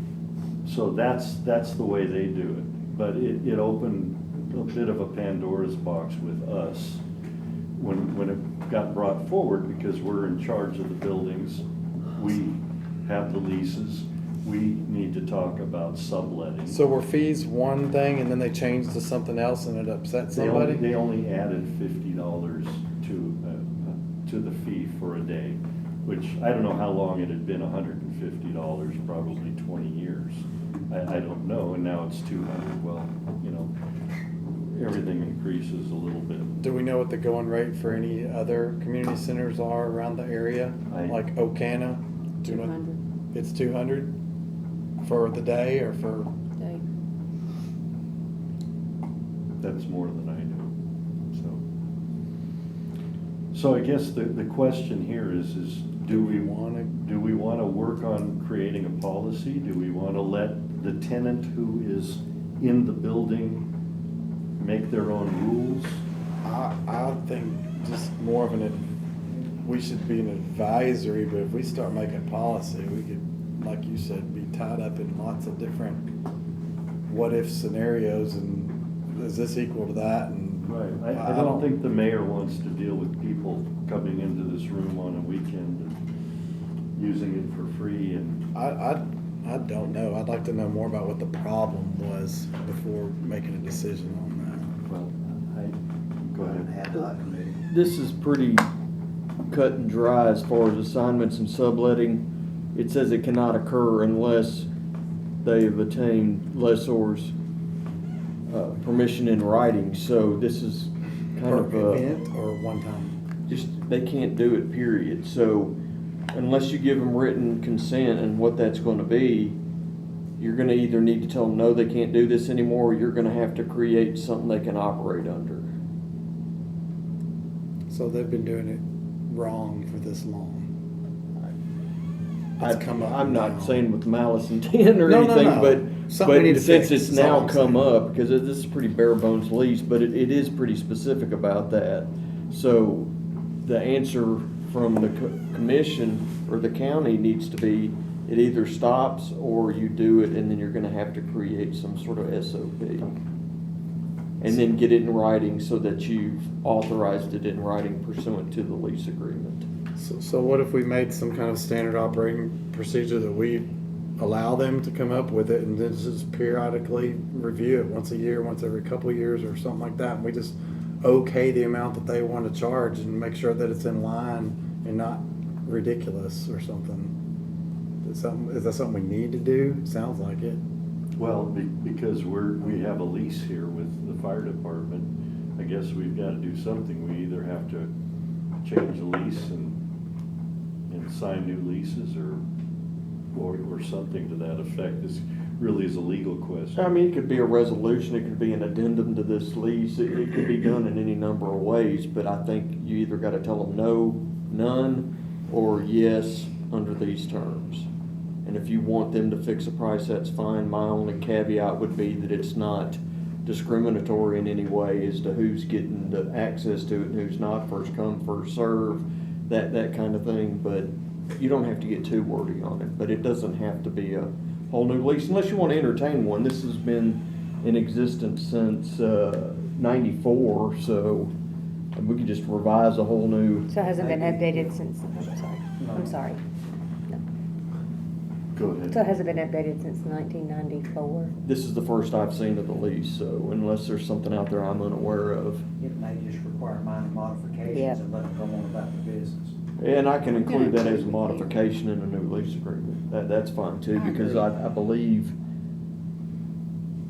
that's the way they do it. But it opened a bit of a Pandora's box with us when it got brought forward, because we're in charge of the buildings. We have the leases. We need to talk about subletting. So were fees one thing and then they changed to something else and it upset somebody? They only added $50 to the fee for a day, which I don't know how long it had been $150, probably 20 years. I don't know, and now it's 200. Well, you know, everything increases a little bit. Do we know what the going rate for any other community centers are around the area? Like Ocana? Do you know? 200. It's 200 for the day or for? Day. That's more than I do, so. So I guess the question here is do we want to work on creating a policy? Do we want to let the tenant who is in the building make their own rules? I think just more of we should be an advisory, but if we start making policy, we could, like you said, be tied up in lots of different what-if scenarios, and is this equal to that? And Right. I don't think the mayor wants to deal with people coming into this room on a weekend and using it for free. And I don't know. I'd like to know more about what the problem was before making a decision on well, go ahead. Ad hoc committee. This is pretty cut and dry as far as assignments and subletting. It says it cannot occur unless they've attained lessor's permission in writing. So this is that. kind of Per a, event or one time? just, they can't do it, period. So unless you give them written consent and what that's going to be, you're going to either need to tell them, no, they can't do this anymore, or you're going to have to create something they can operate under. So they've been doing it wrong for this long. It's come up I'm now. not saying with malice intent or No, anything, no. but Something we need to since fix, it's is all now I'm come saying. up, because this is pretty bare bones lease, but it is pretty specific about that. So the answer from the commission or the county needs to be, it either stops or you do it, and then you're gonna have to create some sort of SOP. And then get it in writing so that you've authorized it in writing pursuant to the lease agreement. So what if we made some kind of standard operating procedure that we allow them to come up with it and then just periodically review it once a year, once every couple of years or something like that, and we just okay the amount that they want to charge and make sure that it's in line and not ridiculous or something? Is that something we need to do? Sounds like it. Well, because we have a lease here with the fire department, I guess we've got to do something. We either have to change the lease and sign new leases or something to that effect. This really is a legal question. I mean, it could be a resolution, it could be an addendum to this lease, it could be done in any number of ways, but I think you either gotta tell them no, none, or yes, under these terms. And if you want them to fix a price, that's fine. My only caveat would be that it's not discriminatory in any way as to who's getting the access to it and who's not, first come, first serve, that kind of thing. But you don't have to get too wordy on it, but it doesn't have to be a whole new lease unless you want to entertain one. This has been in existence since 94, so we could just revise a whole new. So it hasn't been updated since, I'm sorry. Go ahead. So it hasn't been updated since 1994. This is the first I've seen of the lease, so unless there's something out there I'm unaware of. It may just require minor modifications Yep. and let them go on about the business. And I can include that as a modification in a new lease agreement. That's fine too, because I believe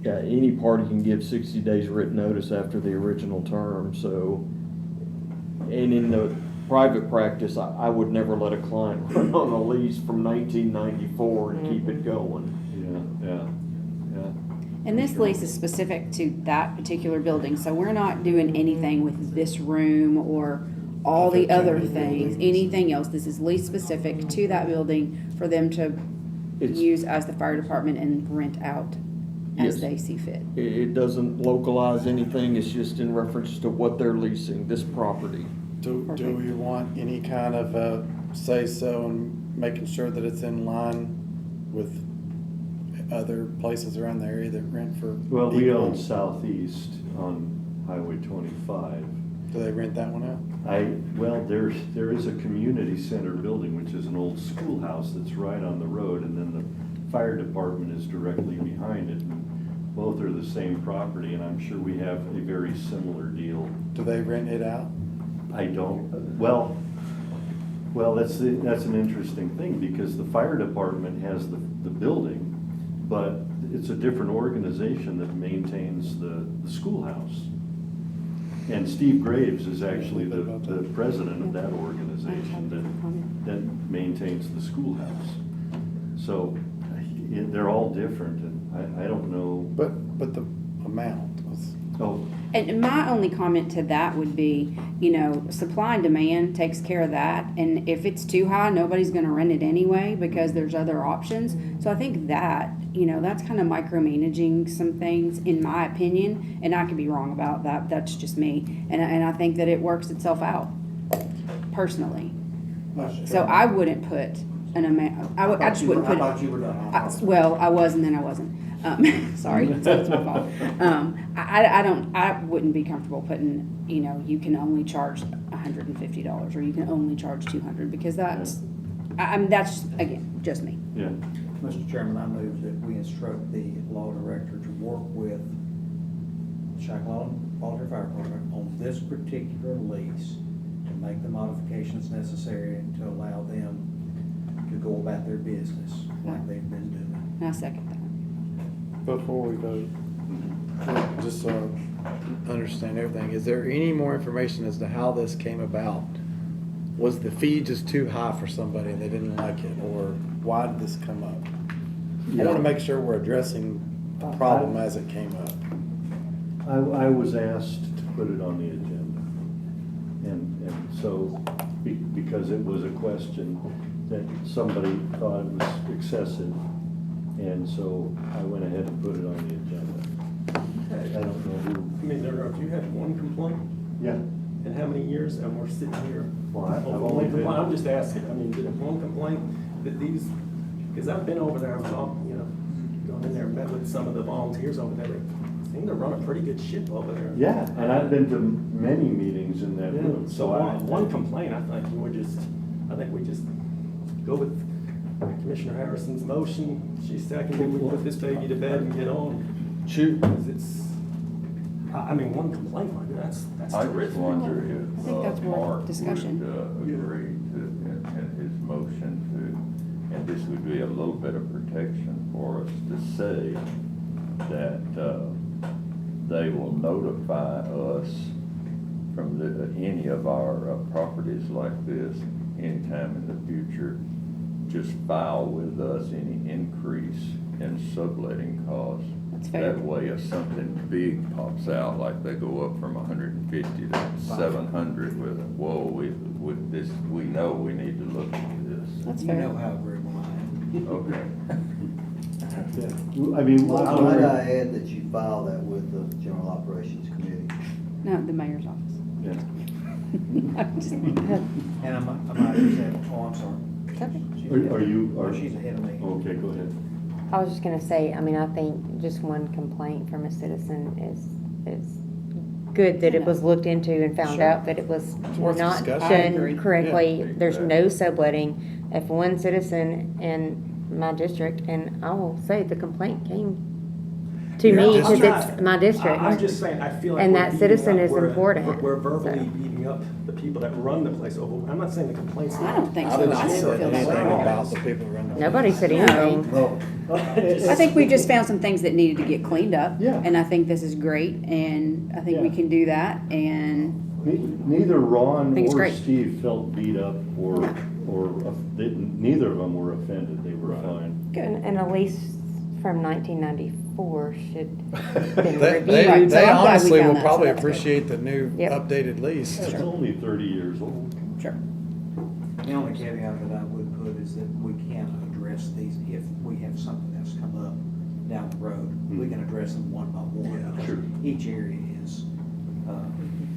any party can give 60 days written notice after the original term, so. And in the private practice, I would never let a client run on a lease from 1994 and keep it going. Yeah. And this lease is specific to that particular building, so we're not doing anything with this room or all the other things, anything else. This is lease specific to that building for them to It's- use as the fire department and rent out as Yes. they see fit. It doesn't localize anything, it's just in reference to what they're leasing, this property. Do we want any kind of say-so and making sure that it's in line with other places around the area that rent for? Well, we equal? own Southeast on Highway 25. Do they rent that one out? There is a community center building, which is an old schoolhouse that's right on the road, and then the fire department is directly behind it. Both are the same property, and I'm sure we have a very similar deal. Do they rent it out? I don't, well, that's an interesting thing, because the fire department has the building, but it's a different organization that maintains the schoolhouse. And Steve Graves is actually the president of that organization that maintains the schoolhouse. So they're all different, and I don't know. But the amount was. Oh, And my only comment to that would be, you know, supply and demand takes care of that. And if it's too high, nobody's gonna rent it anyway because there's other options. So I think that, you know, that's kind of micromanaging some things, in my opinion. And I could be wrong about that. That's just me. And I think that it works itself out, personally. So I wouldn't put an amount, I just wouldn't put it. I thought you were done. Well, I was and then I wasn't. Sorry, so it's my fault. I wouldn't be comfortable putting, you know, you can only charge $150 or you can only charge $200 because that's, that's, again, just me. yeah. Mr. Chairman, I move that we instruct the law director to work with Shackleton Volunteer Fire Department on this particular lease to make the modifications necessary to allow them to go about their business like they've been doing. And I second that. Before we vote, just so I understand everything, is there any more information as to how this came about? Was the fee just too high for somebody and they didn't like it, or why did this come up? I want to make sure we're addressing the problem as it came up. I was asked to put it on the agenda. And so, because it was a question that somebody thought it was excessive, and so I went ahead and put it on the agenda. I don't know who. I mean, if you had one complaint, Yeah. in how many years, and we're sitting here. Well, I've over only one been- complaint. I'm just asking, I mean, did one complaint that these, because I've been over there and talked, you know, gone in there and met with some of the volunteers over there. They seem to run a pretty good ship over there. Yeah, and I've been to many meetings in that Yeah, room, so one complaint, I think we just go with Commissioner Harrison's motion. She seconded, we put this baby to bed and get on. Shoot. Because it's, I mean, one complaint like that's I just terrific. wonder I if think that's worth Mark discussion. would agree to, in his motion to, and this would be a little bit of protection for us to say that they will notify us from any of our properties like this anytime in the future. Just file with us any increase in subletting costs. That's fair. That way, if something big pops out, like they go up from 150 to 700 with, whoa, with this, we know we need to look at this. That's You fair. know how agreeable I am. Okay. Yeah. I mean, Might I add that you file that with the General Operations Committee? No, the mayor's office. yeah. I'm just- And I might just add, oh, I'm sorry. Okay. She's Are ahead- you- oh, she's ahead of me. Okay, go ahead. I was just gonna say, I mean, I think just one complaint from a citizen is good that it was looked into and found Sure. out that it was worth not discussion. I agree. done correctly. Yeah. There's no subletting. If one citizen in my district, and I will say the complaint came to Your me because district. it's my district. I'm just saying, I feel like. And we're that beating citizen up- is we're- important, We're verbally so. beating up the people that run the place over. I'm not saying the complaints. I don't think I so. did I not still say feel anything that way. about the people who run the. Nobody said No. anything. Well, I think we just found some things that needed to get cleaned up. Yeah. And I think this is great, and I think we Yeah. can do that, and Neither Ron think it's or great. Steve felt beat up or neither of them were offended. They were fine. And a lease from 1994 should have been They, reviewed. they, Right, so they I'm glad we honestly found will that, so probably that's good. appreciate the new Yep. updated lease. It's only 30 years old. sure. The only caveat that I would put is that we can address these, if we have something that's come up down the road, we can address them one by one. because Sure. Each area is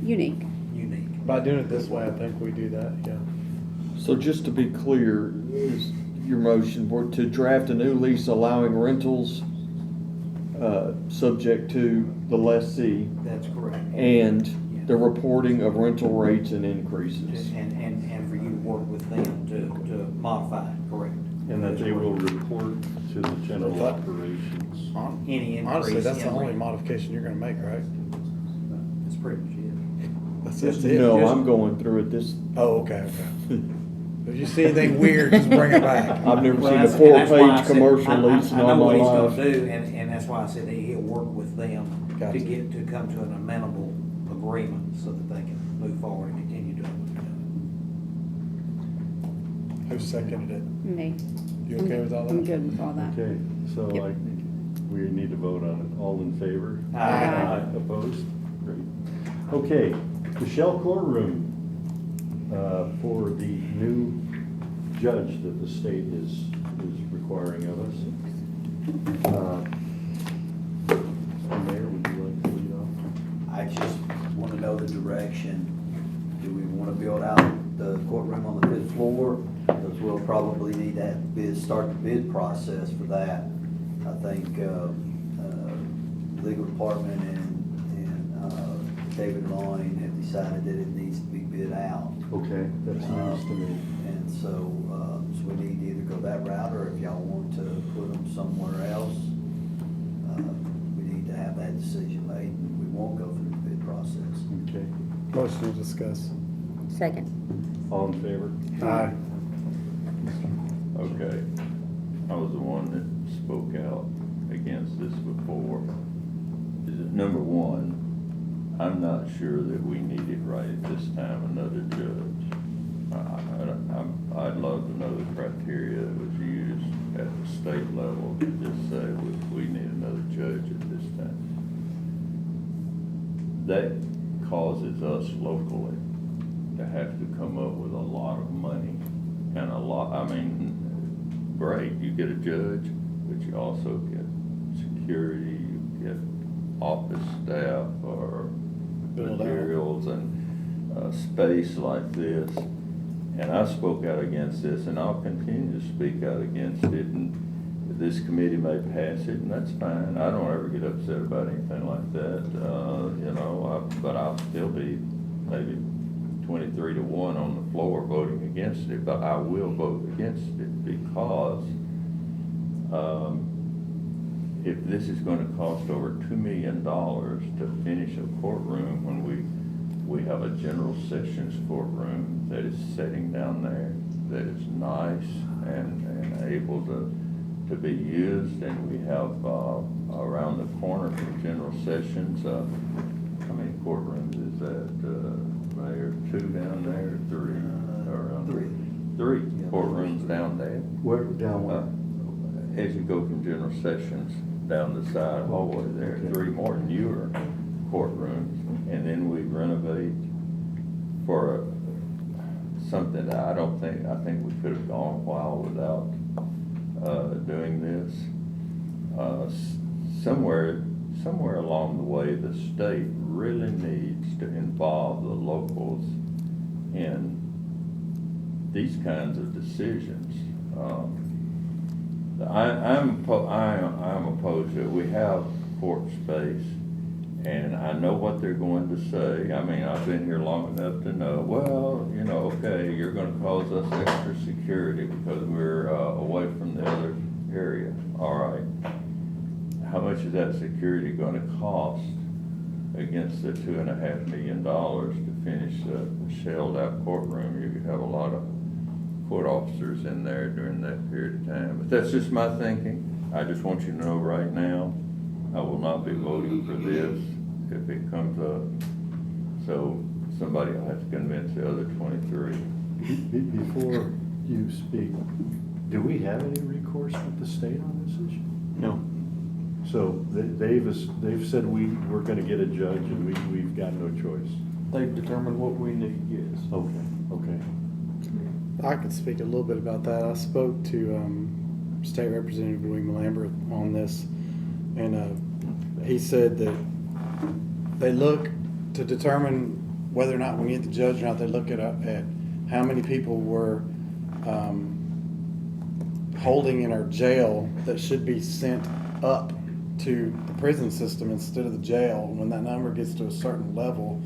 Unique. unique. By doing it this way, I think we do that, yeah. So just to be clear, is your motion were to draft a new lease allowing rentals, subject to the lessee That's correct. and the reporting of rental rates and increases. And for you to work with them to modify it, correct? And that they will report to the general But- operations. Any increase. Honestly, that's the in only rent. modification you're gonna make, right? That's pretty much it. That's it. No, I'm going through it this, Oh, okay, okay. If you see anything weird, just bring it back. I've never Well, seen a that's- and that's why I four-page said- commercial I leasing know all what my he's life. gonna do, and that's why I said that he'll work with them Gotcha. to come to an amenable agreement so that they can move forward and continue doing what Who seconded it? Me. You okay with all that? I'm good with all that. Okay, so Yep. I think we need to vote on it. All in favor? Aye. Opposed? Great. Okay, the Shell courtroom, for the new judge that the state is requiring of us. Mr. Mayor, would you like to lead off? I just want to know the direction. Do we want to build out the courtroom on the 5th floor? Because we'll probably need to start the bid process for that. I think legal department and David Loyne have decided that it needs to be bid out. Okay, that's news to me. And so we need to either go that route, or if y'all want to put them somewhere else, we need to have that decision made, and we won't go through the bid process. Okay, Motion to discuss. Second. all in favor? Aye. Okay, I was the one that spoke out against this before. Is it number one, I'm not sure that we needed right at this time another judge. I'd love to know the criteria that was used at the state level to just say we need another judge at this time. That causes us locally to have to come up with a lot of money and great, you get a judge, but you also get security, you get office staff or Build out. materials and space like this. And I spoke out against this, and I'll continue to speak out against it, and this committee may pass it, and that's fine. I don't ever get upset about anything like that, but I'll still be maybe 23-1 on the floor voting against it, but I will vote against it because if this is going to cost over $2 million to finish a courtroom when we have a general sessions courtroom that is sitting down there, that is nice and able to be used, and we have around the corner from general sessions, how many courtrooms is that, Mayor? 2 down there, 3? Three Yeah. courtrooms down there. Where, down where? As you go from general sessions down the side hallway there, Okay. 3 more newer courtrooms. And then we renovate for something that I think we could have gone a while without doing this. Somewhere along the way, the state really needs to involve the locals in these kinds of decisions. I'm opposed to it. We have court space, and I know what they're going to say. I mean, I've been here long enough to know, well, okay, you're going to cause us extra security because we're away from the other area. All right. How much is that security going to cost against the $2.5 million to finish the shelled out courtroom? You could have a lot of court officers in there during that period of time. But that's just my thinking. I just want you to know right now, I will not be voting for this if it comes up. So somebody will have to convince the other 23. Before you speak, do we have any recourse with the state on this issue? No. So they've said we're gonna get a judge and we've got no choice. They've determined what we need, yes. Okay. I could speak a little bit about that. I spoke to State Representative William Lambert on this, and he said that they look to determine whether or not we need the judge or not. They look at how many people were holding in our jail that should be sent up to the prison system instead of the jail. When that number gets to a certain level,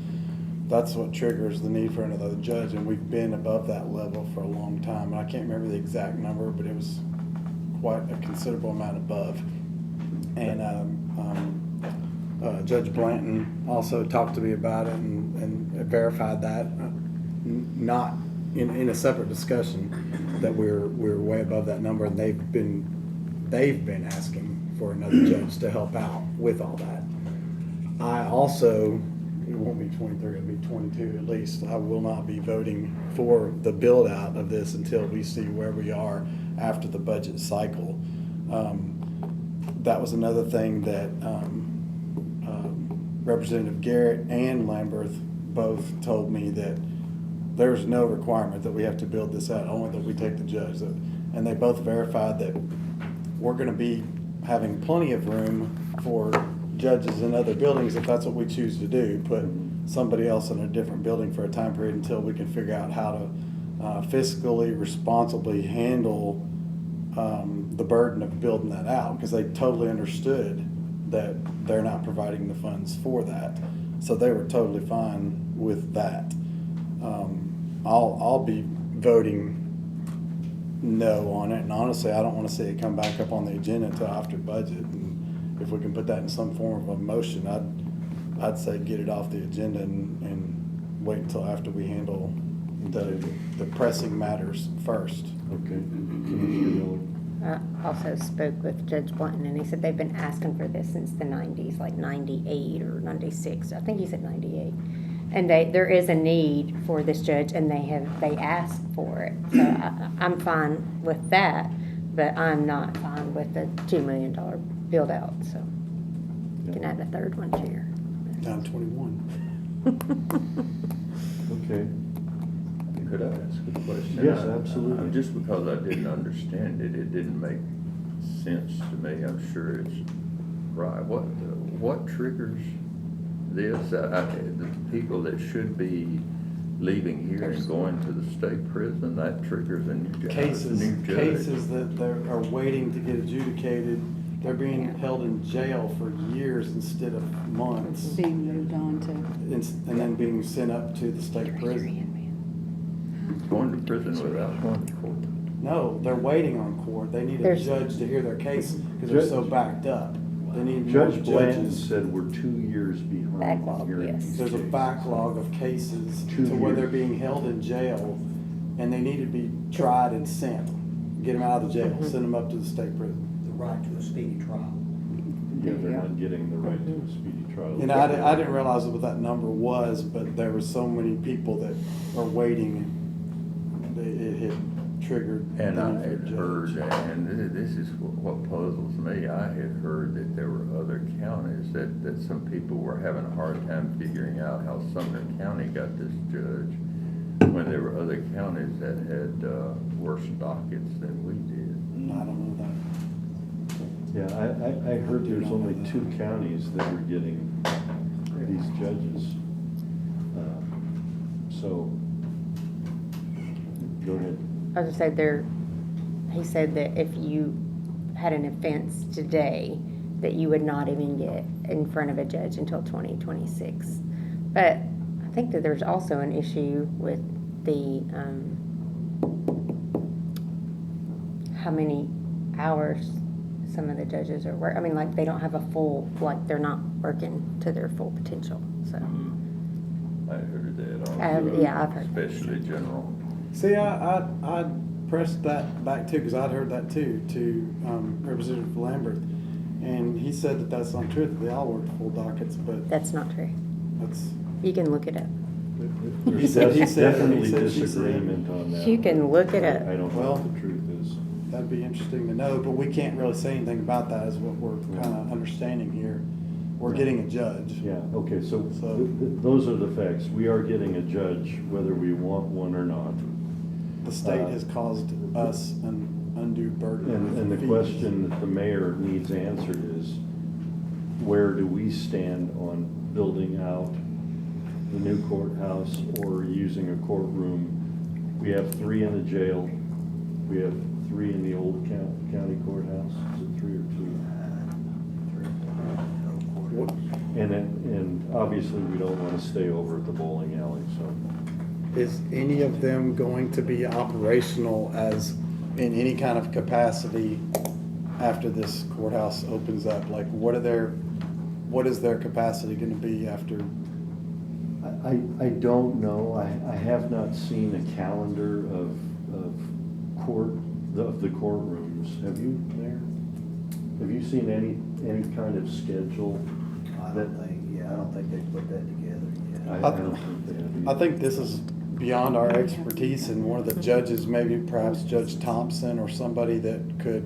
that's what triggers the need for another judge, and we've been above that level for a long time. And I can't remember the exact number, but it was quite a considerable amount above. And Judge Blanton also talked to me about it and verified that. Not in a separate discussion that we're way above that number, and they've been asking for another judge to help out with all that. I also, it won't be 23, it'll be 22 at least. I will not be voting for the build out of this until we see where we are after the budget cycle. That was another thing that Representative Garrett and Lamberth both told me, that there's no requirement that we have to build this out, only that we take the judge. And they both verified that we're gonna be having plenty of room for judges in other buildings if that's what we choose to do, put somebody else in a different building for a time period until we can figure out how to fiscally responsibly handle the burden of building that out, because they totally understood that they're not providing the funds for that. So they were totally fine with that. I'll be voting no on it, and honestly, I don't want to see it come back up on the agenda until after budget. And if we can put that in some form of a motion, I'd say get it off the agenda and wait until after we handle the pressing matters first. Okay. Commissioner Miller? I also spoke with Judge Blanton, and he said they've been asking for this since the 90s, like 98 or 96. I think he said 98. And there is a need for this judge, and they asked for it. So I'm fine with that, but I'm not fine with the $2 million build out. So you can add a third one to your. Down 21. Okay. Could I ask a question? Yes, absolutely. Just because I didn't understand it, it didn't make sense to me. I'm sure it's right. What triggers this? The people that should be leaving here and going to the state prison, that triggers a new judge. Cases that are waiting to get adjudicated, they're being held in jail for years instead of months, Being moved on to. and then being sent up to the state prison. Going to prison without going to court. No, they're waiting on court. They need a There's- judge to hear their case because they're so backed up. They need more Judge Blanton judges. said we're 2 years behind. Backlog, hearing yes. these There's a cases. backlog of cases 2 to where they're years. being held in jail, and they need to be tried and sent. Get them out of the jail, send them up to the state prison. The right to a speedy trial. Yeah, they're not getting the right to a speedy trial. And I didn't realize what that number was, but there were so many people that are waiting. It had triggered. And the I need for a had judge. heard, and this is what puzzles me, I had heard that there were other counties that some people were having a hard time figuring out how Sumner County got this judge, when there were other counties that had worse dockets than we did. I don't know that. Yeah, I heard there's only 2 counties that are getting these judges. So, go ahead. I was gonna say he said that if you had an offense today, that you would not even get in front of a judge until 2026. But I think that there's also an issue with the, how many hours some of the judges are I mean, like, they don't have a full, like, they're not working to their full potential, so. I heard that also. Yeah, I've heard that. Especially general. See, I pressed that back too, because I'd heard that too, to Representative Lambert. And he said that that's not true, that they all work full dockets, but That's not true. that's, You can look it up. There's He said- definitely he said, she said. disagreement on that. You can look it up. I don't know Well- what the truth is. that'd be interesting to know, but we can't really say anything about that, is what we're kind of understanding here. We're getting a judge. Yeah, okay, so So- those are the facts. We are getting a judge, whether we want one or not. The state has caused us an undue burden. And the of fees. question that the mayor needs answered is, where do we stand on building out the new courthouse or using a courtroom? We have 3 in the jail. We have 3 in the old county courthouse. Is it 3 or 2? What- And obviously, we don't want to stay over at the bowling alley, so. Is any of them going to be operational as, in any kind of capacity after this courthouse opens up? Like, what is their capacity gonna be after? I don't know. I have not seen a calendar of the courtrooms. Have you there? Have you seen any kind of schedule? I don't think they put that together I yet. don't think they have. I think this is beyond our expertise, and one of the judges, maybe perhaps Judge Thompson or somebody that could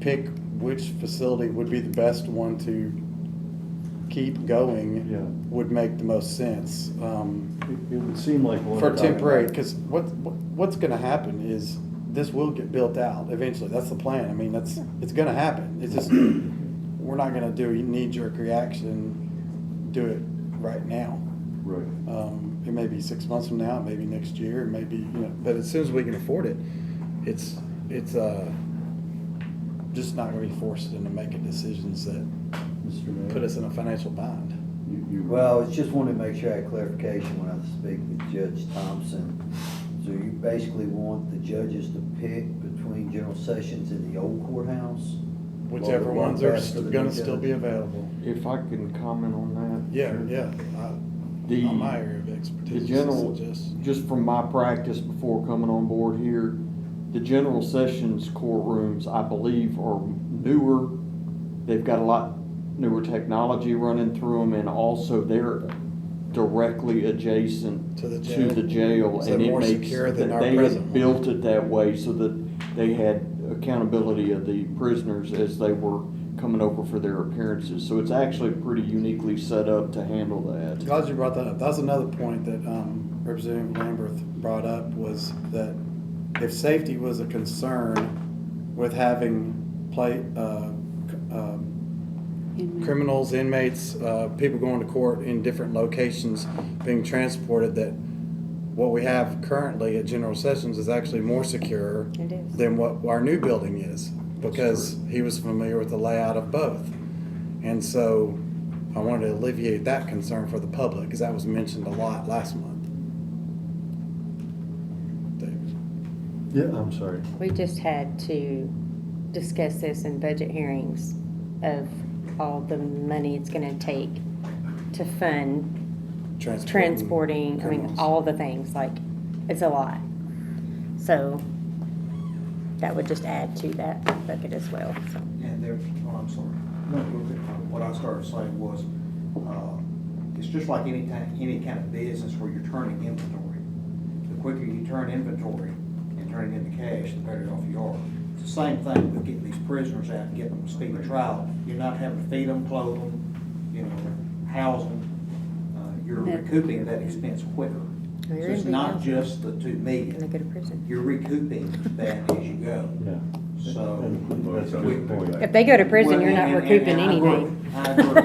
pick which facility would be the best one to keep going, Yeah. would make the most sense. It would seem like one. For temporary, because what's gonna happen is this will get built out eventually. That's the plan. I mean, it's gonna happen. It's just, we're not gonna do a knee-jerk reaction, do it right now. Right. It may be 6 months from now, maybe next year, maybe, but as soon as we can afford it, it's just not gonna be forced into making decisions that Mr. Mayor? put us in a financial bind. You. Well, it's just wanted to make sure I had clarification when I speak with Judge Thompson. So you basically want the judges to pick between general sessions in the old courthouse? Whichever Or the one ones are best for the gonna new still judge? be available. If I can comment on that. Yeah, Sure. yeah. The- Not my area of The expertise. general, Just just from my practice before coming on board here, the general sessions courtrooms, I believe, are newer. They've got a lot newer technology running through them, and also they're directly adjacent To the to jail. the jail. So And it more makes secure than that our they present had one. built it that way so that they had accountability of the prisoners as they were coming over for their appearances. So it's actually pretty uniquely set up to handle that. glad you brought that up. That's another point that Representative Lamberth brought up, was that if safety was a concern with having criminals, inmates, people going to court in different locations being transported, that what we have currently at General Sessions is actually more secure It is. than what our new building is, because he was familiar with the layout of both. And so I wanted to alleviate that concern for the public, because that was mentioned a lot last month. David. Yeah, I'm sorry. We just had to discuss this in budget hearings of all the money it's gonna take to fund transporting, I mean, criminals. all the things, like, it's a lot. So that would just add to that bucket as well, so. And there, oh, I'm sorry. What I started saying was, it's just like any kind of business where you're turning inventory. The quicker you turn inventory and turn it into cash, the better off you are. It's the same thing with getting these prisoners out and getting them a speedy trial. You're not having to feed them, clothe them, house them. You're Yeah. recouping that expense quicker. So You're it's in not jail. just the 2 And they million. go to prison. You're recouping that as you go. Yeah. So. And that's a good point. If they go to prison, you're not Well, recouping and I agree. anything. I agree.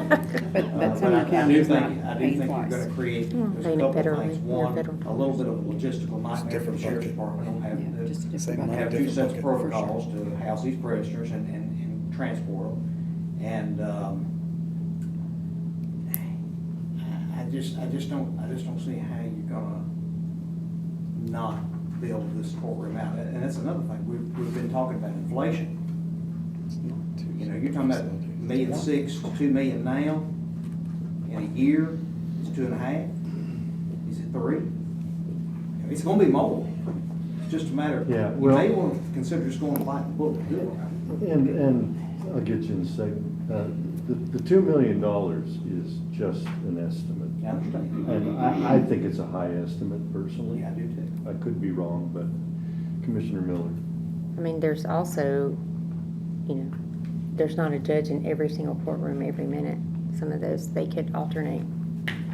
But I Sumner do County is think, not I do paying think you're twice. gonna create, Hmm, there's paying a couple of federally, things. more One, federal. a little bit of a logistical nightmare for the different sheriff's bucket. department. Don't have Yeah, just a to different Same bucket. have two different sets of bucket. protocols to house these prisoners and transport them. And, I just don't see how you're gonna not build this courtroom out. And that's another thing, we've been talking about inflation. You're talking about $1.6 million to $2 million now, in a year, it's 2.5, is it 3? It's gonna be more, it's just a matter of, Yeah, you may well- wanna consider just going to bite the bullet and do it. And I'll get you in a second. The $2 million is just an estimate. I understand. And I think it's a high estimate personally. Yeah, I do too. I could be wrong, but Commissioner Miller. I mean, there's also, there's not a judge in every single courtroom every minute. Some of those, they could alternate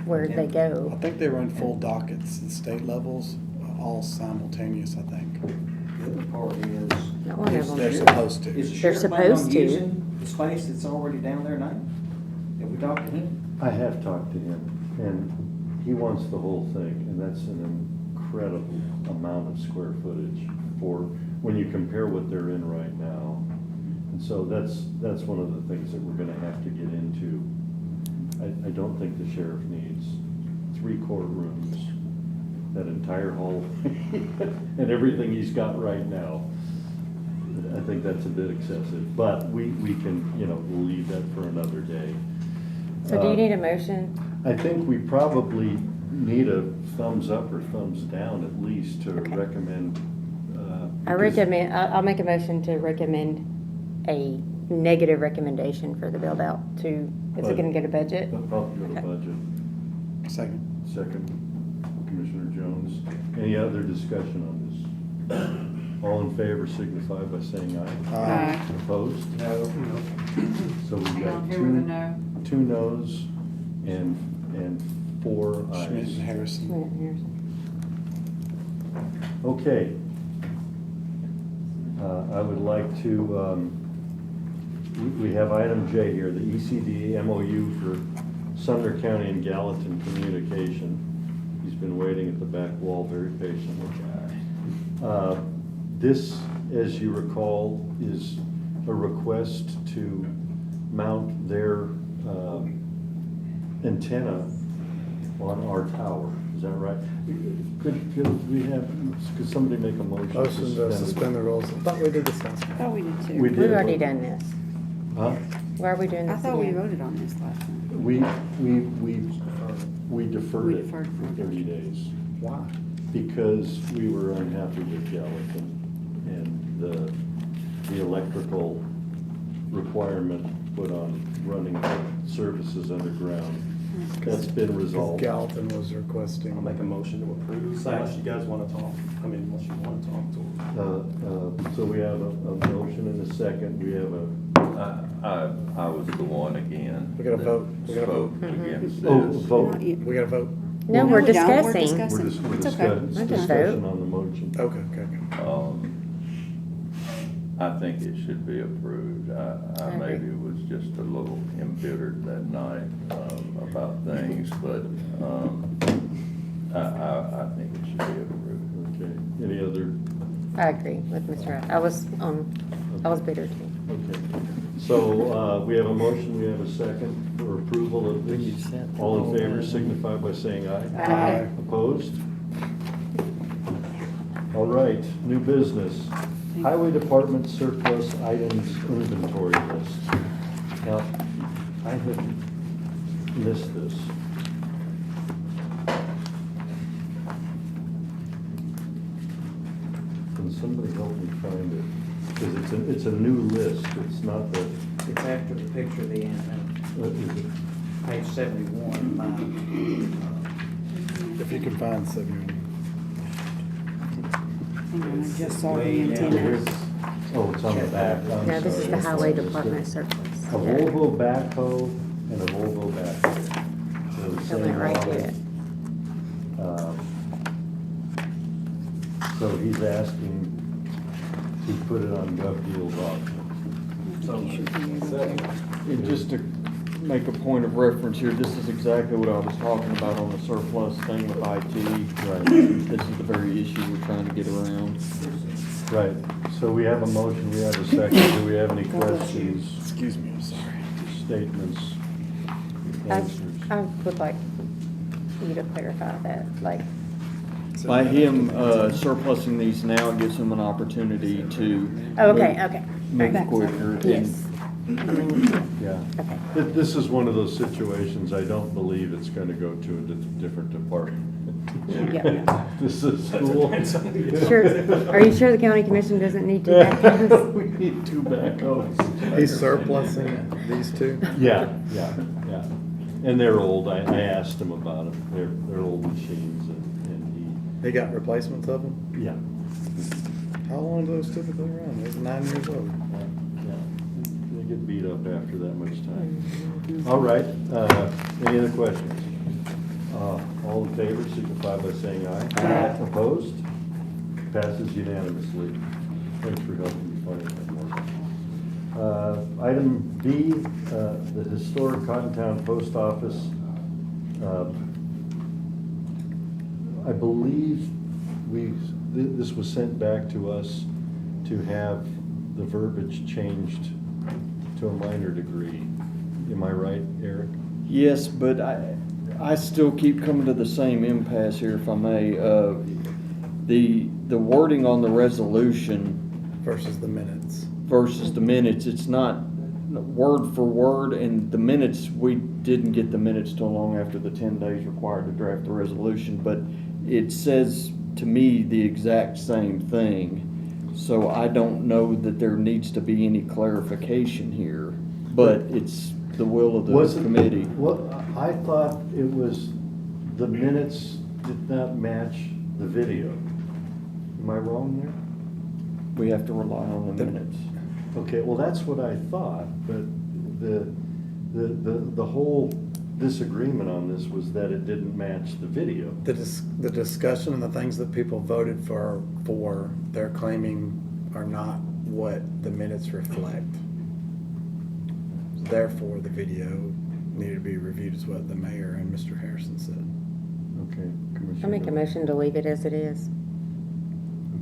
where they I go. think they run full dockets at state levels, all simultaneous, I think. The other part is, Not one of They're them. supposed to. is the They're sheriff planning on supposed to. using the space that's already down there now? Have we talked to him? I have talked to him, and he wants the whole thing, and that's an incredible amount of square footage for, when you compare what they're in right now. And so that's one of the things that we're gonna have to get into. I don't think the sheriff needs 3 courtrooms, that entire hall, and everything he's got right now. I think that's a bit excessive, but we can, we'll leave that for another day. So do you need a motion I think we probably need a thumbs up or thumbs down at least to Okay. recommend. I'll make a motion to recommend a negative recommendation for the build out to, is it gonna get a budget? Probably go to Okay. budget. Second. Second, Commissioner Jones. Any other discussion on this? All in favor signify by saying aye. Aye. Opposed? No. So we've Hang got on, who were the no? two noes and 4 ayes. Schmidt and Harrison. Okay. I would like to, we have item J here, the ECD MOU for Sumner County and Gallatin Communication. He's been waiting at the back wall very patiently. This, as you recall, is a request to mount their antenna on our tower. Is that right? Could somebody make a motion? Motion to suspend the rules. I thought we did this last I thought we did too. We did. We've already done this. Huh? Why are we doing I this thought we again? voted on this last time. We deferred We it deferred for it. 30 days Why? because we were unhappy with Gallatin and the electrical requirement put on running services underground. That's been resolved. Gallatin was requesting. I'll make a motion to approve, unless you guys wanna talk, unless you wanna talk to them. So we have a motion and a second. We have a, I was the one again. We gotta that vote. We gotta spoke vote. against oh, this. vote. Not yet. We gotta vote. No, No, we're we don't. We're discussing. discussing. We're It's okay. discussion on the motion. Okay. I think it should be approved. I agree. maybe was just a little embittered that night about things, but I think it should be approved. Okay. Any other? I agree with Mr. Rudd. I was bitter too. Okay. So we have a motion, we have a second for approval of this. All in favor signify by saying aye. Aye. Opposed? All right, new business. Highway Department surplus items inventory list. Now, I have missed this. Can somebody help me find it? Because it's a new list, it's not the, It's after the picture of the antenna, is it? page 71, If you can find 71. Hang on, I just saw the Way down. antennas. Oh, it's on the back. I'm No, this is sorry. the highway department surplus. A Volvo backhoe and a Volvo backhoe. They're the I same went right to model. it. So he's asking to put it on GovDeals auction. You should be able to. And just to make a point of reference here, this is exactly what I was talking about on the surplus thing with IT. Right. This is the very issue we're trying to get around. Right, so we have a motion, we have a second, do we have any questions, Excuse me, I'm sorry. statements, I answers? would like you to clarify that, like, By him surplusing these now, it gives him an opportunity to oh, okay. move Right. quicker. and- Yes. I mean, Yeah. okay. This is one of those situations, I don't believe it's gonna go to a different department. Yeah. This is school. Sure, are you sure the county commission doesn't need two backhoes? We need two backhoes. He's surplusing these two? Yeah. And they're old, I asked him about them, they're old machines and He got replacements of them? he, yeah. How long do those typically run? They're 9 years old. Yeah, they get beat up after that much time. All right, any other questions? All in favor, signify by saying aye. Aye. Opposed? Passes unanimously. Thanks for helping me find that motion. Item B, the historic Cottontown Post Office. I believe this was sent back to us to have the verbiage changed to a minor degree. Am I right, Eric? Yes, but I still keep coming to the same impasse here, if I may. The wording on the resolution Versus the minutes. versus the minutes, it's not word for word, and the minutes, we didn't get the minutes till long after the 10 days required to draft the resolution, but it says to me the exact same thing. So I don't know that there needs to be any clarification here, but it's the will of the Wasn't- committee. Well, I thought it was, the minutes did not match the video. Am I wrong there? We have to rely on the The- minutes. Okay, well, that's what I thought, but the whole disagreement on this was that it didn't match the video. The discussion and the things that people voted for, they're claiming are not what the minutes reflect. Therefore, the video needed to be reviewed, is what the mayor and Mr. Harrison said. Okay, Commissioner. I make a motion to leave it as it is.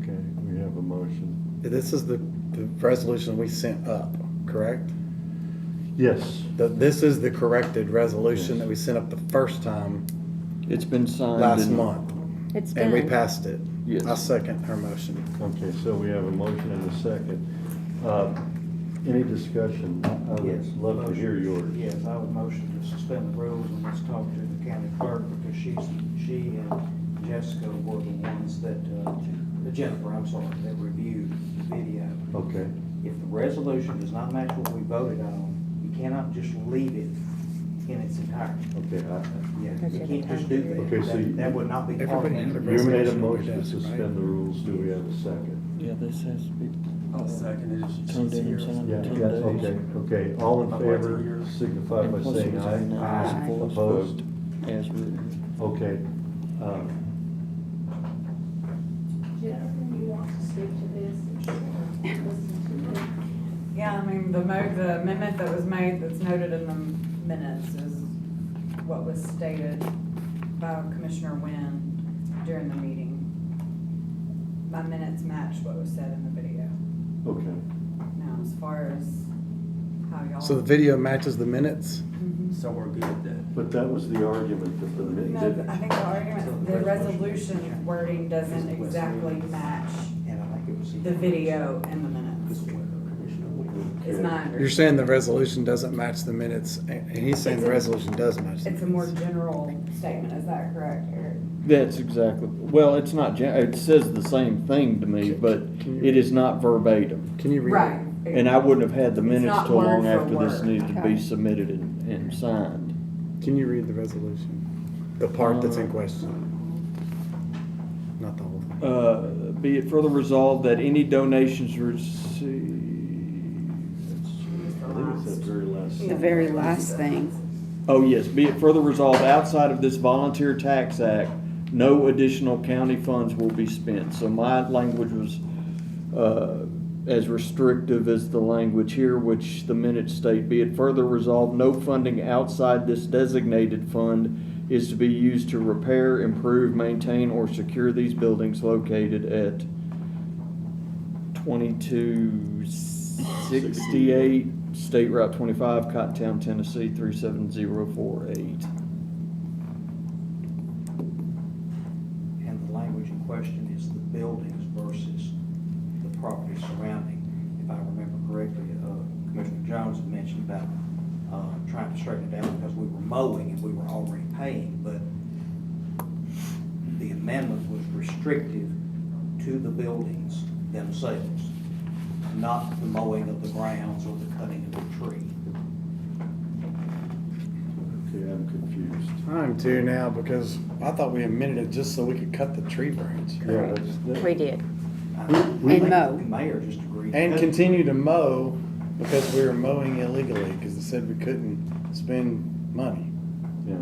Okay, we have a motion. This is the resolution we sent up, correct? Yes, This is the corrected resolution Yes. that we sent up the first time It's been signed. last and- month, It's and we done. passed it. Yes. I second her motion. okay, so we have a motion and a second. Any discussion? I Yes. would love to hear yours. Yes, I would motion to suspend the rules and let's talk to the county clerk because she and Jessica were the ones that, Jennifer, I'm sorry, that reviewed the video. Okay, If the resolution does not match what we voted on, you cannot just leave it in its entirety. okay. Yeah, you can't just do that. Okay, so you- That would not be part of Everybody had a it. You made a resolution motion to over this, right? suspend the rules. Do we have a second? Yeah, this has to be. I'll second it. Turned in and signed Yeah, in 10 yes, days. okay. All in I'd like to favor hear- signify And by plus it saying was aye. unanimous Aye. votes Opposed? As written. Okay. Jennifer, you want to speak to this? Listen to it? Yeah, I mean, the amendment that was made that's noted in the minutes is what was stated by Commissioner Wynn during the meeting. My minutes matched what was said in the video. Okay. Now, as far as how y'all. So the video matches the minutes? Mhm. So we're good then. But that was the argument that the No, minute. I think the argument, the resolution wording doesn't exactly match And I think it was. the video and the minutes. Is my You're understanding. saying the resolution doesn't match the minutes, and he's saying the resolution does match the It's a more minutes. general statement, is that correct, Eric? That's exactly, well, it's not, it says the same thing to me, but it is not verbatim. Can you read Right. it? And I wouldn't have had the It's minutes not till long word for after this word, needed to okay. be submitted and signed. Can you read the resolution? The part that's in question? Not the whole thing. Be it further resolved that any donations received. I think it's that very last. The very last thing. Oh, yes, be it further resolved, outside of this volunteer tax act, no additional county funds will be spent. So my language was, as restrictive as the language here, which the minutes state, be it further resolved, no funding outside this designated fund is to be used to repair, improve, maintain, or secure these buildings located at 2268 State Route 25, Cottontown, Tennessee 37048. And the language in question is the buildings versus the property surrounding. If I remember correctly, Commissioner Jones had mentioned about trying to straighten it out because we were mowing and we were already paying, but the amendment was restrictive to the buildings themselves, not the mowing of the grounds or the cutting of the tree. Okay, I'm confused. I'm too now, because I thought we amended it just so we could cut the tree branch. Yeah, that's. We did. I think mow. The mayor just agreed. And continue to mow because we were mowing illegally, because it said we couldn't spend money. Yeah.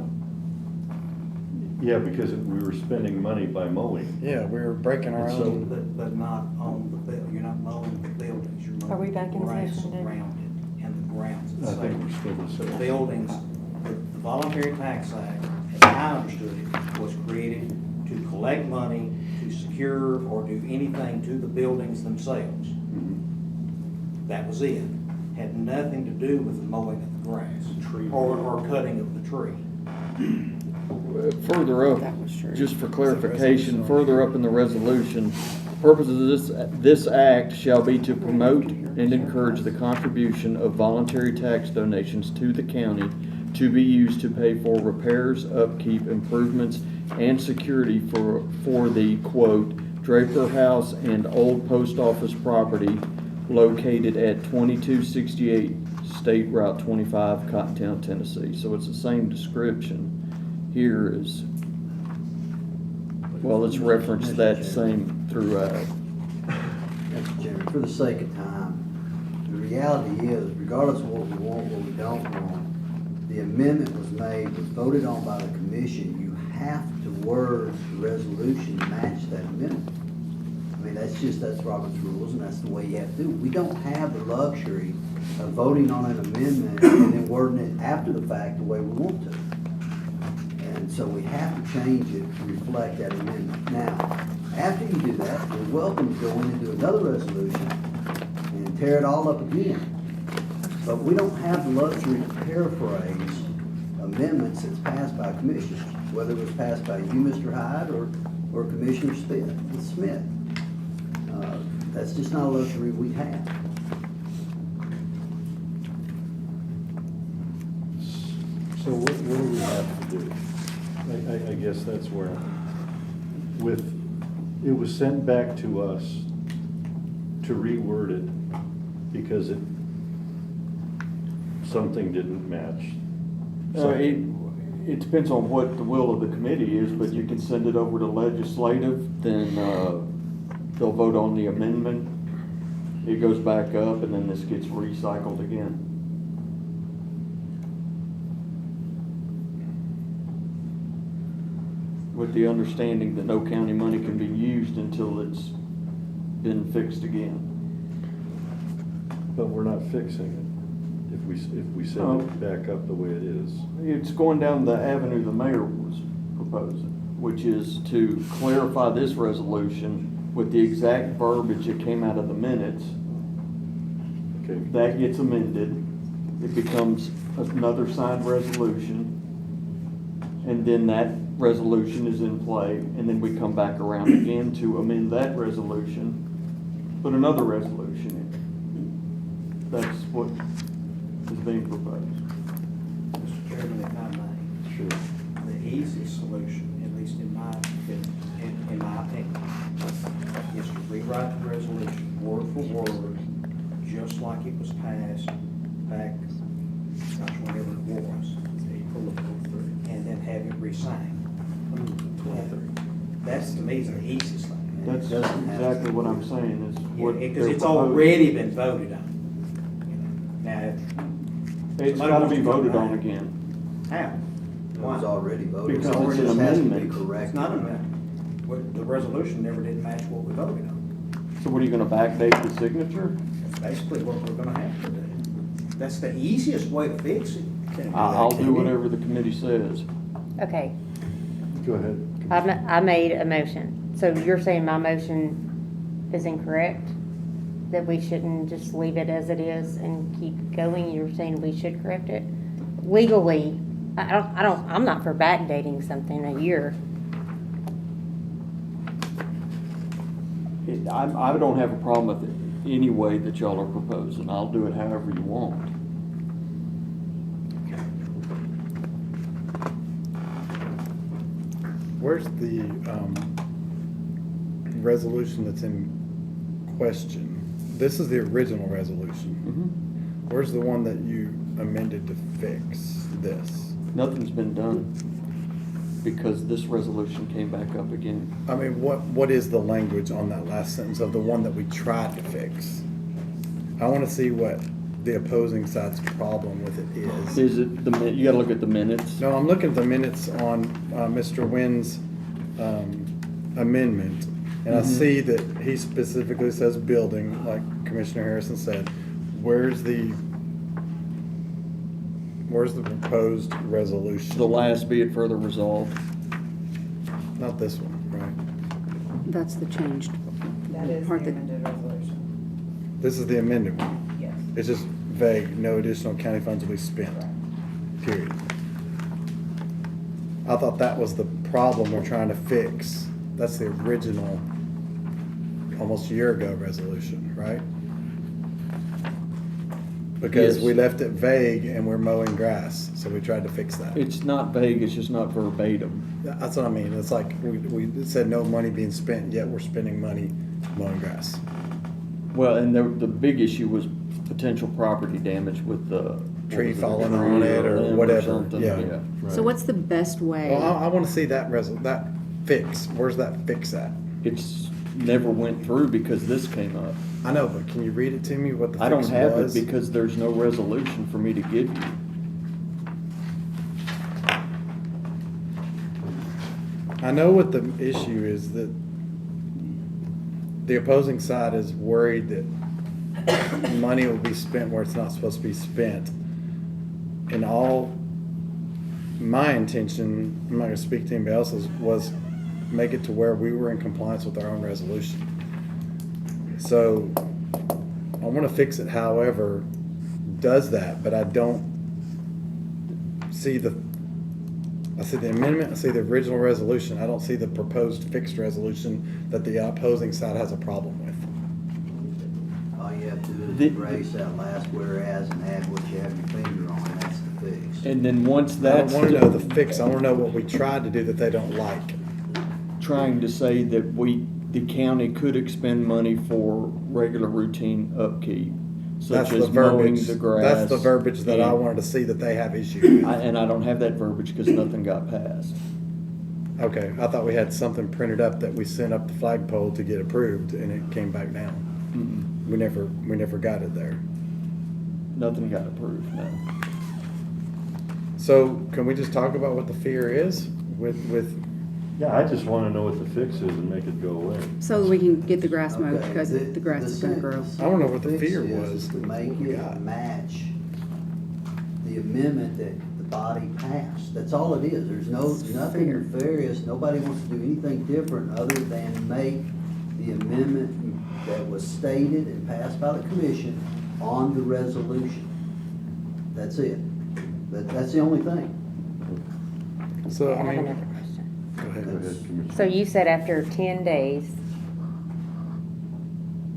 Yeah, because we were spending money by mowing. Yeah, we were breaking our And so- own. But not on the you're not mowing the buildings, you're mowing. Are we back in the grass session, Dave? around it and the grounds I think we're itself. still the The same. buildings, the voluntary tax act, as I understood it, was created to collect money, to secure or do anything to the buildings themselves. Mhm. That was it. Had nothing to do with the mowing of the grass or cutting of the tree. Further up, That was true. just for clarification, further up in the resolution, purposes of this act shall be to promote and encourage the contribution of voluntary tax donations to the county to be used to pay for repairs, upkeep, improvements, and security for the, quote, Draper House and Old Post Office property located at 2268 State Route 25, Cottontown, Tennessee. So it's the same description here as, well, it's referenced that same throughout. Mr. Chairman, for the sake of time, the reality is, regardless of what we want, what we don't want, the amendment was made, was voted on by the commission. You have to word the resolution to match that amendment. I mean, that's Robert's rules, and that's the way you have to do it. We don't have the luxury of voting on an amendment and then wording it after the fact the way we want to. And so we have to change it to reflect that amendment. Now, after you do that, you're welcome to go in and do another resolution and tear it all up again. But we don't have the luxury to paraphrase amendments that's passed by commissioners, whether it was passed by you, Mr. Hyde, or Commissioner Smith. That's just not a luxury we have. So what do we have to do? I guess that's where, it was sent back to us to reword it because something didn't match. It depends on what the will of the committee is, but you can send it over to legislative, then they'll vote on the amendment. It goes back up, and then this gets recycled again. With the understanding that no county money can be used until it's been fixed again. But we're not fixing it if we send it back up the way it is. It's going down the avenue the mayor was proposing, which is to clarify this resolution with the exact verbiage that came out of the minutes. Okay. That gets amended. It becomes another signed resolution. And then that resolution is in play, and then we come back around again to amend that resolution, put another resolution in. That's what is being proposed. Mr. Chairman, if I may. Sure. The easiest solution, at least in my opinion, is to rewrite the resolution word for word, just like it was passed back, gosh, whenever it was, April of 2003, and then have it re-signed. 23. That's, to me, the easiest thing. That's exactly what I'm saying, is what Because they're it's proposing. already been voted on. Now, It's gotta be voted on again. how? It was already voted. Because It it's an just has to be amendment. corrected. It's not a amendment. The resolution never did match what we voted on. So what, are you gonna backdate the signature? That's basically what we're gonna have to do. That's the easiest way to fix it. I'll do whatever the committee says. Okay, Go ahead. I made a motion. So you're saying my motion is incorrect? That we shouldn't just leave it as it is and keep going? You're saying we should correct it? Legally, I'm not for backdating something a year. I don't have a problem with it any way that y'all are proposing. I'll do it however you want. Where's the resolution that's in question? This is the original resolution. Where's the one that you amended to fix this? Nothing's been done because this resolution came back up again. I mean, what is the language on that last sentence of the one that we tried to fix? I want to see what the opposing side's problem with it is. Is it you gotta look at the minutes. No, I'm looking at the minutes on Mr. Wynn's amendment, and I see that he specifically says building, like Commissioner Harrison said. Where's the proposed resolution? The last be it further resolved. Not this one, right? That's the changed. That is the part that- amended resolution. This is the amended one. Yes. It's just vague, no additional county funds will be spent, period. I thought that was the problem we're trying to fix. That's the original almost a year ago resolution, right? Because Yes. we left it vague and we're mowing grass, so we tried to fix that. It's not vague, it's just not verbatim. That's what I mean. It's like we said no money being spent, yet we're spending money mowing grass. Well, and the big issue was potential property damage with the. Tree what was it, falling tree on it or limb whatever, something, yeah. So what's the best way? Well, I want to see that that fix. Where's that fix at? It's never went through because this came up. I know, but can you read it to me what the I don't fix have was? it because there's no resolution for me to give you. I know what the issue is, that the opposing side is worried that money will be spent where it's not supposed to be spent. And all my intention, I'm not gonna speak to anybody else's, was make it to where we were in compliance with our own resolution. So I wanna fix it however does that, but I don't see I see the amendment, I see the original resolution, I don't see the proposed fixed resolution that the opposing side has a problem with. All you have to do is The- erase that last whereas and add what you have your finger on, that's the fix. And then once I that's don't wanna know the fix, I wanna know what we tried to do that they don't like. trying to say that the county could expend money for regular routine upkeep, That's such the as mowing verbiage, the grass. that's the verbiage that I and- wanted to see that they have issue with. And I don't have that verbiage because nothing got passed. Okay, I thought we had something printed up that we sent up the flagpole to get approved and it came back down. Mm-mm. We never got it there. Nothing got approved, no. So can we just talk about what the fear is with, Yeah, I just want to know what the fix is and make it go away. So we can get the grass mowed Okay, because the grass is gonna grow. I don't know what the fix fear is was to that make we it got. match the amendment that the body passed. That's all it is. There's nothing Fair. nefarious. Nobody wants to do anything different other than make the amendment that was stated and passed by the commission on the resolution. That's it. That's the only thing. So, I have I mean, another question. go ahead. Go ahead, Commissioner. So you said after 10 days,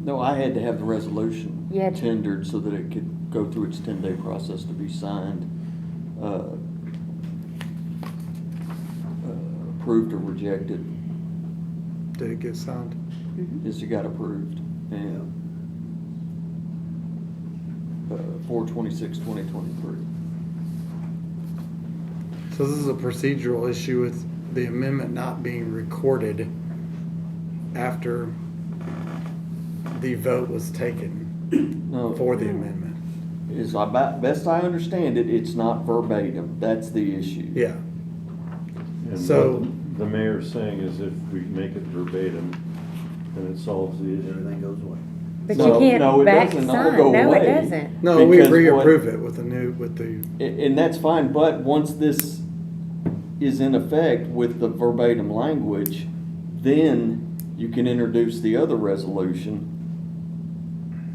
No, I had to have the resolution You had to- tendered so that it could go through its 10-day process to be signed, approved or rejected. Did it get signed? Yes, it got approved. And 4/26/2023. So this is a procedural issue with the amendment not being recorded after the vote was taken No, for the amendment. best I understand it, it's not verbatim. That's the issue. Yeah. And So- what the mayor's saying is if we make it verbatim, then it solves the issue. Everything goes away. but No, you can't no, it back doesn't all sign. go No, away. it doesn't. No, we Because what- reapprove it with the, And that's fine, but once this is in effect with the verbatim language, then you can introduce the other resolution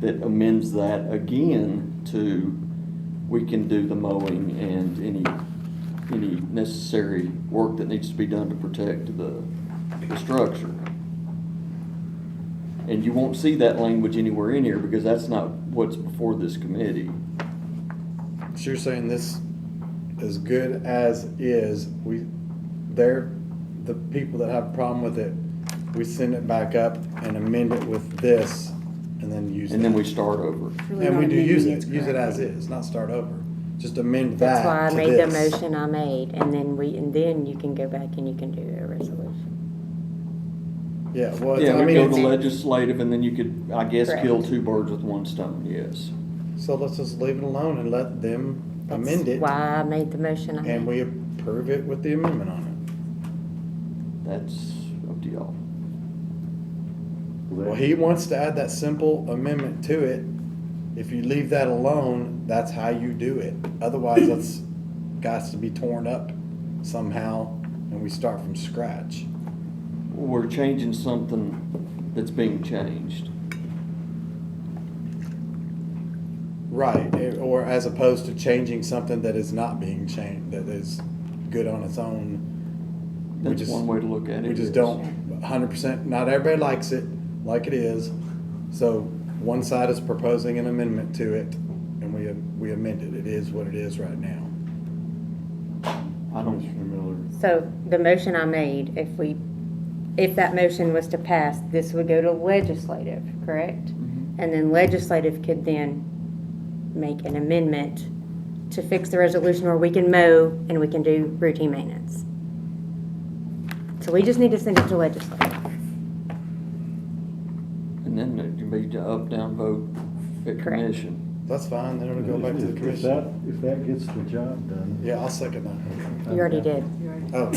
that amends that again to, we can do the mowing and any necessary work that needs to be done to protect the structure. And you won't see that language anywhere in here because that's not what's before this committee. so you're saying this is good as is, the people that have a problem with it, we send it back up and amend it with this and then use it. And then we start over. Really And not we do use amending it, use it as correctly. is, not start over. Just amend that That's why I to made the this. motion I made, and then you can go back and you can do a resolution. Yeah, well, Yeah, I we mean, go to it's- legislative and then you could, I guess, kill Correct. two birds with one stone, yes. so let's just leave it alone and let them amend That's it. why I made the motion I made. And we approve it with the amendment on it. That's up to y'all. Well, he wants to add that simple amendment to it. If you leave that alone, that's how you do it. Otherwise, that's got to be torn up somehow and we start from scratch. We're changing something that's being changed. Right, or as opposed to changing something that is not being changed, that is good on its own. We That's just- one way to look at it. We just yes. don't 100%, not everybody likes it. like it is. So one side is proposing an amendment to it, and we amend it. It is what it is right now. Commissioner Miller. So the motion I made, if that motion was to pass, this would go to legislative, correct? And then legislative could then make an amendment to fix the resolution where we can mow and we can do routine maintenance. So we just need to send it to legislative. And then it can be the up, down vote at Correct. commission. That's fine, then it'll go back to the commission. If that gets the job done. Yeah, I'll second that. You already did. Oh,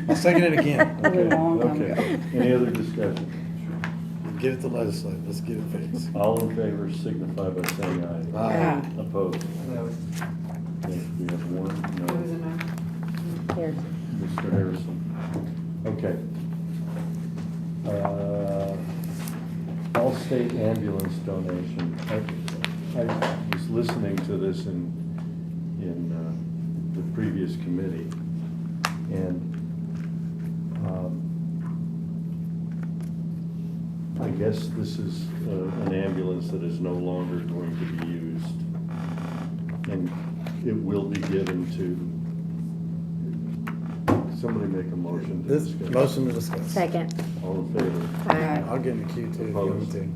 I'll second it again. A long time Okay. ago. Any other discussion? Get it to legislative, let's get it fixed. All in favor signify by saying aye. Aye. Opposed? Okay, we have one, It was a no. no. Here. Mr. Harrison. Okay. All state ambulance donation. I was listening to this in the previous committee, and I guess this is an ambulance that is no longer going to be used, and it will be given to, somebody make a motion to This, discuss. motion to discuss. Second. All in favor? Aye. I'll get in the queue too, if you want me Opposed? to.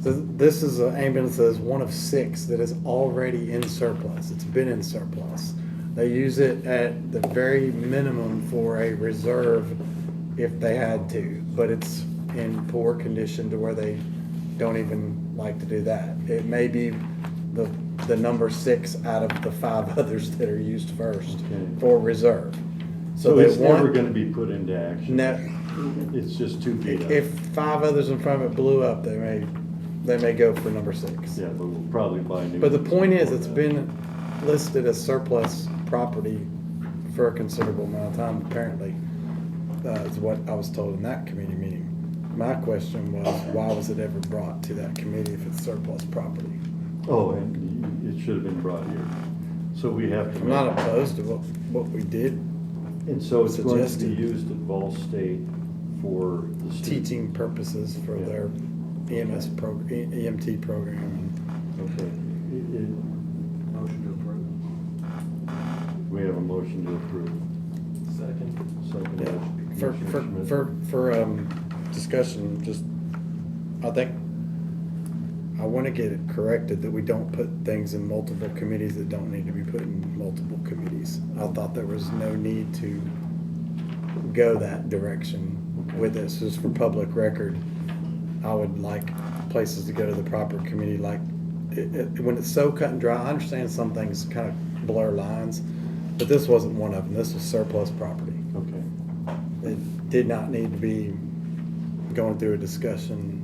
So this is an ambulance that is one of 6 that is already in surplus. It's been in surplus. They use it at the very minimum for a reserve if they had to, but it's in poor condition to where they don't even like to do that. It may be the number 6 out of the 5 others that are used first Okay. for reserve. So they it's never want- gonna be put into action? No, It's just too beat up? if 5 others in front of it blew up, they may go for number 6. Yeah, but we'll probably buy new. But the point is, before it's that. been listed as surplus property for a considerable amount of time, apparently, is what I was told in that committee meeting. My question was, why was it ever brought to that committee if it's surplus property? Oh, and it should have been brought here. So we have to. I'm not opposed to what we did, And so it's going to be suggested. used at Ball State for the students. teaching purposes for Yeah. their EMT program. Okay. Motion to approve. We have a motion to approve. Second. Second. Yeah, by Commissioner Schmidt. for discussion, just, I think, I want to get it corrected that we don't put things in multiple committees that don't need to be put in multiple committees. I thought there was no need to go that direction with this, just for public record. I would like places to go to the proper committee, like, when it's so cut and dry. I understand some things kind of blur lines, but this wasn't one of them. This was surplus property. Okay. It did not need to be going through a discussion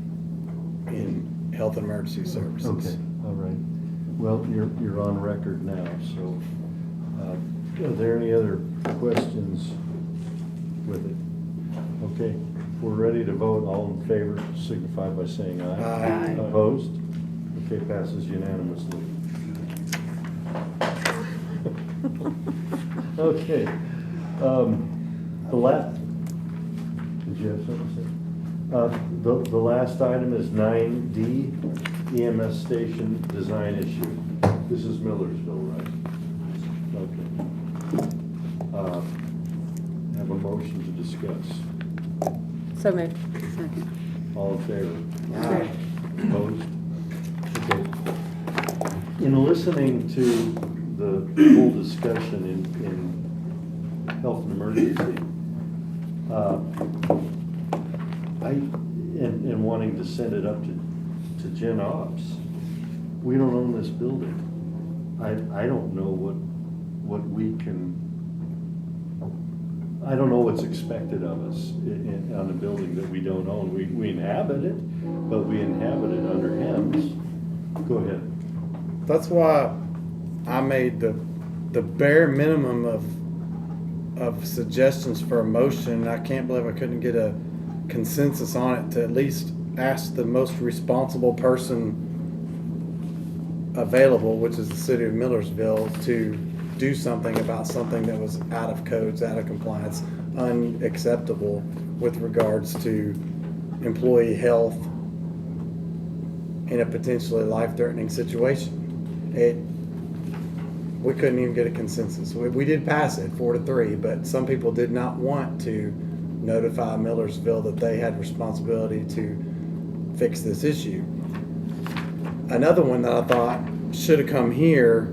in Health and Emergency Services. Okay, all right. Well, you're on record now, so, are there any other questions with it? Okay, if we're ready to vote, all in favor signify by saying aye. Aye. Opposed? Okay, passes unanimously. Okay, did you have something to say? The last item is 9D, EMS station design issue. This is Millersville, right? Okay. Have a motion to discuss. So moved. Second. All in favor? Aye. Opposed? Okay. In listening to the whole discussion in health and emergency, and wanting to send it up to Gen Ops, we don't own this building. I don't know what we can, I don't know what's expected of us on a building that we don't own. We inhabit it, but we inhabit it under HEMS. Go ahead. That's why I made the bare minimum of suggestions for a motion. I can't believe I couldn't get a consensus on it to at least ask the most responsible person available, which is the city of Millersville, to do something about something that was out of codes, out of compliance, unacceptable with regards to employee health in a potentially life-threatening situation. We couldn't even get a consensus. We did pass it 4-3, but some people did not want to notify Millersville that they had responsibility to fix this issue. Another one that I thought should have come here,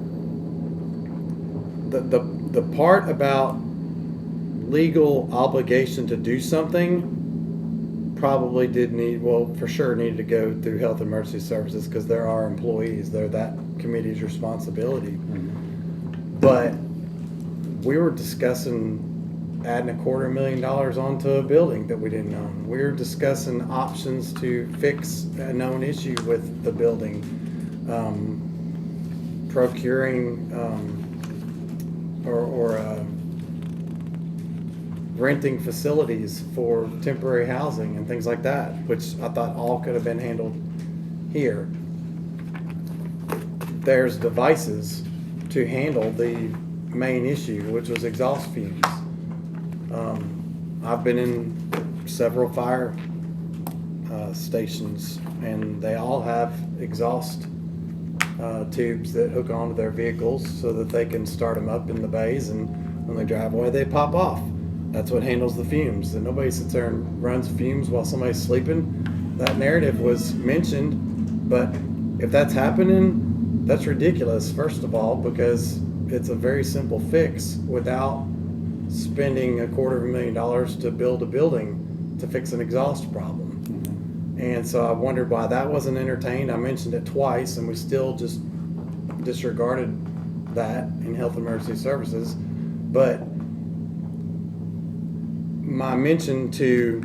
the part about legal obligation to do something probably did need, well, for sure needed to go through Health and Emergency Services because they're our employees. They're that committee's responsibility. But we were discussing adding $250,000 onto a building that we didn't own. We were discussing options to fix a known issue with the building, procuring or renting facilities for temporary housing and things like that, which I thought all could have been handled here. There's devices to handle the main issue, which was exhaust fumes. I've been in several fire stations, and they all have exhaust tubes that hook onto their vehicles so that they can start them up in the bays, and when they drive away, they pop off. That's what handles the fumes. And nobody sits there and runs fumes while somebody's sleeping. That narrative was mentioned, but if that's happening, that's ridiculous, first of all, because it's a very simple fix without spending $250,000 to build a building to fix an exhaust problem. And so I wondered why that wasn't entertained. I mentioned it twice, and we still just disregarded that in Health and Emergency Services. But my mention to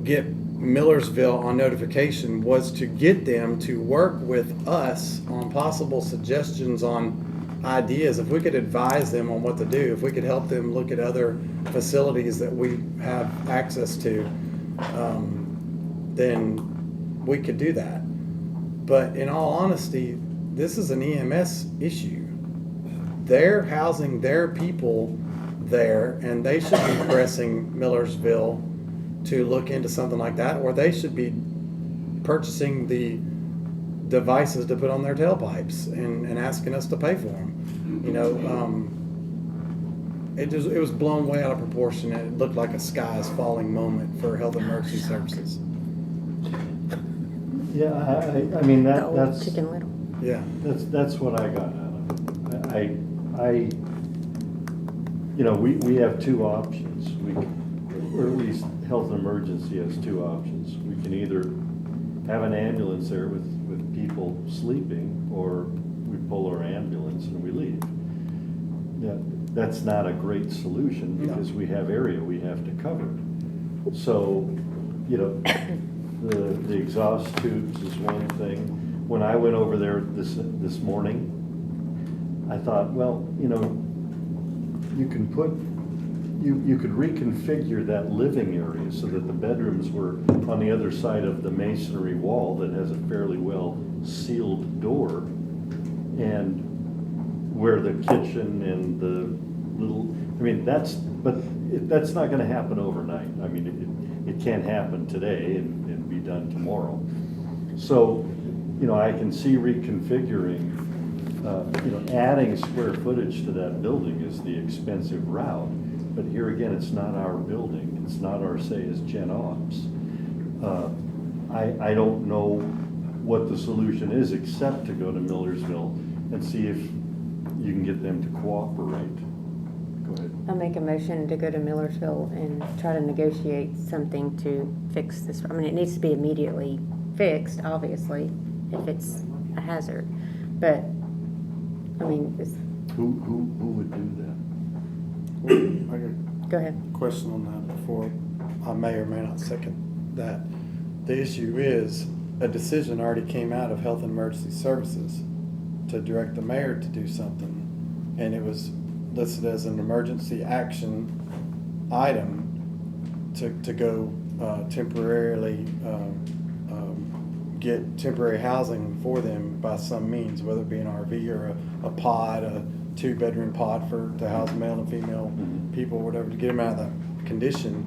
get Millersville on notification was to get them to work with us on possible suggestions on ideas. If we could advise them on what to do, if we could help them look at other facilities that we have access to, then we could do that. But in all honesty, this is an EMS issue. They're housing their people there, and they should be pressing Millersville to look into something like that, or they should be purchasing the devices to put on their tailpipes and asking us to pay for them. You know, it was blown way out of proportion, and it looked like a skies falling moment for Health and Emergency Services. Yeah, I mean, The old that's, Chicken Little. Yeah. that's what I got out of it. You know, we have two options. Or at least Health and Emergency has two options. We can either have an ambulance there with people sleeping, or we pull our ambulance and we leave. Yeah, that's not a great solution because we have area we have to cover. So, you know, the exhaust tubes is one thing. When I went over there this morning, I thought, well, you know, you can you could reconfigure that living area so that the bedrooms were on the other side of the masonry wall that has a fairly well sealed door, and where the kitchen and the little, I mean, that's not gonna happen overnight. I mean, it can't happen today and be done tomorrow. So, you know, I can see reconfiguring, you know, adding square footage to that building is the expensive route. But here again, it's not our building. It's not our say as Gen Ops. I don't know what the solution is except to go to Millersville and see if you can get them to cooperate. Go ahead. I'll make a motion to go to Millersville and try to negotiate something to fix this. I mean, it needs to be immediately fixed, obviously, if it's a hazard. But, I mean, Who would do that? I got go ahead. a question on that before I may or may not second that. The issue is a decision already came out of Health and Emergency Services to direct the mayor to do something, and it was listed as an emergency action item to go temporarily get temporary housing for them by some means, whether it be an RV or a pod, a 2-bedroom pod to house male and female people, whatever, to get them out of that condition.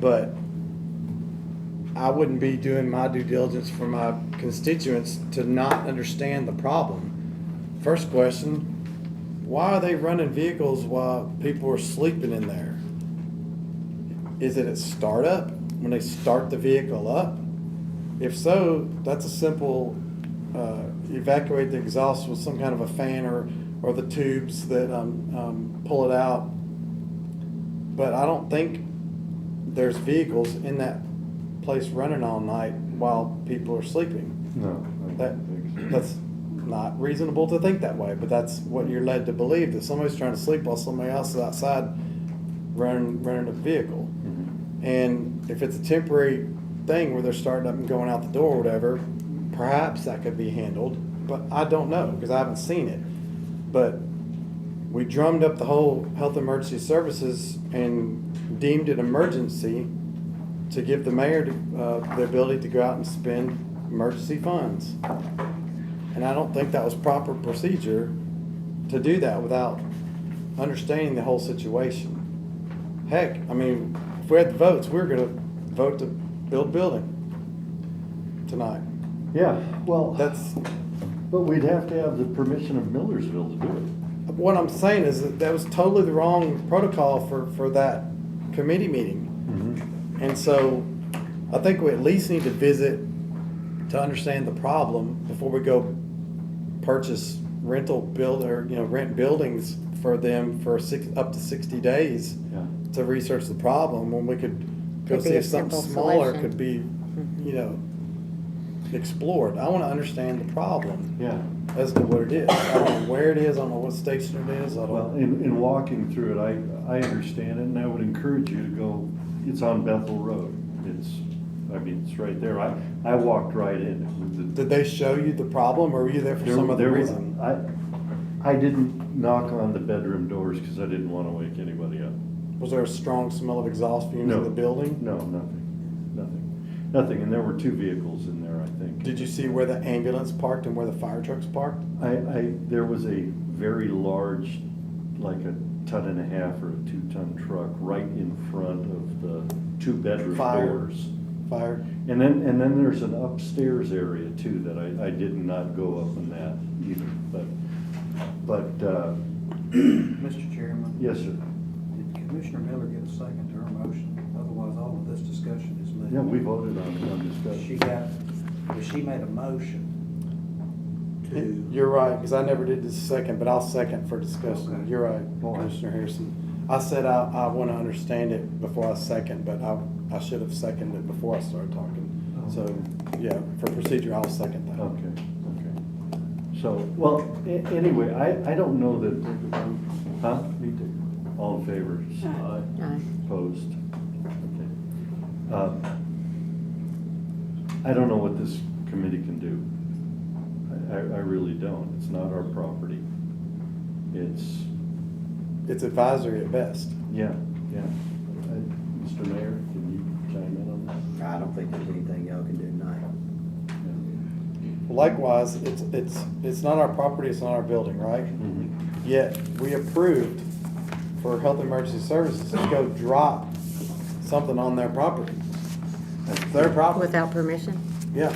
But I wouldn't be doing my due diligence for my constituents to not understand the problem. First question, why are they running vehicles while people are sleeping in there? Is it at startup, when they start the vehicle up? If so, that's a simple, evacuate the exhaust with some kind of a fan or the tubes that pull it out. But I don't think there's vehicles in that place running all night while people are sleeping. No. I don't think so. That's not reasonable to think that way, but that's what you're led to believe, that somebody's trying to sleep while somebody else is outside running a vehicle. Mhm. And if it's a temporary thing where they're starting up and going out the door or whatever, perhaps that could be handled, but I don't know because I haven't seen it. But we drummed up the whole health emergency services and deemed it emergency to give the mayor the ability to go out and spend emergency funds. And I don't think that was proper procedure to do that without understanding the whole situation. Heck, I mean, if we had the votes, we were gonna vote to build a building tonight. Yeah, well, That's, but we'd have to have the permission of Millersville to do it. what I'm saying is that was totally the wrong protocol for that committee meeting. Mhm. And so I think we at least need to visit to understand the problem before we go purchase rent buildings for them for up to 60 days Yeah. to research the problem, when we could go Could be see a if something simple smaller solution. could be, explored. I want to understand the problem Yeah. as to what it is. I don't know where it is, I don't know what station it is, I Well, don't. in walking through it, I understand it, and I would encourage you to go, it's on Bethel Road. It's right there. I walked right in. Did they show you the problem, or were you there for some other reason? I didn't knock on the bedroom doors because I didn't want to wake anybody up. Was there a strong smell of exhaust fumes No. in the building? No, nothing, and there were 2 vehicles in there, I think. Did you see where the ambulance parked and where the fire trucks parked? There was a very large, like a 1.5 ton or a 2-ton truck right in front of the 2-bedroom Fire. doors. Fire? And then there's an upstairs area too that I did not go up in that either, but, Mr. Chairman? yes, sir. Did Commissioner Miller get a second to her motion? Otherwise, all of this discussion is moot. Yeah, we voted on discussion. She made a motion to. You're right, because I never did this second, but I'll second for discussion. Okay. You're right, Commissioner Harrison. I said I want to understand it before I second, but I should have seconded it before I started talking. So, yeah, for procedure, I'll second that. Okay. So, well, anyway, I don't know that, huh? Me too. All in favor? Aye. Opposed? Okay. I don't know what this committee can do. I really don't. It's not our property. It's advisory at best. Yeah. Mr. Mayor, can you chime in on that? I don't think there's anything y'all can do tonight. Likewise, it's not our property, it's not our building, right? Mhm. Yet, we approved for health emergency services to go drop something on their property. It's their property. Without permission? Yeah.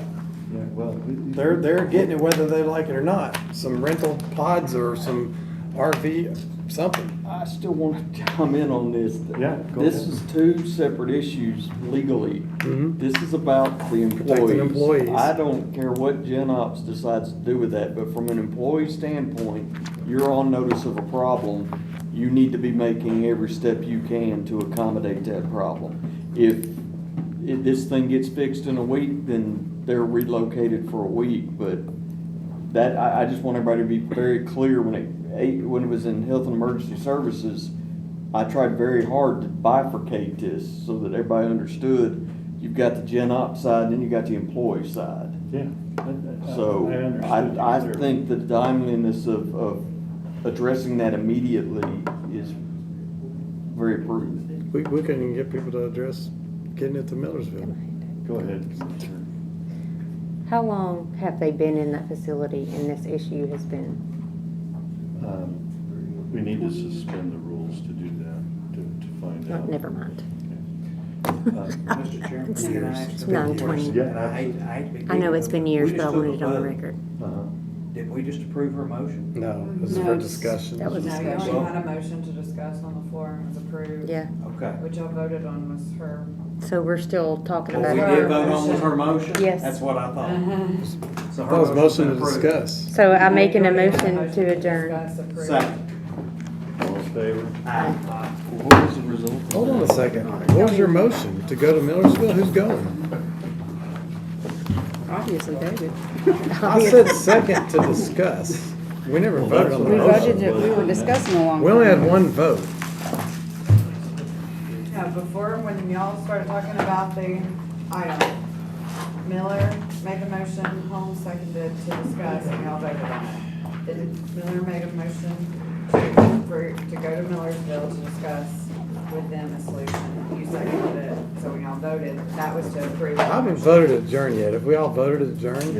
Yeah, well. They're getting it whether they like it or not. Some rental pods or some RV, something. I still want to comment on this. Yeah, go This ahead. is 2 separate issues legally. Mhm. This is about the Protecting employees. I don't care what Gen Ops decides to do with that, but from an employee standpoint, you're on notice of a problem. You need to be making every step you can to accommodate that problem. If this thing gets fixed in a week, then they're relocated for a week, but that, I just want everybody to be very clear when it was in Health and Emergency Services, I tried very hard to bifurcate this so that everybody understood. You've got the Gen Op side, and then you got the employee side. Yeah. So I understood. I think the timeliness of addressing that immediately is very prudent. We couldn't even get people to address getting it to Millersville. Go ahead, Commissioner. How long have they been in that facility and this issue has been? We need to suspend the rules to do that, to find out. Never mind. Mr. Chairman, can I ask It's them a 9:20. question? Yeah, And I hate to be I know it's been mean, years, we but I just took wanted it a on the vote. record. Uh-huh. Did we just approve her motion? No, this is No, for it's- discussion. that was No, you discussion. already had a motion to discuss on the floor and it was approved. Yeah, Okay. What y'all voted on was her. so we're still talking What about we it. did vote on was her motion? Yes. That's what I thought. So That her was motion's motion been to approved. discuss. So I'm making a You already had motion to adjourn. discuss, approve. Second. All in favor? Aye. What was the result? Hold on a second. What was your motion? To go to Millersville? Who's going? Obviously, David. I said second to discuss. We never Well, voted that's on the We what I motion. voted, we were discussing a long time. We only had one vote. Yeah, before, when y'all started talking about the item, Miller made the motion, Holmes seconded to discuss, and y'all voted on it. Then Miller made a motion to go to Millersville to discuss with them a solution. You seconded it, so when y'all voted, that was to approve. I haven't voted adjourn yet. Have we all voted adjourn?